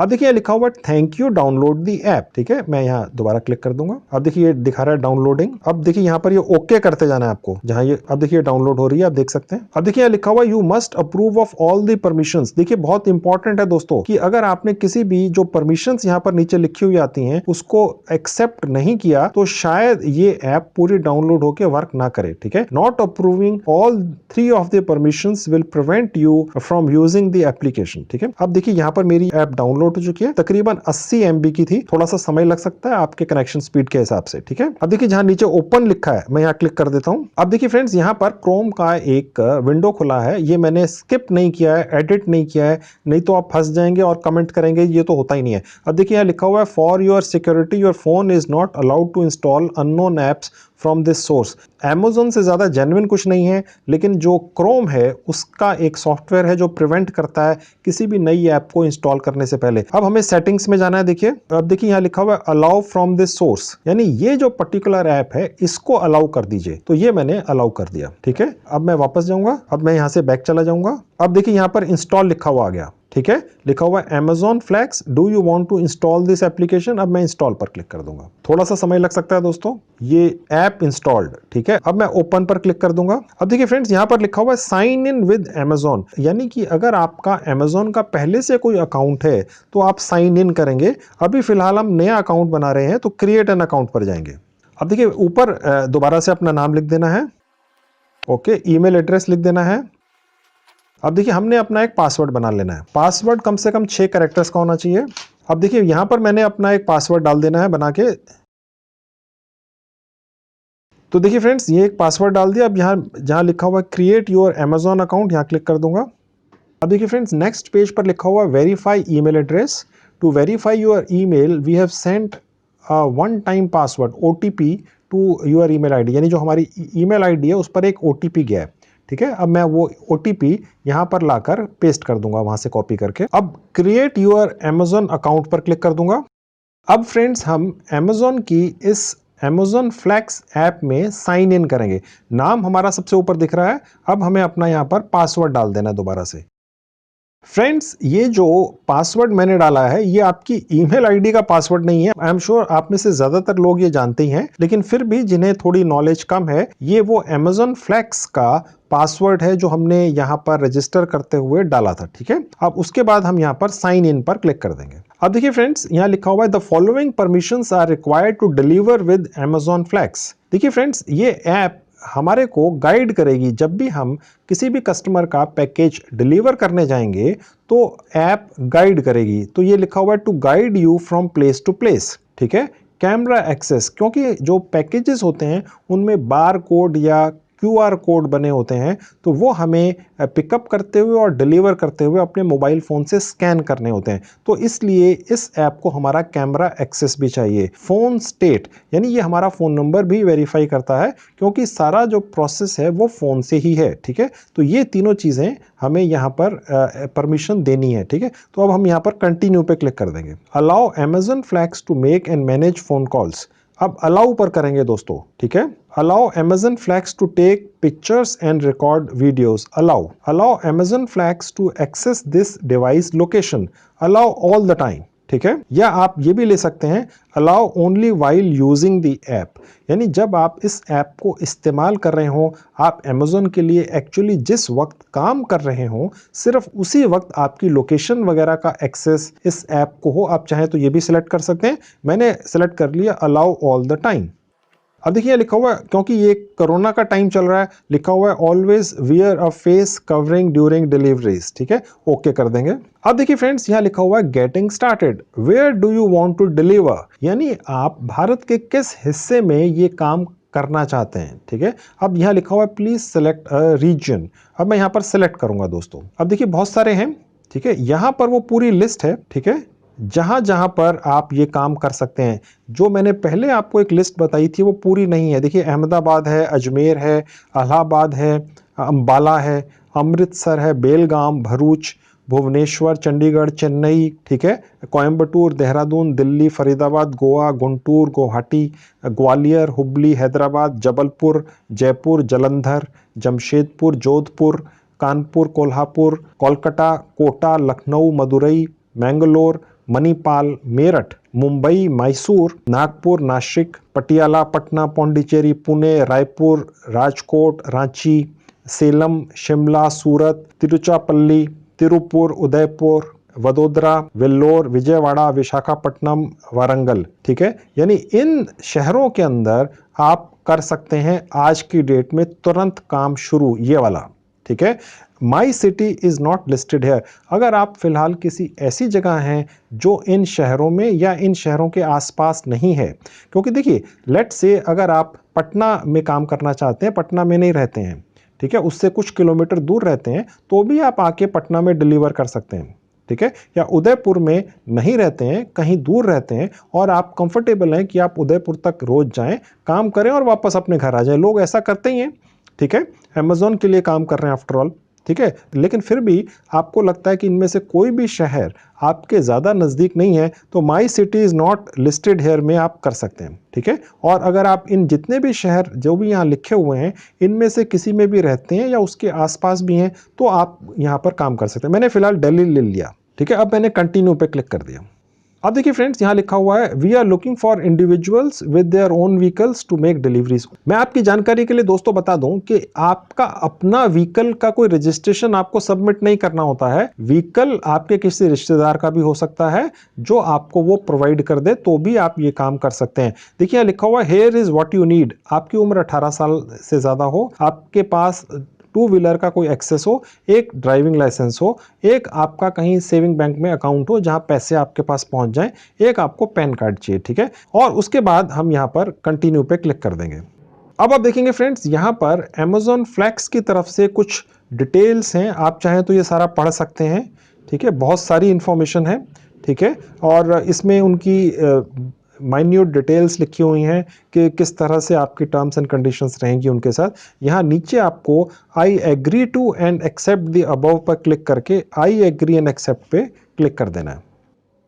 अब देखिए यहाँ लिखा हुआ है thank you download the app, ठीक है। मैं यहाँ दोबारा क्लिक कर दूंगा। अब देखिए ये दिखा रहा है डाउनलोडिंग। अब देखिए यहाँ पर ये ओके करते जाना है आपको, जहाँ ये अब देखिए डाउनलोड हो रही है, आप देख सकते हैं। अब देखिए यहाँ लिखा हुआ you must approve of all the permissions. देखिए बहुत इंपॉर्टेंट है दोस्तों कि अगर आपने किसी भी जो परमिशंस यहाँ पर नीचे लिखी हुई आती हैं उसको एक्सेप्ट नहीं किया तो शायद ये ऐप पूरी डाउनलोड होकर वर्क ना करे, ठीक है। Not approving all 3 of the permissions will prevent you from using the application, ठीक है। अब देखिए यहाँ पर मेरी ऐप डाउनलोड हो चुकी है, तकरीबन 80 MB की थी। थोड़ा सा समय लग सकता है आपके कनेक्शन स्पीड के हिसाब से, ठीक है। अब देखिए जहां नीचे ओपन लिखा है मैं यहाँ क्लिक कर देता हूं। अब देखिए फ्रेंड्स यहाँ पर क्रोम का एक विंडो खुला है, ये मैंने स्किप नहीं किया है, एडिट नहीं किया है, नहीं तो आप फंस जाएंगे और कमेंट करेंगे, ये तो होता ही नहीं है। अब देखिए यहाँ लिखा हुआ है for your security your phone is not allowed to install unknown apps from this source. Amazon से ज़्यादा जेन्युइन कुछ नहीं है, लेकिन जो क्रोम है उसका एक सॉफ्टवेयर है जो प्रिवेंट करता है किसी भी नई ऐप को इंस्टॉल करने से पहले। अब हमें सेटिंग्स में जाना है। देखिए अब देखिए यहाँ लिखा हुआ है अलाउ फ्रॉम दिस सोर्स, यानी ये जो पर्टिकुलर ऐप है इसको अलाउ कर दीजिए। तो ये मैंने अलाउ कर दिया, ठीक है। अब मैं वापस जाऊंगा, अब मैं यहाँ से बैक चला जाऊंगा। अब देखिए यहाँ पर इंस्टॉल लिखा हुआ आ गया, ठीक है। लिखा हुआ है Amazon Flex, do you want to install this application. अब मैं इंस्टॉल पर क्लिक कर दूंगा, थोड़ा सा समय लग सकता है दोस्तों। ये ऐप इंस्टॉल्ड, ठीक है। अब मैं ओपन पर क्लिक कर दूंगा। अब देखिए फ्रेंड्स यहाँ पर लिखा हुआ है साइन इन विद Amazon, यानी कि अगर आपका Amazon का पहले से कोई अकाउंट है तो आप साइन इन करेंगे। अभी फिलहाल हम नया अकाउंट बना रहे हैं तो क्रिएट एन अकाउंट पर जाएंगे। अब देखिए ऊपर दोबारा से अपना नाम लिख देना है, ओके, ईमेल एड्रेस लिख देना है। अब देखिए हमने अपना एक पासवर्ड बना लेना है। पासवर्ड कम से कम 6 कैरेक्टर्स का होना चाहिए। अब देखिए यहां पर मैंने अपना एक पासवर्ड डाल देना है बना के। तो देखिए फ्रेंड्स ये एक पासवर्ड डाल दिया। अब यहाँ जहां लिखा हुआ है क्रिएट योर Amazon अकाउंट, यहाँ क्लिक कर दूंगा। अब देखिए फ्रेंड्स नेक्स्ट पेज पर लिखा हुआ है verify email address. To verify your email we have sent one time password OTP to your email ID, यानी जो हमारी ईमेल आईडी है उस पर एक OTP गया है, ठीक है। अब मैं वो OTP यहां पर लाकर पेस्ट कर दूंगा, वहां से कॉपी करके। अब क्रिएट योर Amazon अकाउंट पर क्लिक कर दूंगा। अब फ्रेंड्स हम Amazon की इस Amazon Flex ऐप में साइन इन करेंगे। नाम हमारा सबसे ऊपर दिख रहा है। अब हमें अपना यहां पर पासवर्ड डाल देना है दोबारा से। फ्रेंड्स ये जो पासवर्ड मैंने डाला है ये आपकी ईमेल आईडी का पासवर्ड नहीं है। आई एम श्योर आप में से ज्यादातर लोग ये जानते ही हैं, लेकिन फिर भी जिन्हें थोड़ी नॉलेज कम है, ये वो Amazon Flex का पासवर्ड है जो हमने यहाँ पर रजिस्टर करते हुए डाला था, ठीक है। अब उसके बाद हम यहाँ पर साइन इन पर क्लिक कर देंगे। अब देखिए फ्रेंड्स यहाँ लिखा हुआ है the following permissions are required to deliver with Amazon Flex। देखिए फ्रेंड्स ये ऐप हमारे को गाइड करेगी। जब भी हम किसी भी कस्टमर का पैकेज डिलीवर करने जाएंगे तो ऐप गाइड करेगी। तो ये लिखा हुआ है to guide you from place to place, ठीक है। कैमरा एक्सेस, क्योंकि जो पैकेजेस होते हैं उनमें बार कोड या QR कोड बने होते हैं, तो वो हमें पिकअप करते हुए और डिलीवर करते हुए अपने मोबाइल फ़ोन से स्कैन करने होते हैं। तो इसलिए इस ऐप को हमारा कैमरा एक्सेस भी चाहिए। फ़ोन स्टेट, यानी ये हमारा फ़ोन नंबर भी वेरीफाई करता है, क्योंकि सारा जो प्रोसेस है वो फ़ोन से ही है, ठीक है। तो ये तीनों चीज़ें हमें यहाँ पर परमिशन देनी है, ठीक है। तो अब हम यहाँ पर कंटिन्यू पे क्लिक कर देंगे। Allow Amazon Flex to make and manage phone calls. अब अलाउ पर करेंगे दोस्तों, ठीक है। Allow Amazon Flex to take pictures and record videos. Allow Amazon Flex to access this device location. Allow all the time, ठीक है। या आप ये भी ले सकते हैं allow only while using the app, यानी जब आप इस ऐप को इस्तेमाल कर रहे हो, आप Amazon के लिए एक्चुअली जिस वक्त काम कर रहे हो सिर्फ उसी वक्त आपकी लोकेशन वगैरह का एक्सेस इस ऐप को हो। आप चाहें तो ये भी सिलेक्ट कर सकते हैं। मैंने सिलेक्ट कर लिया अलाउ ऑल द टाइम। अब देखिए लिखा हुआ है, क्योंकि ये कोरोना का टाइम चल रहा है, लिखा हुआ है ऑलवेज वियर अ फेस कवरिंग ड्यूरिंग डिलीवरीज, ठीक है। ओके कर देंगे। अब देखिए फ्रेंड्स यहाँ लिखा हुआ है getting started, where do you want to deliver, यानी आप भारत के किस हिस्से में ये काम करना चाहते हैं, ठीक है। अब यहाँ लिखा हुआ है प्लीज सेलेक्ट अ रीजन। अब मैं यहाँ पर सेलेक्ट करूंगा दोस्तों। अब देखिए बहुत सारे हैं, ठीक है। यहाँ पर वो पूरी लिस्ट है, ठीक है, जहां जहां पर आप ये काम कर सकते हैं। जो मैंने पहले आपको एक लिस्ट बताई थी वो पूरी नहीं है। देखिए अहमदाबाद है, अजमेर है, इलाहाबाद है, अंबाला है, अमृतसर है, बेलगाम, भरूच, भुवनेश्वर, चंडीगढ़, चेन्नई, ठीक है, कोयम्बटूर, देहरादून, दिल्ली, फरीदाबाद, गोवा, गुंटूर, गुवाहाटी, ग्वालियर, हुबली, हैदराबाद, जबलपुर, जयपुर, जलंधर, जमशेदपुर, जोधपुर, कानपुर, कोल्हापुर, कोलकाता, कोटा, लखनऊ, मदुरई, मैंगलोर, मणिपाल, मेरठ, मुंबई, मैसूर, नागपुर, नासिक, पटियाला, पटना, पौंडीचेरी, पुणे, रायपुर, राजकोट, रांची, सेलम, शिमला, सूरत, तिरुचिरापल्ली, तिरुपुर, उदयपुर, वडोदरा, वेल्लोर, विजयवाड़ा, विशाखापट्टनम, वारंगल। ठीक है, यानी इन शहरों के अंदर आप कर सकते हैं आज की डेट में तुरंत काम शुरू, ये वाला। ठीक है, my city is not listed है। अगर आप फिलहाल किसी ऐसी जगह हैं जो इन शहरों में या इन शहरों के आसपास नहीं है, क्योंकि देखिए लेट्स से अगर आप पटना में काम करना चाहते हैं, पटना में नहीं रहते हैं, ठीक है, उससे कुछ किलोमीटर दूर रहते हैं, तो भी आप आके पटना में डिलीवर कर सकते हैं। ठीक है, या उदयपुर में नहीं रहते हैं, कहीं दूर रहते हैं और आप कंफर्टेबल हैं कि आप उदयपुर तक रोज जाएं, काम करें और वापस अपने घर आ जाएं। लोग ऐसा करते ही हैं। ठीक है, अमेज़न के लिए काम कर रहे हैं आफ्टर ऑल। ठीक है, लेकिन फिर भी आपको लगता है कि इनमें से कोई भी शहर आपके ज़्यादा नज़दीक नहीं है, तो my city is not listed hair में आप कर सकते हैं। ठीक है, और अगर आप इन जितने भी शहर जो भी यहाँ लिखे हुए हैं इनमें से किसी में भी रहते हैं या उसके आसपास भी हैं, तो आप यहाँ पर काम कर सकते हैं। मैंने फिलहाल दिल्ली ले लिया। ठीक है, अब मैंने कंटिन्यू पे क्लिक कर दिया। अब देखिए फ्रेंड्स, यहाँ लिखा हुआ है we are looking for individuals with their own vehicles to make deliveries. मैं आपकी जानकारी के लिए दोस्तों बता दूं कि आपका अपना व्हीकल का कोई रजिस्ट्रेशन आपको सबमिट नहीं करना होता है। व्हीकल आपके किसी रिश्तेदार का भी हो सकता है जो आपको वो प्रोवाइड कर दे, तो भी आप ये काम कर सकते हैं। देखिए यहाँ लिखा हुआ है here is what you need. आपकी उम्र 18 साल से ज्यादा हो, आपके पास टू व्हीलर का कोई एक्सेस हो, एक ड्राइविंग लाइसेंस हो, एक आपका कहीं सेविंग बैंक में अकाउंट हो जहां पैसे आपके पास पहुंच जाएं, एक आपको पैन कार्ड चाहिए। ठीक है, और उसके बाद हम यहां पर कंटिन्यू पे क्लिक कर देंगे। अब आप देखेंगे फ्रेंड्स, यहां पर Amazon फ्लैक्स की तरफ से कुछ डिटेल्स हैं, आप चाहें तो ये सारा पढ़ सकते हैं। ठीक है, बहुत सारी इंफॉर्मेशन है। ठीक है, और इसमें उनकी माइन्यूट डिटेल्स लिखी हुई हैं कि किस तरह से आपकी टर्म्स एंड कंडीशंस रहेंगी उनके साथ। यहाँ नीचे आपको I agree to and accept the above पर क्लिक करके आई एग्री एंड एक्सेप्ट पे क्लिक कर देना है।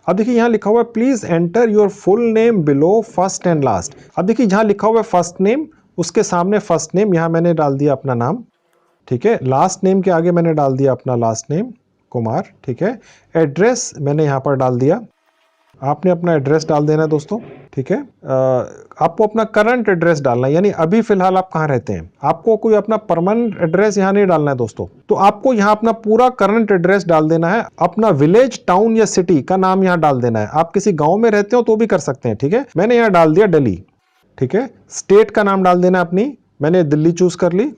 अब देखिए यहाँ लिखा हुआ है please enter your full name below first and last. अब देखिए जहाँ लिखा हुआ है फर्स्ट नेम, उसके सामने फर्स्ट नेम, यहाँ मैंने डाल दिया अपना नाम। ठीक है, लास्ट नेम के आगे मैंने डाल दिया अपना लास्ट नेम कुमार। ठीक है, एड्रेस मैंने यहाँ पर डाल दिया, आपने अपना एड्रेस डाल देना है दोस्तों। ठीक है, आपको अपना करंट एड्रेस डालना है, यानी अभी फिलहाल आप कहाँ रहते हैं। आपको कोई अपना परमानेंट एड्रेस यहाँ नहीं डालना है दोस्तों, तो आपको यहाँ अपना पूरा करंट एड्रेस डाल देना है। अपना विलेज, टाउन या सिटी का नाम यहाँ डाल देना है। आप किसी गांव में रहते हो तो भी कर सकते हैं। ठीक है, मैंने यहाँ डाल दिया दिल्ली। ठीक है, स्टेट का नाम डाल देना अपनी, मैंने दिल्ली चूज कर ली,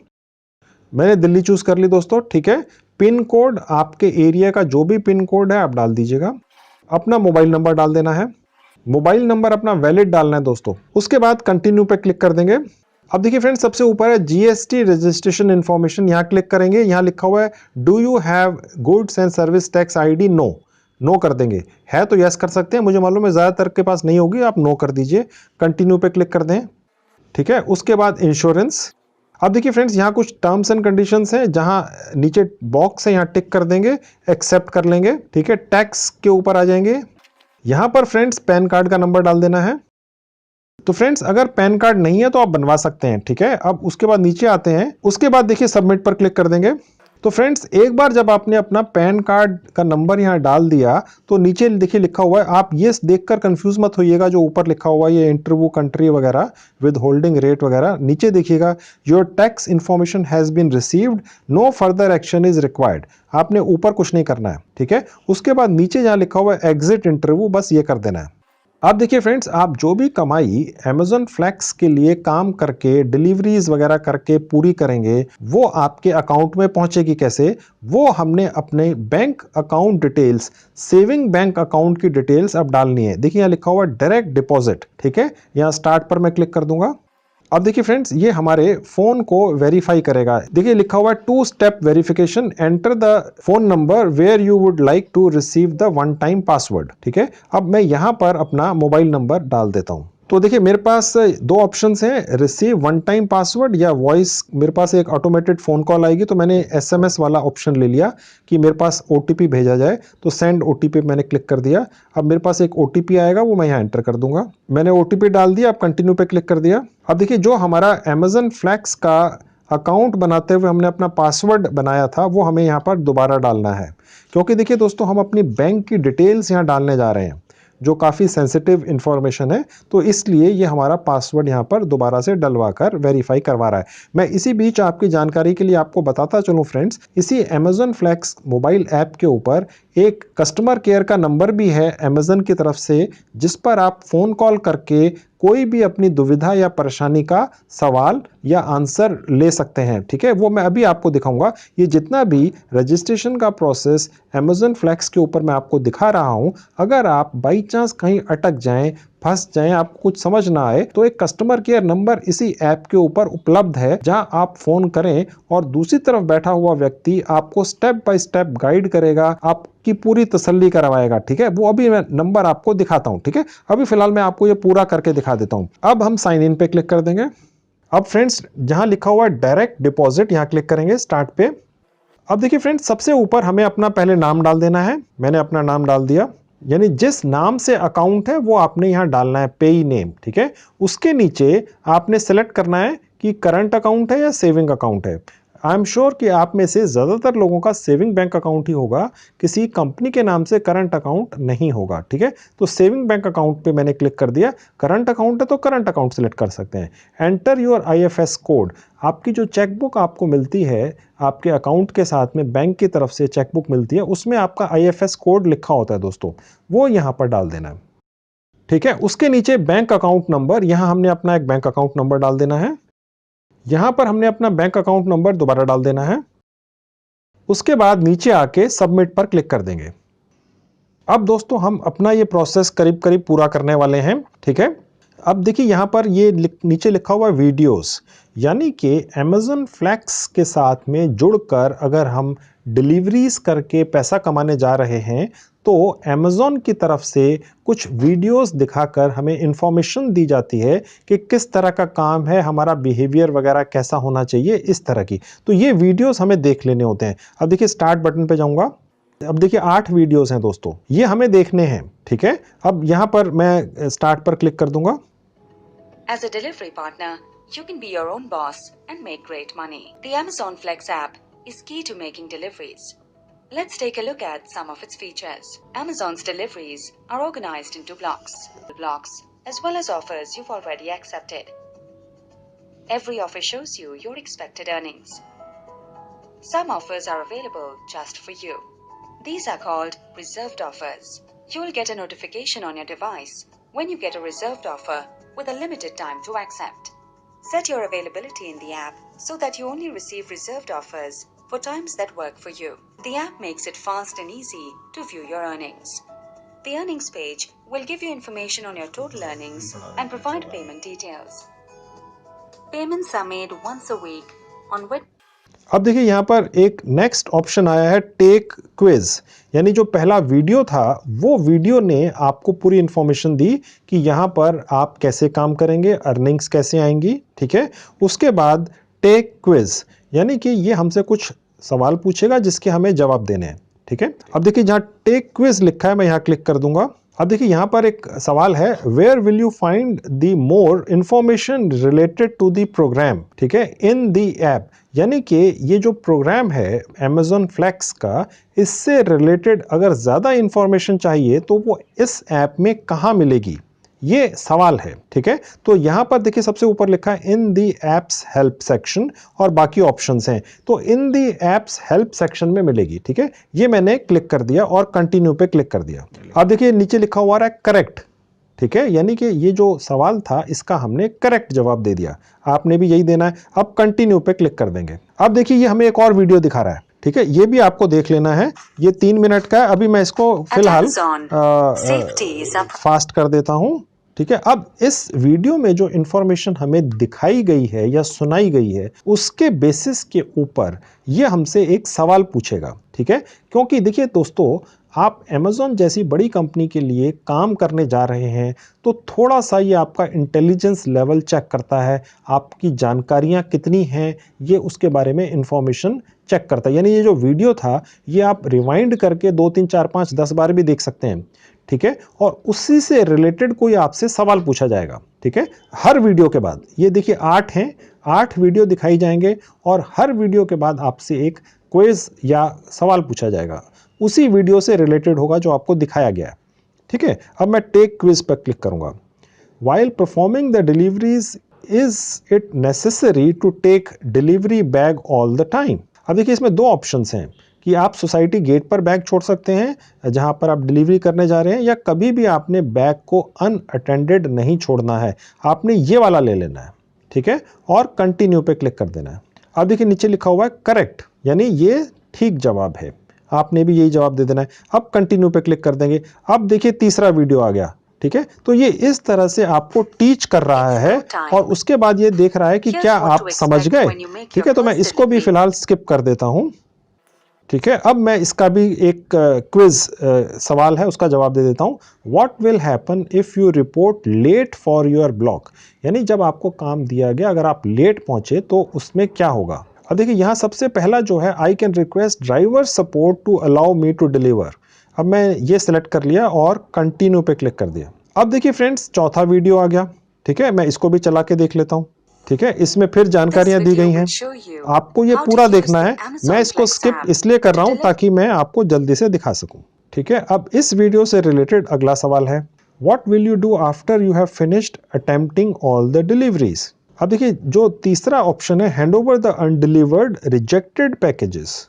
मैंने दिल्ली चूज कर ली दोस्तों। ठीक है, पिन कोड आपके एरिया का जो भी पिन कोड है आप डाल दीजिएगा। अपना मोबाइल नंबर डाल देना है, मोबाइल नंबर अपना वैलिड डालना है दोस्तों। उसके बाद कंटिन्यू पे क्लिक कर देंगे। अब देखिए फ्रेंड्स, सबसे ऊपर है जीएसटी रजिस्ट्रेशन इन्फॉर्मेशन, यहाँ क्लिक करेंगे। यहाँ लिखा हुआ है do you have goods and service tax ID, no, no कर देंगे। है तो यस कर सकते हैं, मुझे मालूम है ज्यादातर के पास नहीं होगी, आप नो कर दीजिए। कंटिन्यू पे क्लिक कर दें। ठीक है, उसके बाद इंश्योरेंस। अब देखिए फ्रेंड्स, यहाँ कुछ टर्म्स एंड कंडीशंस हैं, जहां नीचे बॉक्स है यहाँ टिक कर देंगे, एक्सेप्ट कर लेंगे। ठीक है, टैक्स के ऊपर आ जाएंगे। यहां पर फ्रेंड्स पैन कार्ड का नंबर डाल देना है। तो फ्रेंड्स अगर पैन कार्ड नहीं है तो आप बनवा सकते हैं। ठीक है, अब उसके बाद नीचे आते हैं, उसके बाद देखिए सबमिट पर क्लिक कर देंगे। तो फ्रेंड्स एक बार जब आपने अपना पैन कार्ड का नंबर यहाँ डाल दिया तो नीचे देखिए लिखा हुआ है, आप ये देखकर कंफ्यूज मत होइएगा, जो ऊपर लिखा हुआ है ये इंटरव्यू कंट्री वगैरह विद होल्डिंग रेट वगैरह, नीचे देखिएगा your tax information has been received, no further action is required. आपने ऊपर कुछ नहीं करना है। ठीक है, उसके बाद नीचे जहाँ लिखा हुआ है एग्जिट इंटरव्यू, बस ये कर देना है। अब देखिए फ्रेंड्स, आप जो भी कमाई Amazon फ्लैक्स के लिए काम करके डिलीवरीज वगैरह करके पूरी करेंगे, वो आपके अकाउंट में पहुंचेगी कैसे, वो हमने अपने bank account details, saving bank account की डिटेल्स अब डालनी है। देखिए यहाँ लिखा हुआ डायरेक्ट डिपॉजिट। ठीक है, यहाँ स्टार्ट पर मैं क्लिक कर दूंगा। अब देखिए फ्रेंड्स, ये हमारे फोन को वेरीफाई करेगा। देखिए लिखा हुआ है 2 step verification, enter the phone number where you would like to receive the one time password. ठीक है, अब मैं यहां पर अपना मोबाइल नंबर डाल देता हूं। तो देखिए मेरे पास 2 ऑप्शंस हैं, रिसीव वन टाइम पासवर्ड या वॉइस। मेरे पास एक ऑटोमेटेड फोन कॉल आएगी तो मैंने एसएमएस वाला ऑप्शन ले लिया कि मेरे पास ओटीपी भेजा जाए, तो सेंड ओटीपी मैंने क्लिक कर दिया। अब मेरे पास एक ओटीपी आएगा, वो मैं यहाँ एंटर कर दूंगा। मैंने ओटीपी डाल दिया, अब कंटिन्यू पे क्लिक कर दिया। अब देखिए जो हमारा Amazon फ्लैक्स का अकाउंट बनाते हुए हमने अपना पासवर्ड बनाया था वो हमें यहाँ पर दोबारा डालना है, क्योंकि देखिए दोस्तों हम अपनी बैंक की डिटेल्स यहाँ डालने जा रहे हैं जो काफ़ी सेंसिटिव इन्फॉर्मेशन है, तो इसलिए ये हमारा पासवर्ड यहाँ पर दोबारा से डलवा कर वेरीफाई करवा रहा है। मैं इसी बीच आपकी जानकारी के लिए आपको बताता चलूँ फ्रेंड्स, इसी अमेजन फ्लैक्स मोबाइल ऐप के ऊपर एक कस्टमर केयर का नंबर भी है अमेजन की तरफ से, जिस पर आप फ़ोन कॉल करके कोई भी अपनी दुविधा या परेशानी का सवाल या आंसर ले सकते हैं। ठीक है, वो मैं अभी आपको दिखाऊंगा। ये जितना भी रजिस्ट्रेशन का प्रोसेस अमेजन फ्लैक्स के ऊपर मैं आपको दिखा रहा हूं, अगर आप बाई चांस कहीं अटक जाएं, फंस जाएं, आपको कुछ समझ ना आए, तो एक कस्टमर केयर नंबर इसी ऐप के ऊपर उपलब्ध है जहां आप फोन करें और दूसरी तरफ बैठा हुआ व्यक्ति आपको स्टेप बाय स्टेप गाइड करेगा, आपकी पूरी तसल्ली करवाएगा। ठीक है, वो अभी मैं नंबर आपको दिखाता हूं। ठीक है, अभी फिलहाल मैं आपको ये पूरा करके दिखा देता हूं। अब हम साइन इन पे क्लिक कर देंगे। अब फ्रेंड्स जहां लिखा हुआ है डायरेक्ट डिपॉजिट, यहां क्लिक करेंगे स्टार्ट पे। अब देखिए फ्रेंड्स, सबसे ऊपर हमें अपना पहले नाम डाल देना है। मैंने अपना नाम डाल दिया, यानी जिस नाम से अकाउंट है वो आपने यहां डालना है, पेई नेम। ठीक है, उसके नीचे आपने सेलेक्ट करना है कि करंट अकाउंट है या सेविंग अकाउंट है। आई एम श्योर कि आप में से ज़्यादातर लोगों का सेविंग बैंक अकाउंट ही होगा, किसी कंपनी के नाम से करंट अकाउंट नहीं होगा। ठीक है, तो सेविंग बैंक अकाउंट पे मैंने क्लिक कर दिया। करंट अकाउंट है तो करंट अकाउंट सेलेक्ट कर सकते हैं। Enter your IFS code. आपकी जो चेकबुक आपको मिलती है आपके अकाउंट के साथ में, बैंक की तरफ से चेकबुक मिलती है, उसमें आपका आईएफएस कोड लिखा होता है दोस्तों, वो यहाँ पर डाल देना है। ठीक है, उसके नीचे बैंक अकाउंट नंबर, यहाँ हमने अपना एक बैंक अकाउंट नंबर डाल देना है। यहां पर हमने अपना बैंक अकाउंट नंबर दोबारा डाल देना है। उसके बाद नीचे आके सबमिट पर क्लिक कर देंगे। अब दोस्तों हम अपना ये प्रोसेस करीब करीब पूरा करने वाले हैं। ठीक है, अब देखिए यहां पर ये नीचे लिखा हुआ वीडियोस, यानी कि अमेजन फ्लैक्स के साथ में जुड़कर अगर हम डिलीवरीज करके पैसा कमाने जा रहे हैं तो अमेजन की तरफ से कुछ वीडियोस दिखाकर हमें इंफॉर्मेशन दी जाती है कि किस तरह का काम है, हमारा बिहेवियर वगैरह कैसा होना चाहिए, इस तरह की। तो ये वीडियोस हमें देख लेने होते हैं। अब देखिए स्टार्ट बटन पे जाऊंगा। अब देखिए 8 वीडियोस हैं दोस्तों, ये हमें देखने हैं। ठीक है, अब यहां पर मैं स्टार्ट पर क्लिक कर दूंगा। As a delivery partner, you can be your own boss and make great money. The Amazon Flex app is key to making deliveries. Let's take a look at some of its features. Amazon's deliveries are organized into blocks, as well as offers you've already accepted. Every offer shows you your expected earnings. Some offers are available just for you. These are called reserved offers. You will get a notification on your device when you get a reserved offer with a limited time to accept. Set your availability in the app so that you only receive reserved offers for times that work for you. The app makes it fast and easy to view your earnings. The earnings page will give you information on your total earnings and provide payment details. Payments are made once a week on which अब देखिए यहाँ पर एक next option आया है, take quiz, यानी जो पहला वीडियो था वो वीडियो ने आपको पूरी इंफॉर्मेशन दी कि यहाँ पर आप कैसे काम करेंगे, अर्निंग्स कैसे आएंगी। ठीक है, उसके बाद टेक क्विज, यानी कि ये हमसे कुछ सवाल पूछेगा जिसके हमें जवाब देने हैं। ठीक है, अब देखिए जहाँ टेक क्विज लिखा है मैं यहाँ क्लिक कर दूंगा। अब देखिए यहाँ पर एक सवाल है, where will you find the more information related to the program. ठीक है, इन द ऐप, यानी कि ये जो प्रोग्राम है अमेजन फ्लैक्स का, इससे रिलेटेड अगर ज़्यादा इंफॉर्मेशन चाहिए तो वो इस ऐप में कहाँ मिलेगी, ये सवाल है। ठीक है, तो यहाँ पर देखिए सबसे ऊपर लिखा है इन दी एप्स हेल्प सेक्शन और बाकी ऑप्शंस हैं, तो इन दी एप्स हेल्प सेक्शन में मिलेगी। ठीक है, ये मैंने क्लिक कर दिया और कंटिन्यू पे क्लिक कर दिया। अब देखिए नीचे लिखा हुआ है करेक्ट। ठीक है, यानी कि ये जो सवाल था इसका हमने करेक्ट जवाब दे दिया, आपने भी यही देना है। अब कंटिन्यू पे क्लिक कर देंगे। अब देखिए ये हमें एक और वीडियो दिखा रहा है। ठीक है, ये भी आपको देख लेना है, ये 3 मिनट का है। अभी मैं इसको फिलहाल फास्ट कर देता हूं। ठीक है, अब इस वीडियो में जो इंफॉर्मेशन हमें दिखाई गई है या सुनाई गई है उसके बेसिस के ऊपर ये हमसे एक सवाल पूछेगा। ठीक है, क्योंकि देखिए दोस्तों, आप अमेज़न जैसी बड़ी कंपनी के लिए काम करने जा रहे हैं तो थोड़ा सा ये आपका इंटेलिजेंस लेवल चेक करता है, आपकी जानकारियां कितनी हैं ये उसके बारे में इंफॉर्मेशन चेक करता है। यानी ये जो वीडियो था ये आप रिवाइंड करके 2, 3, 4, 5, 10 बार भी देख सकते हैं। ठीक है, और उसी से रिलेटेड कोई आपसे सवाल पूछा जाएगा, ठीक है, हर वीडियो के बाद। ये देखिए 8 हैं, 8 वीडियो दिखाई जाएंगे और हर वीडियो के बाद आपसे एक क्विज या सवाल पूछा जाएगा, उसी वीडियो से रिलेटेड होगा जो आपको दिखाया गया है, ठीक है। अब मैं टेक क्विज पर क्लिक करूंगा। While performing the deliveries, is it necessary to take delivery bag all the time? अब देखिए इसमें दो ऑप्शंस हैं कि आप सोसाइटी गेट पर बैग छोड़ सकते हैं जहां पर आप डिलीवरी करने जा रहे हैं, या कभी भी आपने बैग को अनअटेंडेड नहीं छोड़ना है, आपने ये वाला ले लेना है, ठीक है, और कंटिन्यू पे क्लिक कर देना है। अब देखिए नीचे लिखा हुआ है करेक्ट, यानी ये ठीक जवाब है, आपने भी यही जवाब दे देना है। अब कंटिन्यू पे क्लिक कर देंगे। अब देखिए तीसरा वीडियो आ गया, ठीक है, तो ये इस तरह से आपको टीच कर रहा है और उसके बाद ये देख रहा है कि क्या आप समझ गए, ठीक है। तो मैं इसको भी फिलहाल स्किप कर देता हूं, ठीक है। अब मैं इसका भी एक क्विज सवाल है उसका जवाब दे देता हूं। What will happen if you report late for your block, यानी जब आपको काम दिया गया अगर आप लेट पहुंचे तो उसमें क्या होगा। अब देखिए यहां सबसे पहला जो है, I can request driver support to allow me to deliver. अब मैं ये सिलेक्ट कर लिया और कंटिन्यू पे क्लिक कर दिया। अब देखिए फ्रेंड्स चौथा वीडियो आ गया, ठीक है, मैं इसको भी चला के देख लेता हूं, ठीक है। इसमें फिर जानकारियां दी गई हैं, आपको ये पूरा देखना है। मैं इसको स्किप इसलिए कर रहा हूं ताकि मैं आपको जल्दी से दिखा सकूं, ठीक है। अब इस वीडियो से रिलेटेड अगला सवाल है, what will you do after you have finished attempting all the deliveries. अब देखिए जो तीसरा ऑप्शन है, hand over the undelivered rejected packages,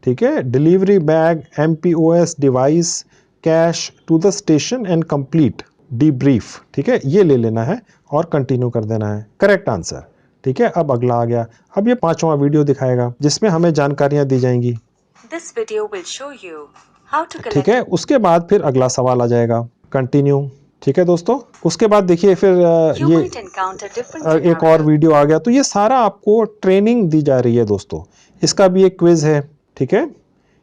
ठीक है, delivery bag, MPOS device, cash to the station and complete debrief, ठीक है, ये ले लेना है और कंटिन्यू कर देना है, करेक्ट आंसर, ठीक है। अब अगला आ गया, अब ये 5वां वीडियो दिखाएगा जिसमें हमें जानकारियां दी जाएंगी, This video will show you how to collect. ठीक है। उसके बाद फिर अगला सवाल आ जाएगा, कंटिन्यू, ठीक है दोस्तों। उसके बाद देखिए फिर You ये might encounter different एक और वीडियो आ गया। तो ये सारा आपको ट्रेनिंग दी जा रही है दोस्तों। इसका भी एक क्विज है, ठीक है।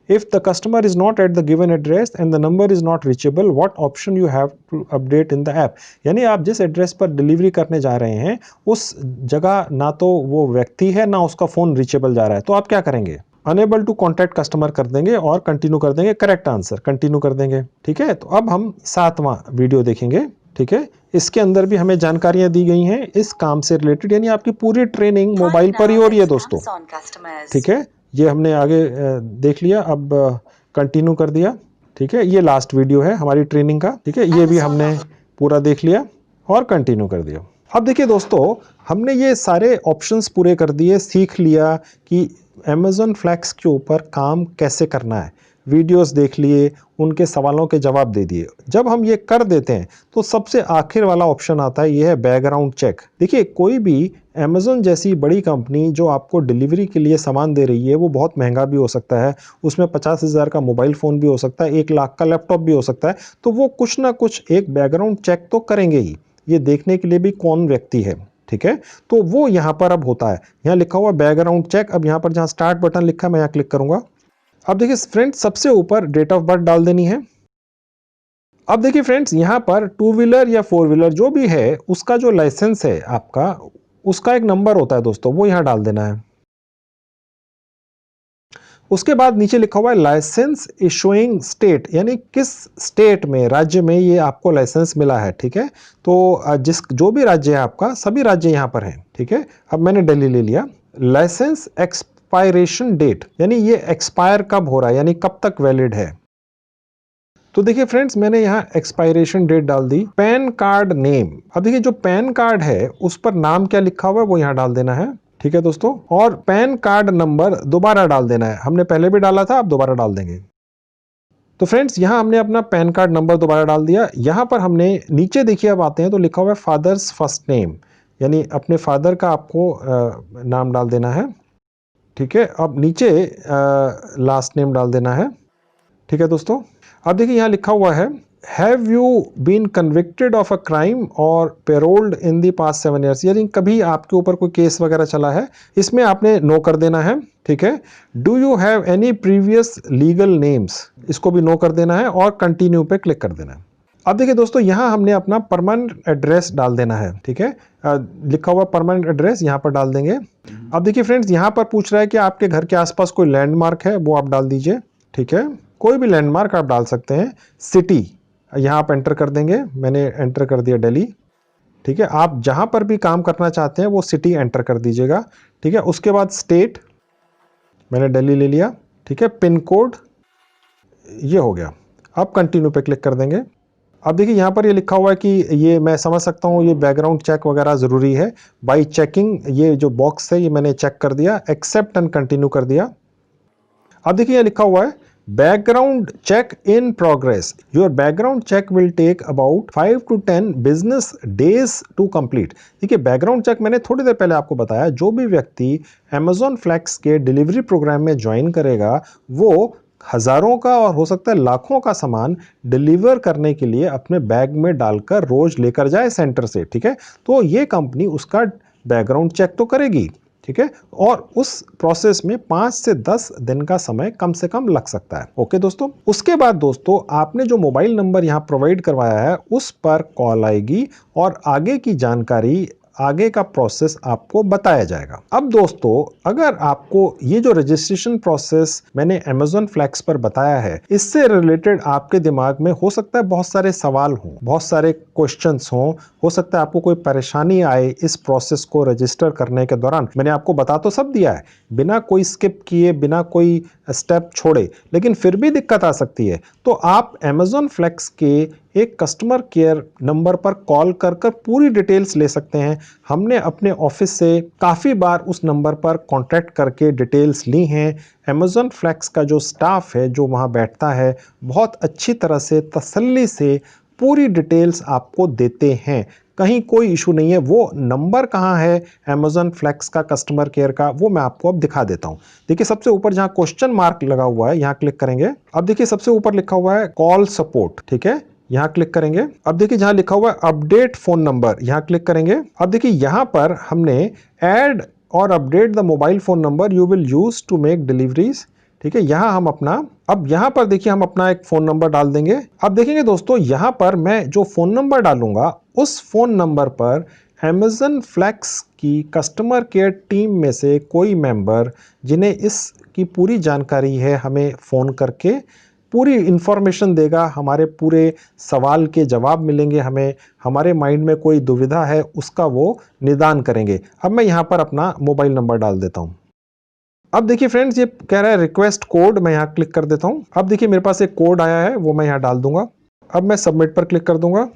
If the customer is not at the given address and the number is not reachable, what option you have to update in the app? यानी आप जिस एड्रेस पर डिलीवरी करने जा रहे हैं उस जगह ना तो वो व्यक्ति है ना उसका फोन रीचेबल जा रहा है, तो आप क्या करेंगे, अनेबल टू कॉन्टैक्ट कस्टमर कर देंगे और कंटिन्यू कर देंगे, करेक्ट आंसर, कंटिन्यू कर देंगे, ठीक है। तो अब हम 7वां वीडियो देखेंगे, ठीक है। इसके अंदर भी हमें जानकारियां दी गई हैं इस काम से रिलेटेड, यानी आपकी पूरी ट्रेनिंग मोबाइल पर ही हो रही है दोस्तों, ठीक है। ये हमने आगे देख लिया, अब कंटिन्यू कर दिया, ठीक है। ये लास्ट वीडियो है हमारी ट्रेनिंग का, ठीक है, ये भी हमने पूरा देख लिया और कंटिन्यू कर दिया। अब देखिए दोस्तों हमने ये सारे ऑप्शंस पूरे कर दिए, सीख लिया कि Amazon फ्लैक्स के ऊपर काम कैसे करना है, वीडियोस देख लिए, उनके सवालों के जवाब दे दिए। जब हम ये कर देते हैं तो सबसे आखिर वाला ऑप्शन आता है, ये है बैकग्राउंड चेक। देखिए कोई भी Amazon जैसी बड़ी कंपनी जो आपको डिलीवरी के लिए सामान दे रही है वो बहुत महंगा भी हो सकता है, उसमें 50,000 का मोबाइल फ़ोन भी हो सकता है, 1 लाख का लैपटॉप भी हो सकता है, तो वो कुछ ना कुछ एक बैकग्राउंड चेक तो करेंगे ही, ये देखने के लिए भी कौन व्यक्ति है, ठीक है। तो वो यहाँ पर अब होता है, यहाँ लिखा हुआ बैकग्राउंड चेक। अब यहाँ पर जहाँ स्टार्ट बटन लिखा है मैं यहाँ क्लिक करूंगा। अब देखिए फ्रेंड्स सबसे ऊपर डेट ऑफ बर्थ डाल देनी है। अब देखिए फ्रेंड्स यहाँ पर 2 व्हीलर या 4 व्हीलर जो भी है उसका जो लाइसेंस है आपका, उसका एक नंबर होता है दोस्तों, वो यहाँ डाल देना है। उसके बाद नीचे लिखा हुआ है लाइसेंस इशुइंग स्टेट, यानी किस स्टेट में, राज्य में ये आपको लाइसेंस मिला है, ठीक है। तो जो भी राज्य है आपका, सभी राज्य यहाँ पर हैं, ठीक है। अब मैंने दिल्ली ले लिया। लाइसेंस एक्सपायरेशन डेट, यानी ये एक्सपायर कब हो रहा है, यानी कब तक वैलिड है। तो देखिए फ्रेंड्स मैंने यहाँ एक्सपायरेशन डेट डाल दी। पैन कार्ड नेम, अब देखिए जो पैन कार्ड है उस पर नाम क्या लिखा हुआ है वो यहाँ डाल देना है, ठीक है दोस्तों। और पैन कार्ड नंबर दोबारा डाल देना है, हमने पहले भी डाला था, अब दोबारा डाल देंगे। तो फ्रेंड्स यहाँ हमने अपना पैन कार्ड नंबर दोबारा डाल दिया। यहाँ पर हमने नीचे देखिए अब आते हैं तो लिखा हुआ है फादर्स फर्स्ट नेम, यानी अपने फादर का आपको नाम डाल देना है, ठीक है। अब नीचे लास्ट नेम डाल देना है, ठीक है दोस्तों। अब देखिए यहाँ लिखा हुआ है have you been convicted of a crime or paroled in the past 7 years, यानी कभी आपके ऊपर कोई केस वगैरह चला है, इसमें आपने नो कर देना है, ठीक है। Do you have any previous legal names, इसको भी नो कर देना है और कंटिन्यू पे क्लिक कर देना है। अब देखिए दोस्तों यहाँ हमने अपना परमानेंट एड्रेस डाल देना है, ठीक है। लिखा हुआ परमानेंट एड्रेस यहाँ पर डाल देंगे। अब देखिए फ्रेंड्स यहाँ पर पूछ रहा है कि आपके घर के आसपास कोई लैंडमार्क है, वो आप डाल दीजिए, ठीक है। कोई भी लैंडमार्क आप डाल सकते हैं। सिटी, यहाँ आप एंटर कर देंगे, मैंने एंटर कर दिया दिल्ली। ठीक है, आप जहाँ पर भी काम करना चाहते हैं वो सिटी एंटर कर दीजिएगा। ठीक है, उसके बाद स्टेट मैंने दिल्ली ले लिया। ठीक है, पिन कोड ये हो गया। अब कंटिन्यू पे क्लिक कर देंगे। अब देखिए यहाँ पर ये लिखा हुआ है कि ये मैं समझ सकता हूँ ये बैकग्राउंड चेक वगैरह ज़रूरी है। बाई चेकिंग, ये जो बॉक्स है ये मैंने चेक कर दिया, एक्सेप्ट एंड कंटिन्यू कर दिया। अब देखिए ये लिखा हुआ है background check in progress, your background check will take about 5 to 10 business days to complete. देखिए बैकग्राउंड चेक मैंने थोड़ी देर पहले आपको बताया, जो भी व्यक्ति Amazon फ्लैक्स के डिलीवरी प्रोग्राम में ज्वाइन करेगा वो हजारों का और हो सकता है लाखों का सामान डिलीवर करने के लिए अपने बैग में डालकर रोज लेकर जाए सेंटर से। ठीक है, तो ये कंपनी उसका बैकग्राउंड चेक तो करेगी। ठीक है, और उस प्रोसेस में 5 से 10 दिन का समय कम से कम लग सकता है। ओके दोस्तों, उसके बाद दोस्तों आपने जो मोबाइल नंबर यहाँ प्रोवाइड करवाया है उस पर कॉल आएगी और आगे की जानकारी, आगे का प्रोसेस आपको बताया जाएगा। अब दोस्तों अगर आपको ये जो रजिस्ट्रेशन प्रोसेस मैंने Amazon फ्लैक्स पर बताया है इससे रिलेटेड आपके दिमाग में हो सकता है बहुत सारे सवाल हों, बहुत सारे क्वेश्चंस हों, हो सकता है आपको कोई परेशानी आए इस प्रोसेस को रजिस्टर करने के दौरान। मैंने आपको बता तो सब दिया है, बिना कोई स्किप किए, बिना कोई स्टेप छोड़े, लेकिन फिर भी दिक्कत आ सकती है तो आप Amazon फ्लैक्स के एक कस्टमर केयर नंबर पर कॉल कर पूरी डिटेल्स ले सकते हैं। हमने अपने ऑफिस से काफ़ी बार उस नंबर पर कांटेक्ट करके डिटेल्स ली हैं। Amazon फ्लैक्स का जो स्टाफ है जो वहाँ बैठता है बहुत अच्छी तरह से तसल्ली से पूरी डिटेल्स आपको देते हैं, कहीं कोई इशू नहीं है। वो नंबर कहाँ है Amazon फ्लैक्स का कस्टमर केयर का वो मैं आपको अब दिखा देता हूँ। देखिए सबसे ऊपर जहाँ क्वेश्चन मार्क लगा हुआ है यहाँ क्लिक करेंगे। अब देखिए सबसे ऊपर लिखा हुआ है कॉल सपोर्ट। ठीक है, यहाँ क्लिक करेंगे। अब देखिए जहां लिखा हुआ है अपडेट फोन नंबर, यहाँ क्लिक करेंगे। अब देखिए यहाँ पर हमने add or update the mobile phone number you will use to make deliveries. ठीक है, यहाँ हम अपना, अब यहाँ पर देखिए हम अपना एक फोन नंबर डाल देंगे। अब देखेंगे दोस्तों यहाँ पर मैं जो फोन नंबर डालूंगा उस फोन नंबर पर Amazon फ्लैक्स की कस्टमर केयर टीम में से कोई मेंबर जिन्हें इसकी पूरी जानकारी है हमें फ़ोन करके पूरी इंफॉर्मेशन देगा, हमारे पूरे सवाल के जवाब मिलेंगे हमें, हमारे माइंड में कोई दुविधा है उसका वो निदान करेंगे। अब मैं यहाँ पर अपना मोबाइल नंबर डाल देता हूँ। अब देखिए फ्रेंड्स ये कह रहा है रिक्वेस्ट कोड, मैं यहाँ क्लिक कर देता हूँ। अब देखिए मेरे पास एक कोड आया है वो मैं यहाँ डाल दूंगा। अब मैं सबमिट पर क्लिक कर दूंगा।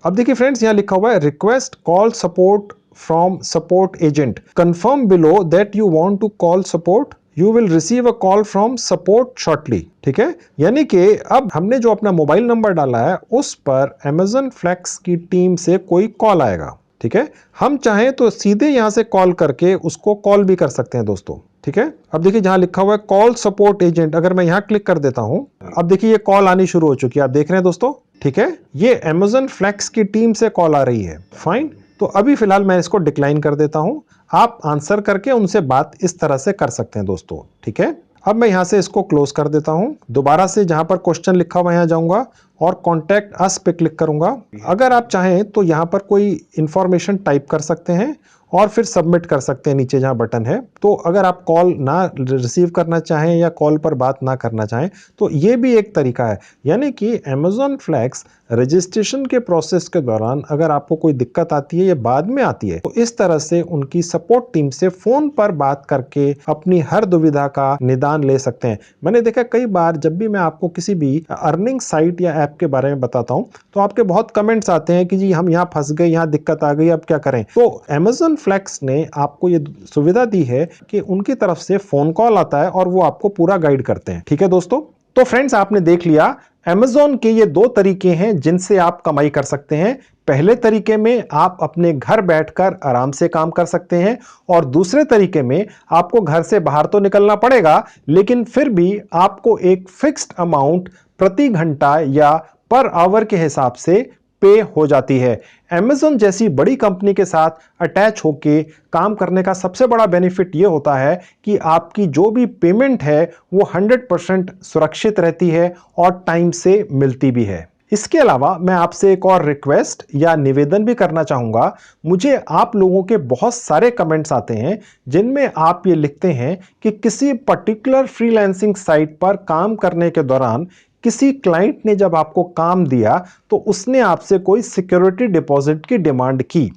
अब देखिए फ्रेंड्स यहाँ लिखा हुआ है request call support from support agent, confirm below that you want to call support, you will receive a call from support shortly. ठीक है, यानी कि अब हमने जो अपना मोबाइल नंबर डाला है उस पर Amazon फ्लैक्स की टीम से कोई कॉल आएगा। ठीक है, हम चाहें तो सीधे यहां से कॉल करके उसको कॉल भी कर सकते हैं दोस्तों। ठीक है, अब देखिए जहां लिखा हुआ है कॉल सपोर्ट एजेंट, अगर मैं यहां क्लिक कर देता हूं, अब देखिए ये कॉल आनी शुरू हो चुकी है, आप देख रहे हैं दोस्तों। ठीक है, ये Amazon फ्लैक्स की टीम से कॉल आ रही है। फाइन, तो अभी फिलहाल मैं इसको डिक्लाइन कर देता हूं। आप आंसर करके उनसे बात इस तरह से कर सकते हैं दोस्तों। ठीक है, अब मैं यहां से इसको क्लोज कर देता हूं। दोबारा से जहां पर क्वेश्चन लिखा हुआ यहां जाऊंगा और कॉन्टैक्ट अस पे क्लिक करूंगा। अगर आप चाहें तो यहां पर कोई इंफॉर्मेशन टाइप कर सकते हैं और फिर सबमिट कर सकते हैं नीचे जहां बटन है। तो अगर आप कॉल ना रिसीव करना चाहें या कॉल पर बात ना करना चाहें तो ये भी एक तरीका है। यानी कि Amazon फ्लैक्स रजिस्ट्रेशन के प्रोसेस के दौरान अगर आपको कोई दिक्कत आती है या बाद में आती है तो इस तरह से उनकी सपोर्ट टीम से फोन पर बात करके अपनी हर दुविधा का निदान ले सकते हैं। मैंने देखा कई बार जब भी मैं आपको किसी भी अर्निंग साइट या ऐप के बारे में बताता हूं तो आपके बहुत कमेंट्स आते हैं कि जी हम यहाँ फंस गए, यहाँ दिक्कत आ गई, अब क्या करें। तो Amazon फ्लैक्स ने आपको ये सुविधा दी है कि उनकी तरफ से फोन कॉल आता है और वो आपको पूरा गाइड करते हैं। ठीक है दोस्तों, तो फ्रेंड्स आपने देख लिया Amazon के ये दो तरीके हैं जिनसे आप कमाई कर सकते हैं। पहले तरीके में आप अपने घर बैठकर आराम से काम कर सकते हैं और दूसरे तरीके में आपको घर से बाहर तो निकलना पड़ेगा लेकिन फिर भी आपको एक फिक्स्ड अमाउंट प्रति घंटा या पर आवर के हिसाब से पे हो जाती है। Amazon जैसी बड़ी कंपनी के साथ अटैच होके काम करने का सबसे बड़ा बेनिफिट ये होता है कि आपकी जो भी पेमेंट है वो 100% सुरक्षित रहती है और टाइम से मिलती भी है। इसके अलावा मैं आपसे एक और रिक्वेस्ट या निवेदन भी करना चाहूंगा। मुझे आप लोगों के बहुत सारे कमेंट्स आते हैं जिनमें आप ये लिखते हैं कि किसी पर्टिकुलर फ्रीलांसिंग साइट पर काम करने के दौरान किसी क्लाइंट ने जब आपको काम दिया तो उसने आपसे कोई सिक्योरिटी डिपॉजिट की डिमांड की।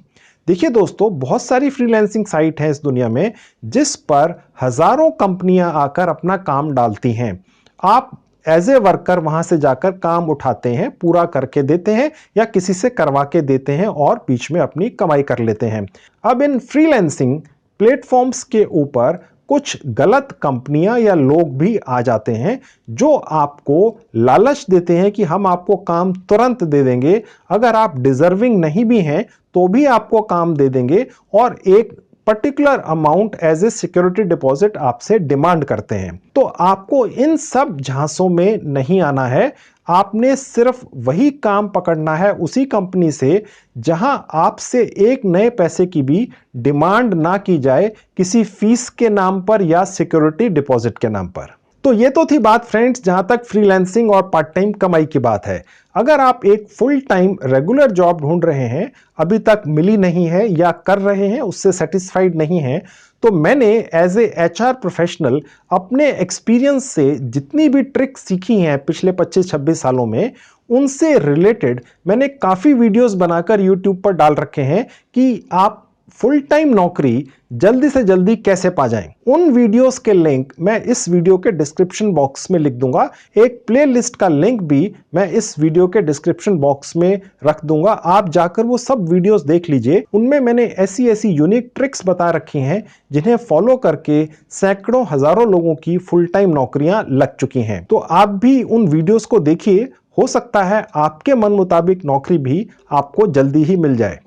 देखिए दोस्तों, बहुत सारी फ्रीलांसिंग साइट हैं इस दुनिया में जिस पर हजारों कंपनियां आकर अपना काम डालती हैं। आप एज ए वर्कर वहां से जाकर काम उठाते हैं, पूरा करके देते हैं या किसी से करवा के देते हैं और बीच में अपनी कमाई कर लेते हैं। अब इन फ्रीलांसिंग प्लेटफॉर्म्स के ऊपर कुछ गलत कंपनियां या लोग भी आ जाते हैं जो आपको लालच देते हैं कि हम आपको काम तुरंत दे देंगे, अगर आप डिजर्विंग नहीं भी हैं तो भी आपको काम दे देंगे और एक particular amount as a security deposit आपसे डिमांड करते हैं। तो आपको इन सब झांसों में नहीं आना है। आपने सिर्फ वही काम पकड़ना है उसी कंपनी से जहां आपसे एक नए पैसे की भी डिमांड ना की जाए किसी फीस के नाम पर या सिक्योरिटी डिपॉजिट के नाम पर। तो ये तो थी बात फ्रेंड्स जहां तक फ्रीलांसिंग और पार्ट टाइम कमाई की बात है। अगर आप एक फुल टाइम रेगुलर जॉब ढूंढ रहे हैं, अभी तक मिली नहीं है या कर रहे हैं उससे सेटिस्फाइड नहीं हैं, तो मैंने एज ए एचआर प्रोफेशनल अपने एक्सपीरियंस से जितनी भी ट्रिक्स सीखी हैं पिछले 25-26 सालों में, उनसे रिलेटेड मैंने काफ़ी वीडियोस बनाकर यूट्यूब पर डाल रखे हैं कि आप फुल टाइम नौकरी जल्दी से जल्दी कैसे पा जाएं। उन वीडियोस के लिंक मैं इस वीडियो के डिस्क्रिप्शन बॉक्स में लिख दूंगा। एक प्लेलिस्ट का लिंक भी मैं इस वीडियो के डिस्क्रिप्शन बॉक्स में रख दूंगा। आप जाकर वो सब वीडियोस देख लीजिए। उनमें मैंने ऐसी ऐसी यूनिक ट्रिक्स बता रखी हैं जिन्हें फॉलो करके सैकड़ों हजारों लोगों की फुल टाइम नौकरियां लग चुकी हैं। तो आप भी उन वीडियोस को देखिए, हो सकता है आपके मन मुताबिक नौकरी भी आपको जल्दी ही मिल जाए।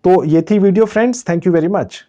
तो ये थी video friends, thank you very much.